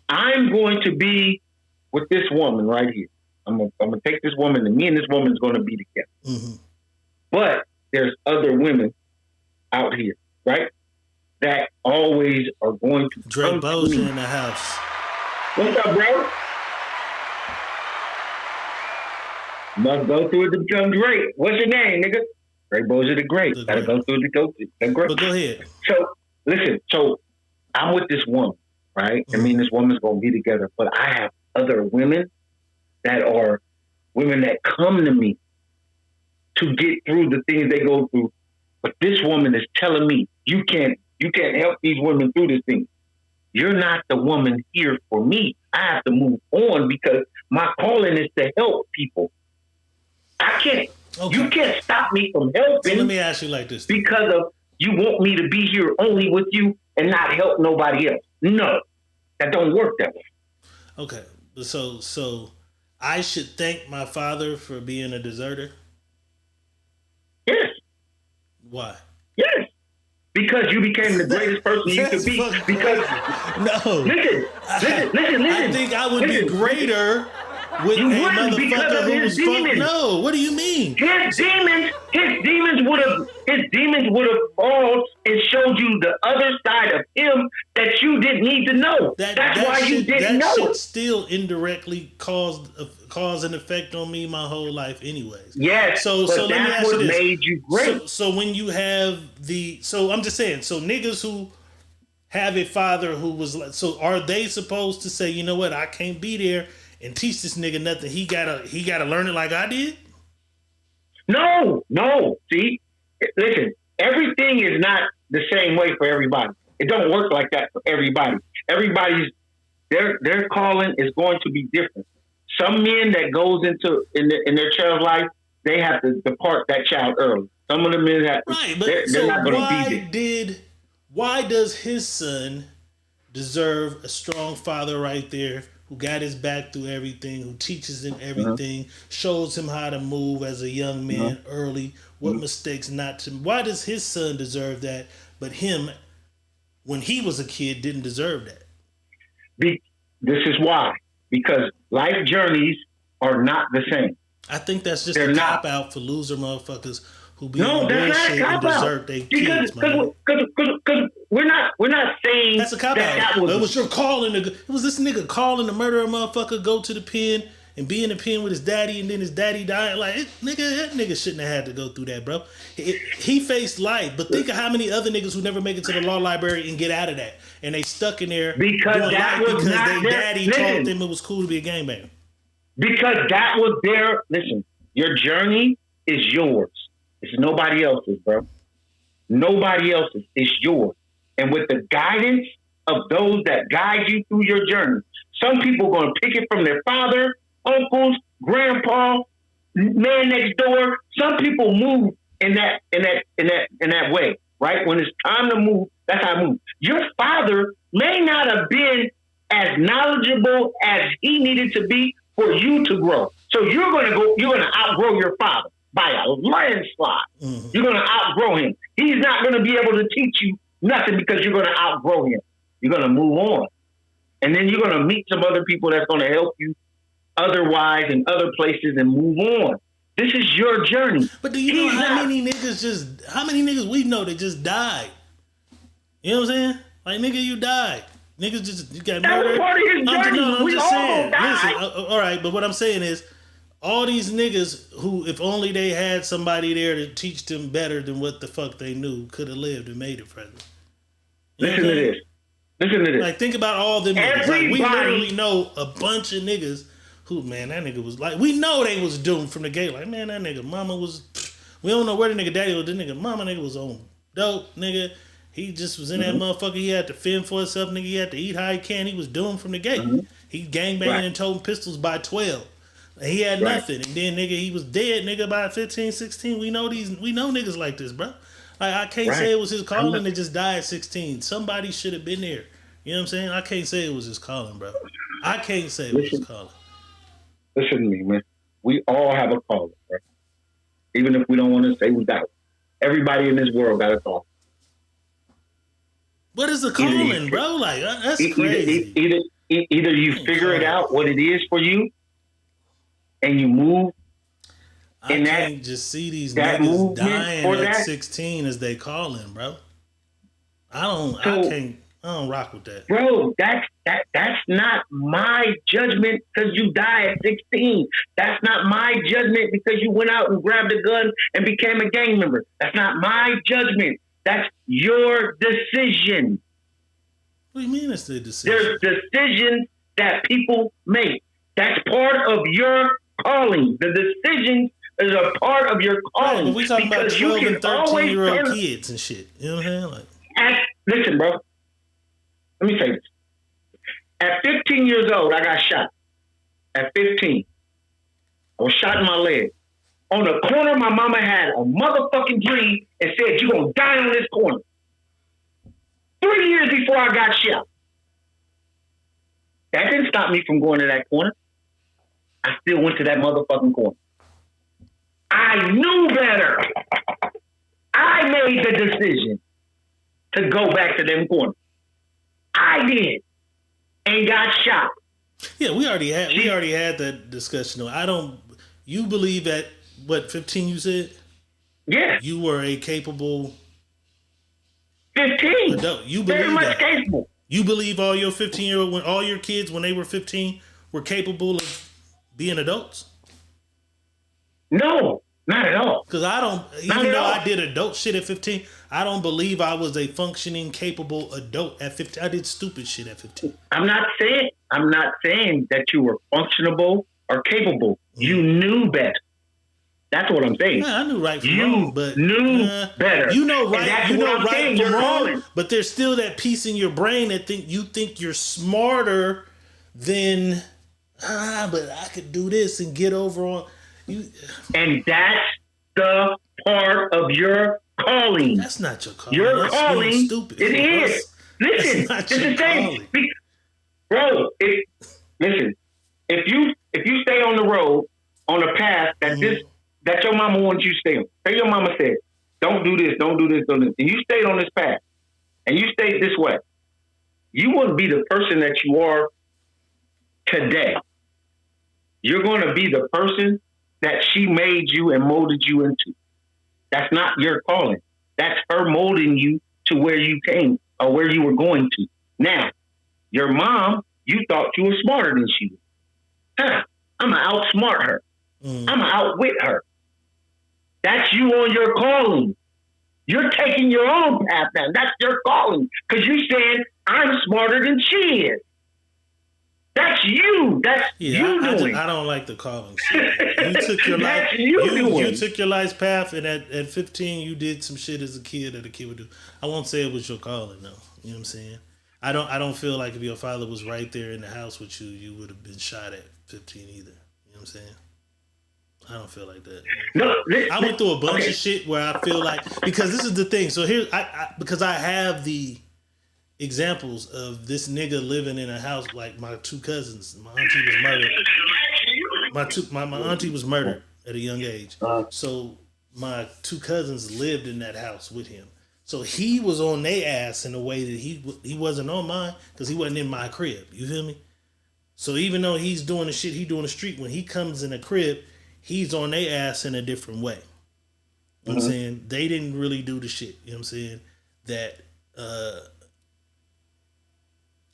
Speaker 5: I'm going to be with this woman right here. I'm gonna take this woman, and me and this woman is going to be together.
Speaker 2: Mm-hmm.
Speaker 5: But there's other women out here, right? That always are going to
Speaker 2: Drake Bo's in the house.
Speaker 5: What's up, bro? Must go through it to become Drake. What's your name, nigga? Drake Bo's the Great. Gotta go through the Great.
Speaker 2: But go ahead.
Speaker 5: So listen. So I'm with this woman, right?
Speaker 2: Mm-hmm.
Speaker 5: I mean, this woman's gonna be together, but I have other women that are women that come to me to get through the things they go through. But this woman is telling me, you can't help these women through this thing. You're not the woman here for me. I have to move on because my calling is to help people. I can't. Okay. You can't stop me from helping.
Speaker 2: So let me ask you like this.
Speaker 5: Because of you want me to be here only with you and not help nobody else. No, that don't work that way.
Speaker 2: Okay. So I should thank my father for being a deserter?
Speaker 5: Yes.
Speaker 2: Why?
Speaker 5: Yes. Because you became the greatest person you could be. Because
Speaker 2: no.
Speaker 5: Listen.
Speaker 2: I think I would be greater with
Speaker 5: you
Speaker 2: a motherfucker who was fucked. No, what do you mean?
Speaker 5: His demons would have fallen and showed you the other side of him that you didn't need to know. That's why you didn't know.
Speaker 2: That shit still indirectly caused an effect on me my whole life, anyways.
Speaker 5: Yes.
Speaker 2: So
Speaker 5: but
Speaker 2: let me
Speaker 5: that's
Speaker 2: ask
Speaker 5: what
Speaker 2: you this.
Speaker 5: made you great.
Speaker 2: So when you have I'm just saying. So niggas who have a father who was like, so are they supposed to say, you know what, I can't be there, and teach this nigga nothing. He gotta learn it like I did.
Speaker 5: No. See, listen, everything is not the same way for everybody. It don't work like that for everybody. Everybody's their calling is going to be different. Some men that goes into in their child's life, they have to depart that child early. Some of the men have to,
Speaker 2: right, but
Speaker 5: they're not going to be there.
Speaker 2: Why does his son deserve a strong father right there who got his back through everything, who teaches him everything, shows him how to move as a young man early, what mistakes not to. Why does his son deserve that, but him, when he was a kid, didn't deserve that?
Speaker 5: This is why. Because life journeys are not the same.
Speaker 2: I think that's just a cop out for loser motherfuckers who be on
Speaker 5: that's
Speaker 2: bullshit
Speaker 5: not a
Speaker 2: and
Speaker 5: cop out.
Speaker 2: desert their kids, man.
Speaker 5: Because we're not saying
Speaker 2: that's a cop out. It was your calling. It was this nigga calling to murder a motherfucker, go to the pen and be in the pen with his daddy, and then his daddy died. Like that nigga shouldn't have had to go through that, bro. He faced life, but think of how many other niggas who never make it to the law library and get out of that, and they stuck in there
Speaker 5: because
Speaker 2: their daddy taught them it was cool to be a gangbanger.
Speaker 5: Because that was their your journey is yours. It's nobody else's, bro. Nobody else's. It's yours. And with the guidance of those that guide you through your journey, some people are going to pick it from their father, uncles, grandpa, man next door. Some people move in that way, right? When it's time to move, that's how I move. Your father may not have been as knowledgeable as he needed to be for you to grow. So you're going to outgrow your father by a landslide. Mm-hmm. You're going to outgrow him. He's not going to be able to teach you nothing because you're going to outgrow him. You're going to move on. And then you're going to meet some other people that's going to help you otherwise in other places and move on. This is your journey.
Speaker 2: But do you know how many niggas we know that just died? You know what I'm saying? Like, nigga, you died. Niggas just got murdered.
Speaker 5: That was part of his journey.
Speaker 2: I'm just saying.
Speaker 5: Died.
Speaker 2: Listen, all right, but what I'm saying is, all these niggas who, if only they had somebody there to teach them better than what the fuck they knew, could have lived and made it further.
Speaker 5: Listen to this.
Speaker 2: Like, think about all them niggas. Like, we literally know a bunch of niggas who, man, that nigga was like, we know they was doomed from the gate. Like, man, that nigga mama was, we don't know where the nigga daddy was. The nigga mama nigga was on dope, nigga. He just was in that motherfucker. He had to fend for himself, nigga. He had to eat how he can. He was doomed from the gate. He gangbanging and toting pistols by 12. And he had nothing. And then, nigga, he was dead, nigga, by 15, 16. We know niggas like this, bro. Like, I can't say it was his calling to just die at 16. Somebody should have been there. You know what I'm saying? I can't say it was his calling, bro. I can't say it was his calling.
Speaker 5: Listen to me, man. We all have a calling, bro. Even if we don't want to say we got it. Everybody in this world got a calling.
Speaker 2: What is the calling, bro? Like, that's crazy.
Speaker 5: Either you figure it out what it is for you, and you move.
Speaker 2: I can't just see these niggas dying at 16 as they calling, bro. I don't rock with that.
Speaker 5: Bro, that's not my judgment because you die at 16. That's not my judgment because you went out and grabbed a gun and became a gang member. That's not my judgment. That's your decision.
Speaker 2: What do you mean it's the decision?
Speaker 5: There's decisions that people make. That's part of your calling. The decisions is a part of your calling.
Speaker 2: But we talking about 12 and 13-year-old kids and shit. You know what I'm saying? Like,
Speaker 5: listen, bro. Let me say this. At 15 years old, I got shot. At 15. I was shot in my leg. On the corner, my mama had a motherfucking dream and said, you're going to die on this corner. 3 years before I got shot. That didn't stop me from going to that corner. I still went to that motherfucking corner. I knew better. I made the decision to go back to them corners. I did. And got shot.
Speaker 2: Yeah, we already had that discussion. You believe that, what, 15 you said?
Speaker 5: Yeah.
Speaker 2: You were a capable
Speaker 5: 15.
Speaker 2: adult. You believe
Speaker 5: very much
Speaker 2: that.
Speaker 5: Capable.
Speaker 2: You believe all your 15-year-old, when all your kids, when they were 15, were capable of being adults?
Speaker 5: No, not at all.
Speaker 2: Because I don't, even though I did adult shit at 15, I don't believe I was a functioning, capable adult at 15. I did stupid shit at 15.
Speaker 5: I'm not saying that you were functionable or capable. You knew better. That's what I'm saying.
Speaker 2: I knew right from wrong, but
Speaker 5: knew better.
Speaker 2: You know right.
Speaker 5: That's
Speaker 2: You know
Speaker 5: what I'm saying.
Speaker 2: right from
Speaker 5: You're
Speaker 2: wrong.
Speaker 5: calling.
Speaker 2: But there's still that piece in your brain that think you're smarter than. But I could do this and get over on you.
Speaker 5: And that's the part of your calling.
Speaker 2: That's not your calling.
Speaker 5: Your
Speaker 2: That's
Speaker 5: calling.
Speaker 2: Stupid.
Speaker 5: It is. Listen, it's the same, bro. Listen, if you stay on the road on a path that that your mama wants you to stay on. Say your mama said, "Don't do this, don't do this, don't do this," and you stayed on this path, and you stayed this way, you wouldn't be the person that you are today. You're going to be the person that she made you and molded you into. That's not your calling. That's her molding you to where you came or where you were going to. Now, your mom, you thought you were smarter than she was. I'm going to outsmart her. I'm going to outwit her. That's you on your calling. You're taking your own path now. That's your calling. Because you're saying, I'm smarter than she is. That's you. That's you doing.
Speaker 2: I don't like the calling shit. You took your life. You took your life's path, and at 15, you did some shit as a kid that a kid would do. I won't say it was your calling, though. You know what I'm saying? I don't feel like if your father was right there in the house with you, you would have been shot at 15 either. You know what I'm saying? I don't feel like that.
Speaker 5: No,
Speaker 2: I went through a bunch of shit where I feel like, because this is the thing. So here, because I have the examples of this nigga living in a house like my two cousins. My auntie was murdered. My auntie was murdered at a young age. So my two cousins lived in that house with him. So he was on their ass in a way that he wasn't on mine because he wasn't in my crib. You feel me? So even though he's doing the shit he do in the street, when he comes in a crib, he's on their ass in a different way. You know what I'm saying? They didn't really do the shit, you know what I'm saying, that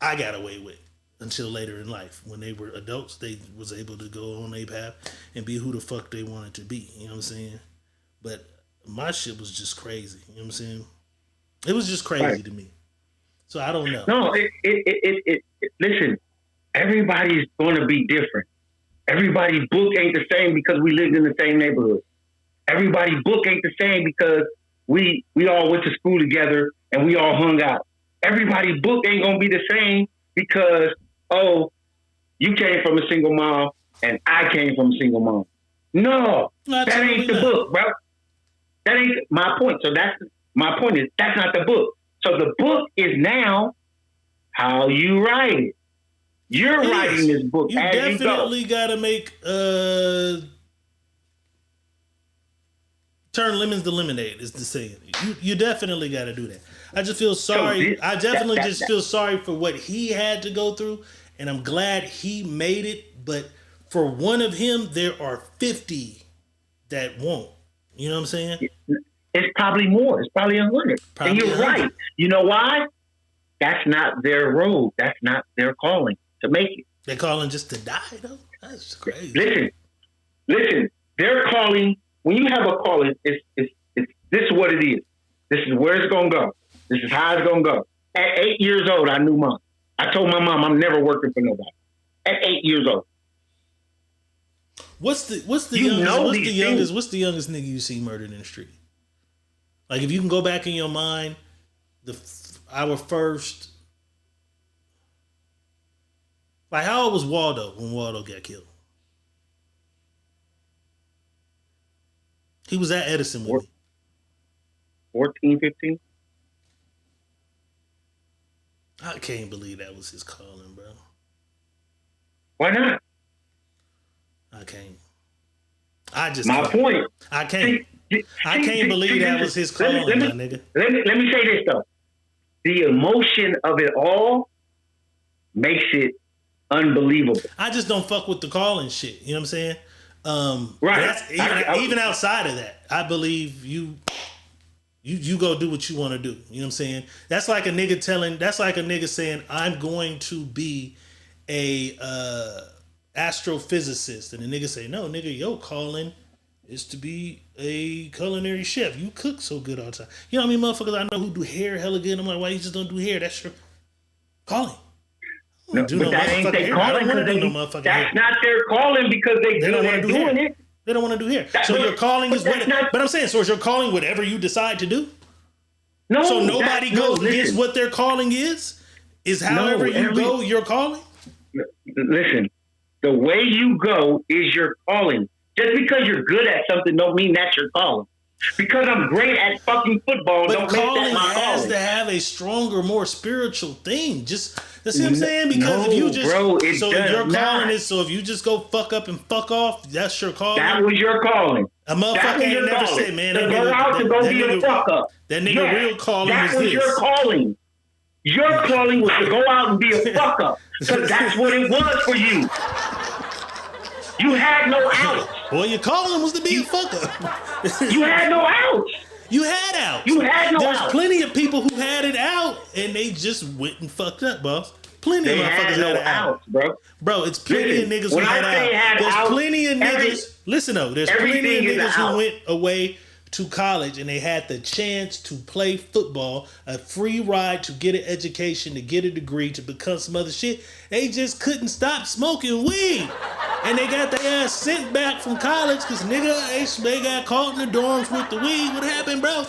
Speaker 2: I got away with until later in life. When they were adults, they was able to go on their path and be who the fuck they wanted to be. You know what I'm saying? But my shit was just crazy. You know what I'm saying? It was just crazy to me. So I don't know.
Speaker 5: No, listen, everybody's going to be different. Everybody's book ain't the same because we lived in the same neighborhood. Everybody's book ain't the same because we all went to school together and we all hung out. Everybody's book ain't gonna be the same because, you came from a single mom and I came from a single mom. No, that ain't the book, bro. That ain't my point. So my point is that's not the book. So the book is now how you write it. You're writing this book
Speaker 2: you
Speaker 5: as you go.
Speaker 2: You definitely gotta make turn lemons to lemonade is the saying. You definitely gotta do that. I just feel sorry. I definitely just feel sorry for what he had to go through, and I'm glad he made it. But for one of him, there are 50 that won't. You know what I'm saying?
Speaker 5: It's probably more. It's probably 100. And you're right. You know why? That's not their road. That's not their calling to make it.
Speaker 2: They're calling just to die, though? That's crazy.
Speaker 5: Listen. They're calling. When you have a calling, it's this is what it is. This is where it's going to go. This is how it's going to go. At 8 years old, I knew mom. I told my mom I'm never working for nobody. At 8 years old.
Speaker 2: What's the youngest nigga you see murdered in the street? Like, if you can go back in your mind, our first, like, how old was Waldo when Waldo got killed? He was at Edison with me.
Speaker 5: 14, 15?
Speaker 2: I can't believe that was his calling, bro.
Speaker 5: Why not?
Speaker 2: I can't. I can't. I can't believe that was his calling, my nigga.
Speaker 5: Let me say this, though. The emotion of it all makes it unbelievable.
Speaker 2: I just don't fuck with the calling shit. You know what I'm saying?
Speaker 5: Right.
Speaker 2: Even outside of that, I believe you go do what you want to do. You know what I'm saying? That's like a nigga saying, I'm going to be a astrophysicist. And the nigga say, no, nigga, your calling is to be a culinary chef. You cook so good all the time. You know how many motherfuckers I know who do hair hella good? I'm like, why you just don't do hair? That's your calling.
Speaker 5: No, but that ain't their calling. That's not their calling because they don't want to do it.
Speaker 2: They don't want to do hair. So your calling is what? But I'm saying, so is your calling whatever you decide to do?
Speaker 5: No.
Speaker 2: So nobody goes against what their calling is? Is however you go your calling?
Speaker 5: Listen, the way you go is your calling. Just because you're good at something don't mean that's your calling. Because I'm great at fucking football,
Speaker 2: but
Speaker 5: don't make that my calling.
Speaker 2: Has to have a stronger, more spiritual thing. Just see what I'm saying? Because if you just your calling is so if you just go fuck up and fuck off, that's your calling.
Speaker 5: That was your calling.
Speaker 2: A motherfucker ain't never said, man,
Speaker 5: to go out to go be a fuck up.
Speaker 2: That nigga real calling
Speaker 5: that
Speaker 2: is
Speaker 5: was
Speaker 2: this.
Speaker 5: Your calling. Your calling was to go out and be a fuck up. Because that's what it was for you. You had no outs.
Speaker 2: Boy, your calling was to be a fuck up.
Speaker 5: You had no outs.
Speaker 2: You had outs.
Speaker 5: You had no outs.
Speaker 2: There's plenty of people who had it out and they just went and fucked up, boss. Plenty of motherfuckers had it out,
Speaker 5: bro.
Speaker 2: Bro, it's plenty of niggas who had out. There's plenty of niggas. Listen though, there's plenty of niggas who went away to college and they had the chance to play football, a free ride to get an education, to get a degree, to become some other shit. They just couldn't stop smoking weed. And they got their ass sent back from college because nigga, they got caught in the dorms with the weed. What happened, bro?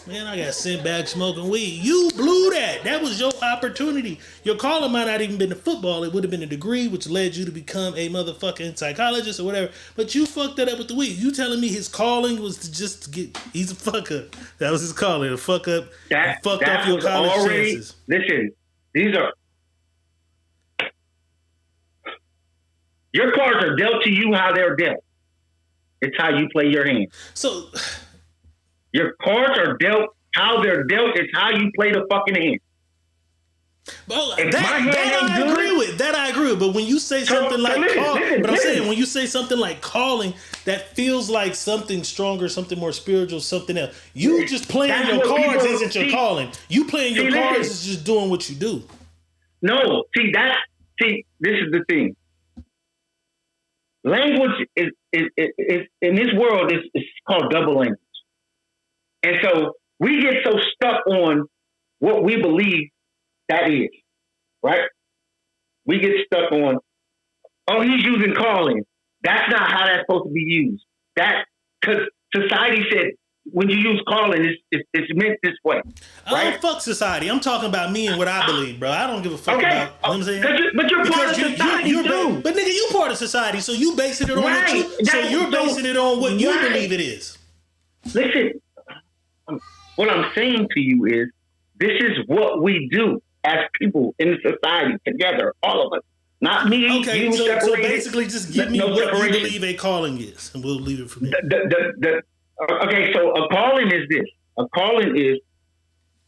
Speaker 2: Man, I got sent back smoking weed. You blew that. That was your opportunity. Your calling might not even been to football. It would have been a degree, which led you to become a motherfucking psychologist or whatever. But you fucked that up with the weed. You telling me his calling was to just get, he's a fuck up. That was his calling, to fuck up, fucked up your college chances.
Speaker 5: Listen, these are, your cards are dealt to you how they're dealt. It's how you play your hand.
Speaker 2: So,
Speaker 5: your cards are dealt how they're dealt. It's how you play the fucking hand.
Speaker 2: Well, that I agree with. That I agree with. But when you say something when you say something like calling, that feels like something stronger, something more spiritual, something else. You just playing your cards isn't your calling. You playing your cards is just doing what you do.
Speaker 5: No, this is the thing. Language is in this world is called double language. And so we get so stuck on what we believe that is, right? We get stuck on, oh, he's using calling. That's not how that's supposed to be used. Because society said when you use calling, it's meant this way. Right?
Speaker 2: I don't fuck society. I'm talking about me and what I believe, bro. I don't give a fuck about. You know what I'm saying?
Speaker 5: But you're part of society too.
Speaker 2: But nigga, you part of society, so you basing it on what you're basing it on what you believe it is.
Speaker 5: Listen. What I'm saying to you is, this is what we do as people in society together, all of us. Not me.
Speaker 2: Okay,
Speaker 5: you
Speaker 2: so basically, just give me what you believe a calling is, and we'll leave it from there.
Speaker 5: Okay, so a calling is this. A calling is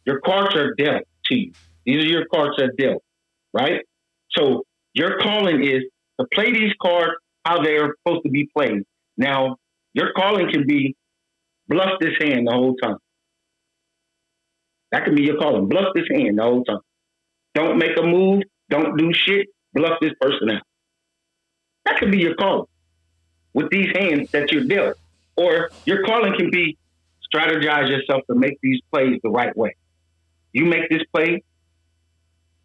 Speaker 5: your cards are dealt to you. These are your cards that are dealt, right? So your calling is to play these cards how they are supposed to be played. Now, your calling can be bluff this hand the whole time. That can be your calling. Bluff this hand the whole time. Don't make a move. Don't do shit. Bluff this person out. That could be your calling with these hands that you're dealt. Or your calling can be strategize yourself to make these plays the right way. You make this play,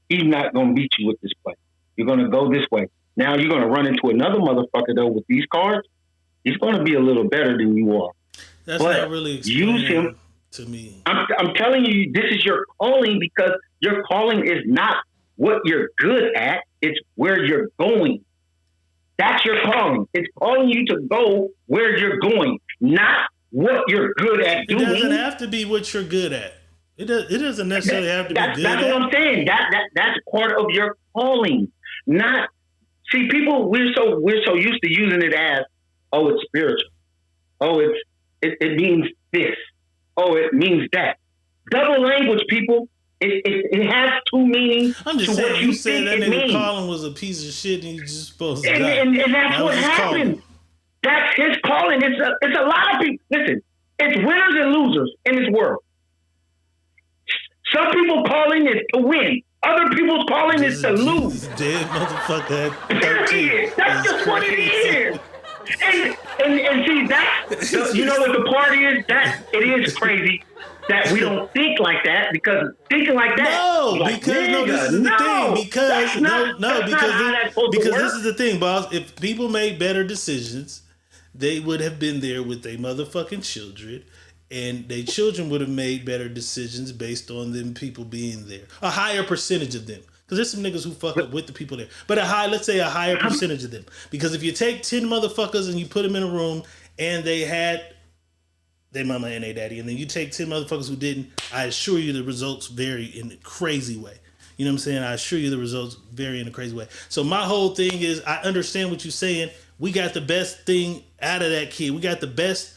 Speaker 5: he's not going to beat you with this play. You're going to go this way. Now you're going to run into another motherfucker, though, with these cards. He's going to be a little better than you are.
Speaker 2: That's
Speaker 5: but
Speaker 2: not really
Speaker 5: use him
Speaker 2: to me.
Speaker 5: I'm telling you, this is your calling because your calling is not what you're good at. It's where you're going. That's your calling. It's calling you to go where you're going, not what you're good at doing.
Speaker 2: It doesn't have to be what you're good at. It doesn't necessarily have to be good.
Speaker 5: That's what I'm saying. That's part of your calling. Not see people. We're so used to using it as, oh, it's spiritual. Oh, it means this. Oh, it means that. Double language, people. It has two meanings.
Speaker 2: I'm just saying, you said that nigga Colin was a piece of shit and he's just supposed to die.
Speaker 5: And that's what happened. That's his calling. It's a lot of people. Listen, it's winners and losers in this world. Some people calling is to win. Other people's calling is to lose.
Speaker 2: Dead motherfucker.
Speaker 5: Period. That's just what it is. And see that you know what the part is? That it is crazy that we don't think like that, because thinking like that.
Speaker 2: No,
Speaker 5: like,
Speaker 2: because
Speaker 5: nigga,
Speaker 2: no, this is the thing. Because because this is the thing, boss. If people made better decisions, they would have been there with their motherfucking children, and their children would have made better decisions based on them people being there. A higher percentage of them. Because there's some niggas who fuck up with the people there. But let's say a higher percentage of them. Because if you take 10 motherfuckers and you put them in a room and they had their mama and their daddy, and then you take 10 motherfuckers who didn't, I assure you the results vary in a crazy way. You know what I'm saying? I assure you the results vary in a crazy way. So my whole thing is, I understand what you're saying. We got the best thing out of that kid. We got the best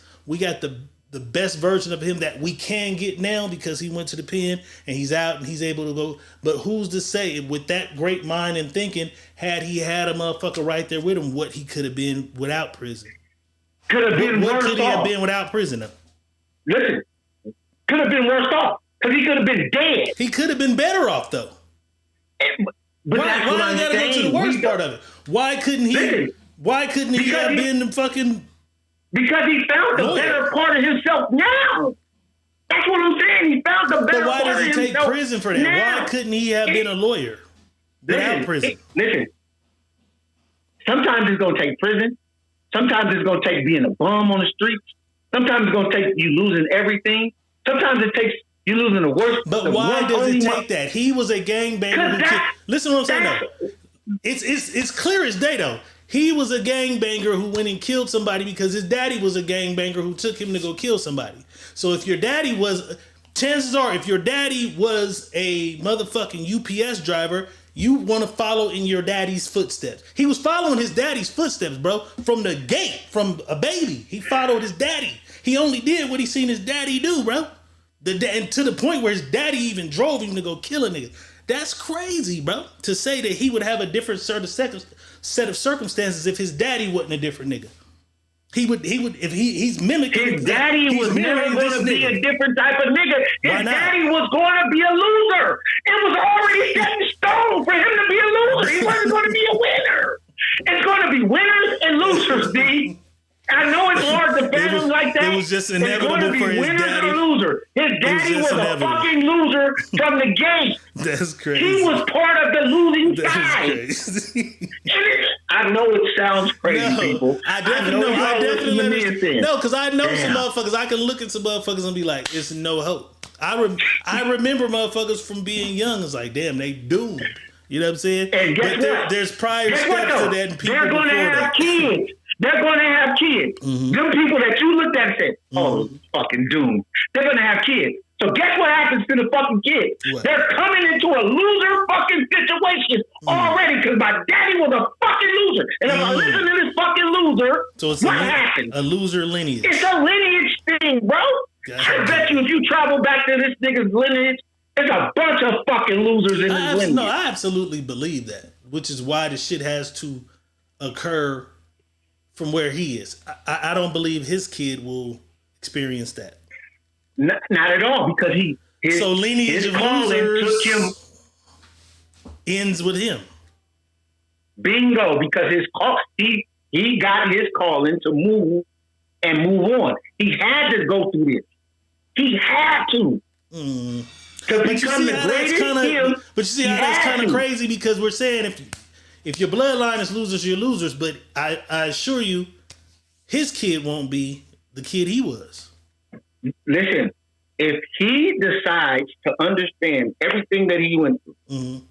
Speaker 2: version of him that we can get now, because he went to the pen and he's out and he's able to go. But who's to say, with that great mind and thinking, had he had a motherfucker right there with him, what he could have been without prison?
Speaker 5: Could have been
Speaker 2: what
Speaker 5: worse
Speaker 2: could he
Speaker 5: off.
Speaker 2: have been without prison?
Speaker 5: Listen, could have been worse off, because he could have been dead.
Speaker 2: He could have been better off though.
Speaker 5: But
Speaker 2: why
Speaker 5: that's what
Speaker 2: I
Speaker 5: I'm
Speaker 2: gotta go to the worst part of it? Why couldn't he?
Speaker 5: Listen,
Speaker 2: why couldn't he have been the fucking?
Speaker 5: Because he found the better part of himself now. That's what I'm saying. He found the better part of himself.
Speaker 2: But why does he take prison for that?
Speaker 5: Now.
Speaker 2: Why couldn't he have been a lawyer without prison?
Speaker 5: Listen, sometimes it's gonna take prison. Sometimes it's gonna take being a bum on the streets. Sometimes it's gonna take you losing everything. Sometimes it takes you losing the worst.
Speaker 2: But why does it take that? He was a gangbanger. Listen to what I'm saying though. It's clear as day though. He was a gangbanger who went and killed somebody because his daddy was a gangbanger who took him to go kill somebody. So if your daddy was, chances are, if your daddy was a motherfucking UPS driver, you want to follow in your daddy's footsteps. He was following his daddy's footsteps, bro. From the gate, from a baby. He followed his daddy. He only did what he seen his daddy do, bro. And to the point where his daddy even drove him to go kill a nigga. That's crazy, bro. To say that he would have a different set of circumstances if his daddy wasn't a different nigga. He would if he's mimicking.
Speaker 5: His daddy was never going to be a different type of nigga. His daddy was going to be a loser. It was already set in stone for him to be a loser. He wasn't going to be a winner. It's going to be winners and losers, D. I know it's hard to fathom like that.
Speaker 2: It was just inevitable
Speaker 5: it's going to be
Speaker 2: for his
Speaker 5: winners
Speaker 2: daddy.
Speaker 5: or loser. His daddy was a fucking loser from the gate.
Speaker 2: That's crazy.
Speaker 5: He was part of the losing
Speaker 2: That
Speaker 5: side.
Speaker 2: is crazy.
Speaker 5: I know it sounds crazy, people.
Speaker 2: I definitely understand. No, because I know some
Speaker 5: Damn.
Speaker 2: motherfuckers. I can look at some motherfuckers and be like, it's no hope. I remember motherfuckers from being young. It's like, damn, they doomed. You know what I'm saying?
Speaker 5: And guess what?
Speaker 2: There's prior
Speaker 5: Guess
Speaker 2: steps
Speaker 5: what, though?
Speaker 2: to that. And people
Speaker 5: They're going to
Speaker 2: before
Speaker 5: have
Speaker 2: that.
Speaker 5: kids. They're going to have kids. Them people that you looked at and said, oh, fucking doomed. They're going to have kids. So guess what happens to the fucking kids?
Speaker 2: What?
Speaker 5: They're coming into a loser fucking situation already, because my daddy was a fucking loser. And if I listen to this fucking loser,
Speaker 2: So it's
Speaker 5: what happens?
Speaker 2: a loser lineage.
Speaker 5: It's a lineage thing, bro. I bet you if you travel back to this nigga's lineage, there's a bunch of fucking losers in his lineage.
Speaker 2: No, I absolutely believe that, which is why the shit has to occur from where he is. I don't believe his kid will experience that.
Speaker 5: Not at all, because his
Speaker 2: lineage of
Speaker 5: calling took him
Speaker 2: ends with him.
Speaker 5: Bingo, because his call, he got his calling to move on. He had to go through this. He had to. To become the greatest.
Speaker 2: But you see how that's kind of crazy, because we're saying if your bloodline is losers, you're losers. But I assure you, his kid won't be the kid he was.
Speaker 5: Listen, if he decides to understand everything that he went through,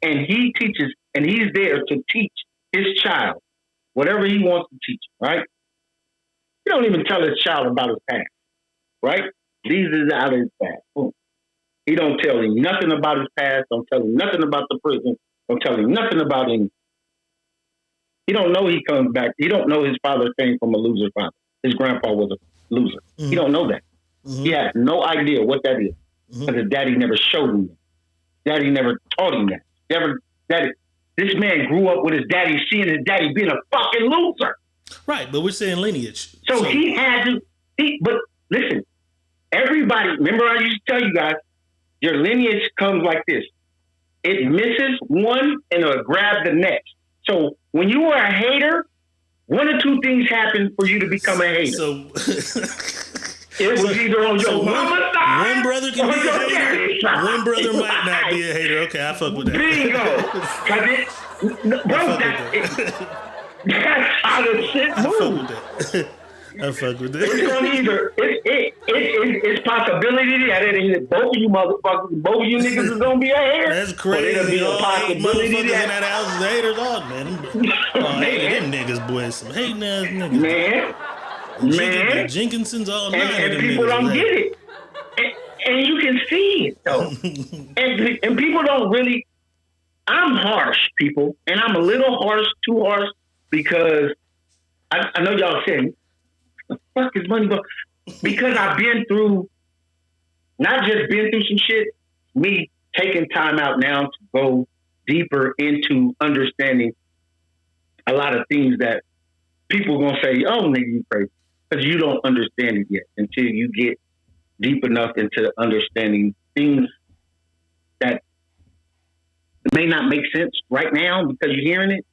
Speaker 5: and he teaches, and he's there to teach his child whatever he wants to teach, right? He don't even tell his child about his past, right? Leaves it out of his past. Boom. He don't tell him nothing about his past. Don't tell him nothing about the prison. Don't tell him nothing about him. He don't know he comes back. He don't know his father came from a loser father. His grandpa was a loser. He don't know that. He has no idea what that is, because his daddy never showed him that. Daddy never taught him that. This man grew up with his daddy, seeing his daddy being a fucking loser.
Speaker 2: Right, but we're saying lineage.
Speaker 5: So he had to. But listen, everybody. Remember, I used to tell you guys, your lineage comes like this. It misses one and it'll grab the next. So when you were a hater, one or two things happen for you to become a hater.
Speaker 2: So
Speaker 5: it was either on your mama's side.
Speaker 2: One brother can be a hater. One brother might not be a hater. Okay, I fuck with that.
Speaker 5: Bingo. That's how the shit moves.
Speaker 2: I fuck with that.
Speaker 5: It's gonna either it's possibility that both of you motherfuckers, both of you niggas is gonna be a hater.
Speaker 2: That's crazy.
Speaker 5: Or it'll be a
Speaker 2: all
Speaker 5: possibility
Speaker 2: motherfuckers in
Speaker 5: that
Speaker 2: that house is haters. Oh man, them niggas, boys, some hating ass niggas.
Speaker 5: Man.
Speaker 2: Jenkinson's all night.
Speaker 5: And people don't get it. And you can see it though. and people don't really. I'm harsh, people, and I'm a little harsh, too harsh, because I know y'all saying, "The fuck is money?" Because I've been through, not just been through some shit. Me taking time out now to go deeper into understanding a lot of things that people gonna say, "Oh, nigga, you crazy," because you don't understand it yet until you get deep enough into understanding things that may not make sense right now because you're hearing it.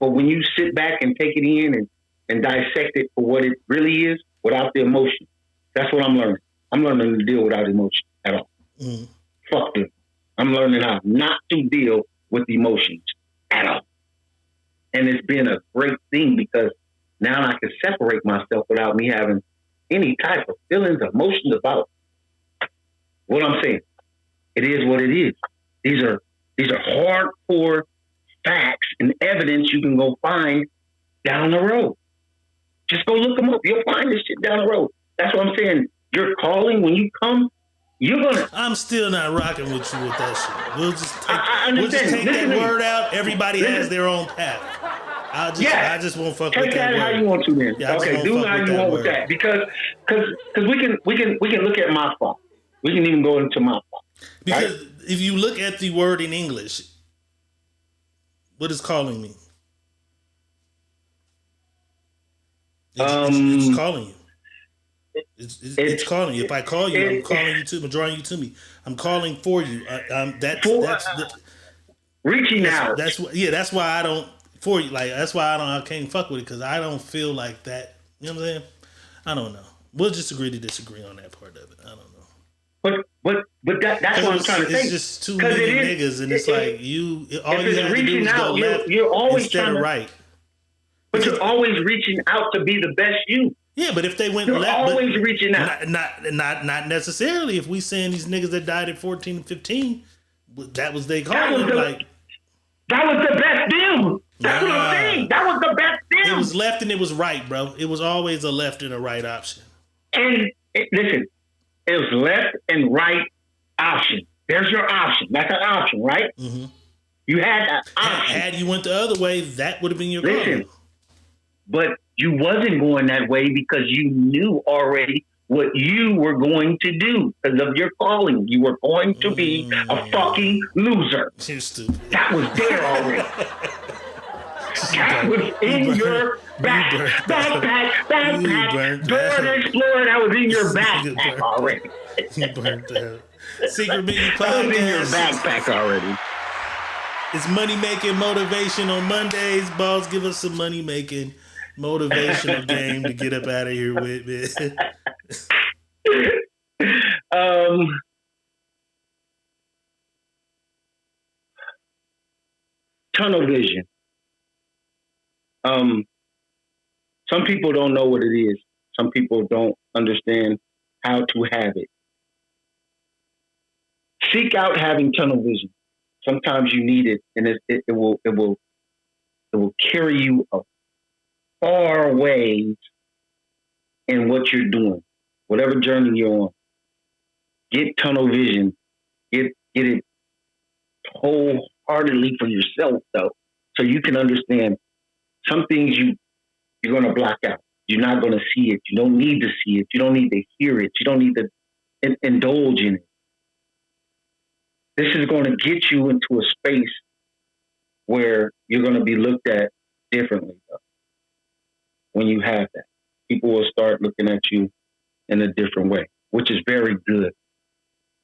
Speaker 5: But when you sit back and take it in and dissect it for what it really is without the emotion, that's what I'm learning. I'm learning to deal without emotion at all. Fuck them. I'm learning how not to deal with emotions at all. And it's been a great thing because now I can separate myself without me having any type of feelings, emotions about what I'm saying. It is what it is. These are hardcore facts and evidence you can go find down the road. Just go look them up. You'll find this shit down the road. That's what I'm saying. You're calling when you come. You're gonna.
Speaker 2: I'm still not rocking with you with that shit. We'll just take that word out. Everybody has their own path. I just won't fuck with that.
Speaker 5: Take that how you want to then.
Speaker 2: Yeah,
Speaker 5: okay, do how you want with that because we can look at my fault. We can even go into my fault.
Speaker 2: Because if you look at the word in English, what does calling mean? It's calling you. It's calling you. If I call you, I'm calling you to me. I'm drawing you to me. I'm calling for you. That's
Speaker 5: reaching out.
Speaker 2: That's why I don't for you. Like that's why I can't fuck with it because I don't feel like that. You know what I'm saying? I don't know. We'll just agree to disagree on that part of it. I don't know.
Speaker 5: But that's what I'm trying to say.
Speaker 2: It's just too many niggas, and it's like all you have to do is go left
Speaker 5: you're always
Speaker 2: instead of right.
Speaker 5: But you're always reaching out to be the best you.
Speaker 2: Yeah, but if they went
Speaker 5: you're
Speaker 2: left,
Speaker 5: always reaching out.
Speaker 2: Not necessarily. If we saying these niggas that died at 14 and 15, that was they calling like.
Speaker 5: That was the best them. That's what I'm saying. That was the best them.
Speaker 2: It was left and it was right, bro. It was always a left and a right option.
Speaker 5: And listen, it was left and right option. There's your option. That's an option, right?
Speaker 2: Mm-hmm.
Speaker 5: You had that option.
Speaker 2: Had you went the other way, that would have been your call.
Speaker 5: But you wasn't going that way because you knew already what you were going to do because of your calling. You were going to be a fucking loser.
Speaker 2: You're stupid.
Speaker 5: That was there already. That was in your backpack. Door to explore. That was in your backpack already.
Speaker 2: You burnt that. Secret Menu Podcast.
Speaker 5: That was in your backpack already.
Speaker 2: It's money making motivation on Mondays. Balls, give us some money making motivational game to get up out of here with, man.
Speaker 5: Tunnel vision. Some people don't know what it is. Some people don't understand how to have it. Seek out having tunnel vision. Sometimes you need it, and it will carry you a far ways in what you're doing, whatever journey you're on. Get tunnel vision. Get it wholeheartedly for yourself, though, so you can understand some things you're going to block out. You're not going to see it. You don't need to see it. You don't need to hear it. You don't need to indulge in it. This is going to get you into a space where you're going to be looked at differently, though, when you have that. People will start looking at you in a different way, which is very good.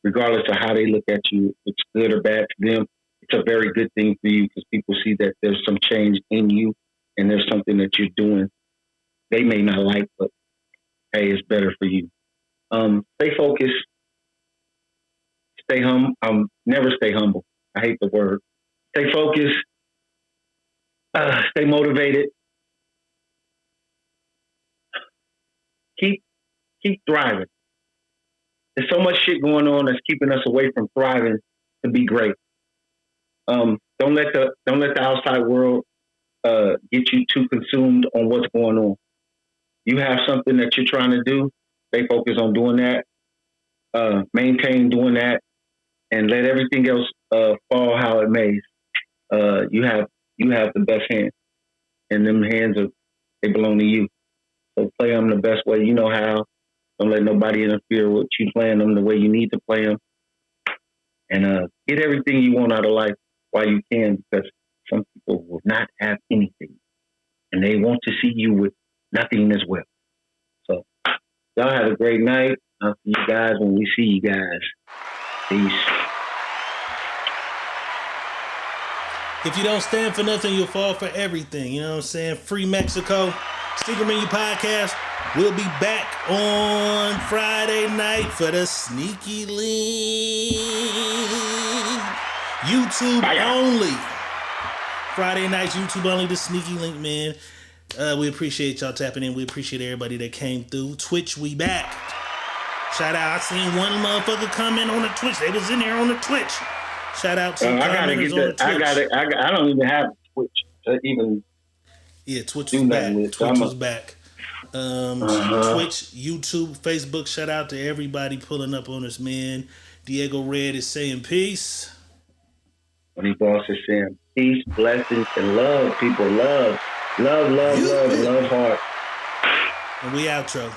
Speaker 5: Regardless of how they look at you, if it's good or bad to them, it's a very good thing for you because people see that there's some change in you and there's something that you're doing they may not like, but hey, it's better for you. Stay focused. Stay never stay humble. I hate the word. Stay focused. Stay motivated. Keep thriving. There's so much shit going on that's keeping us away from thriving to be great. Don't let the outside world get you too consumed on what's going on. You have something that you're trying to do. Stay focused on doing that. Maintain doing that, and let everything else fall how it may. You have the best hand, and them hands they belong to you. So play them the best way you know how. Don't let nobody interfere with you playing them the way you need to play them, and get everything you want out of life while you can, because some people will not have anything, and they want to see you with nothing as well. So y'all have a great night. I'll see you guys when we see you guys. Peace.
Speaker 2: If you don't stand for nothing, you'll fall for everything. You know what I'm saying? Free Mexico. Secret Menu Podcast. We'll be back on Friday night for the Sneaky Link. YouTube only. Friday nights, YouTube only, the Sneaky Link, man. We appreciate y'all tapping in. We appreciate everybody that came through. Twitch, we back. Shout out. I seen one motherfucker comment on the Twitch. They was in there on the Twitch. Shout out to commenters on the Twitch.
Speaker 5: I don't even have Twitch to even.
Speaker 2: Yeah, Twitch was back. Twitch was back. Twitch, YouTube, Facebook. Shout out to everybody pulling up on us, man. Diego Red is saying peace.
Speaker 5: Money Boss is saying peace, blessings, and love. People love heart.
Speaker 2: And we outro.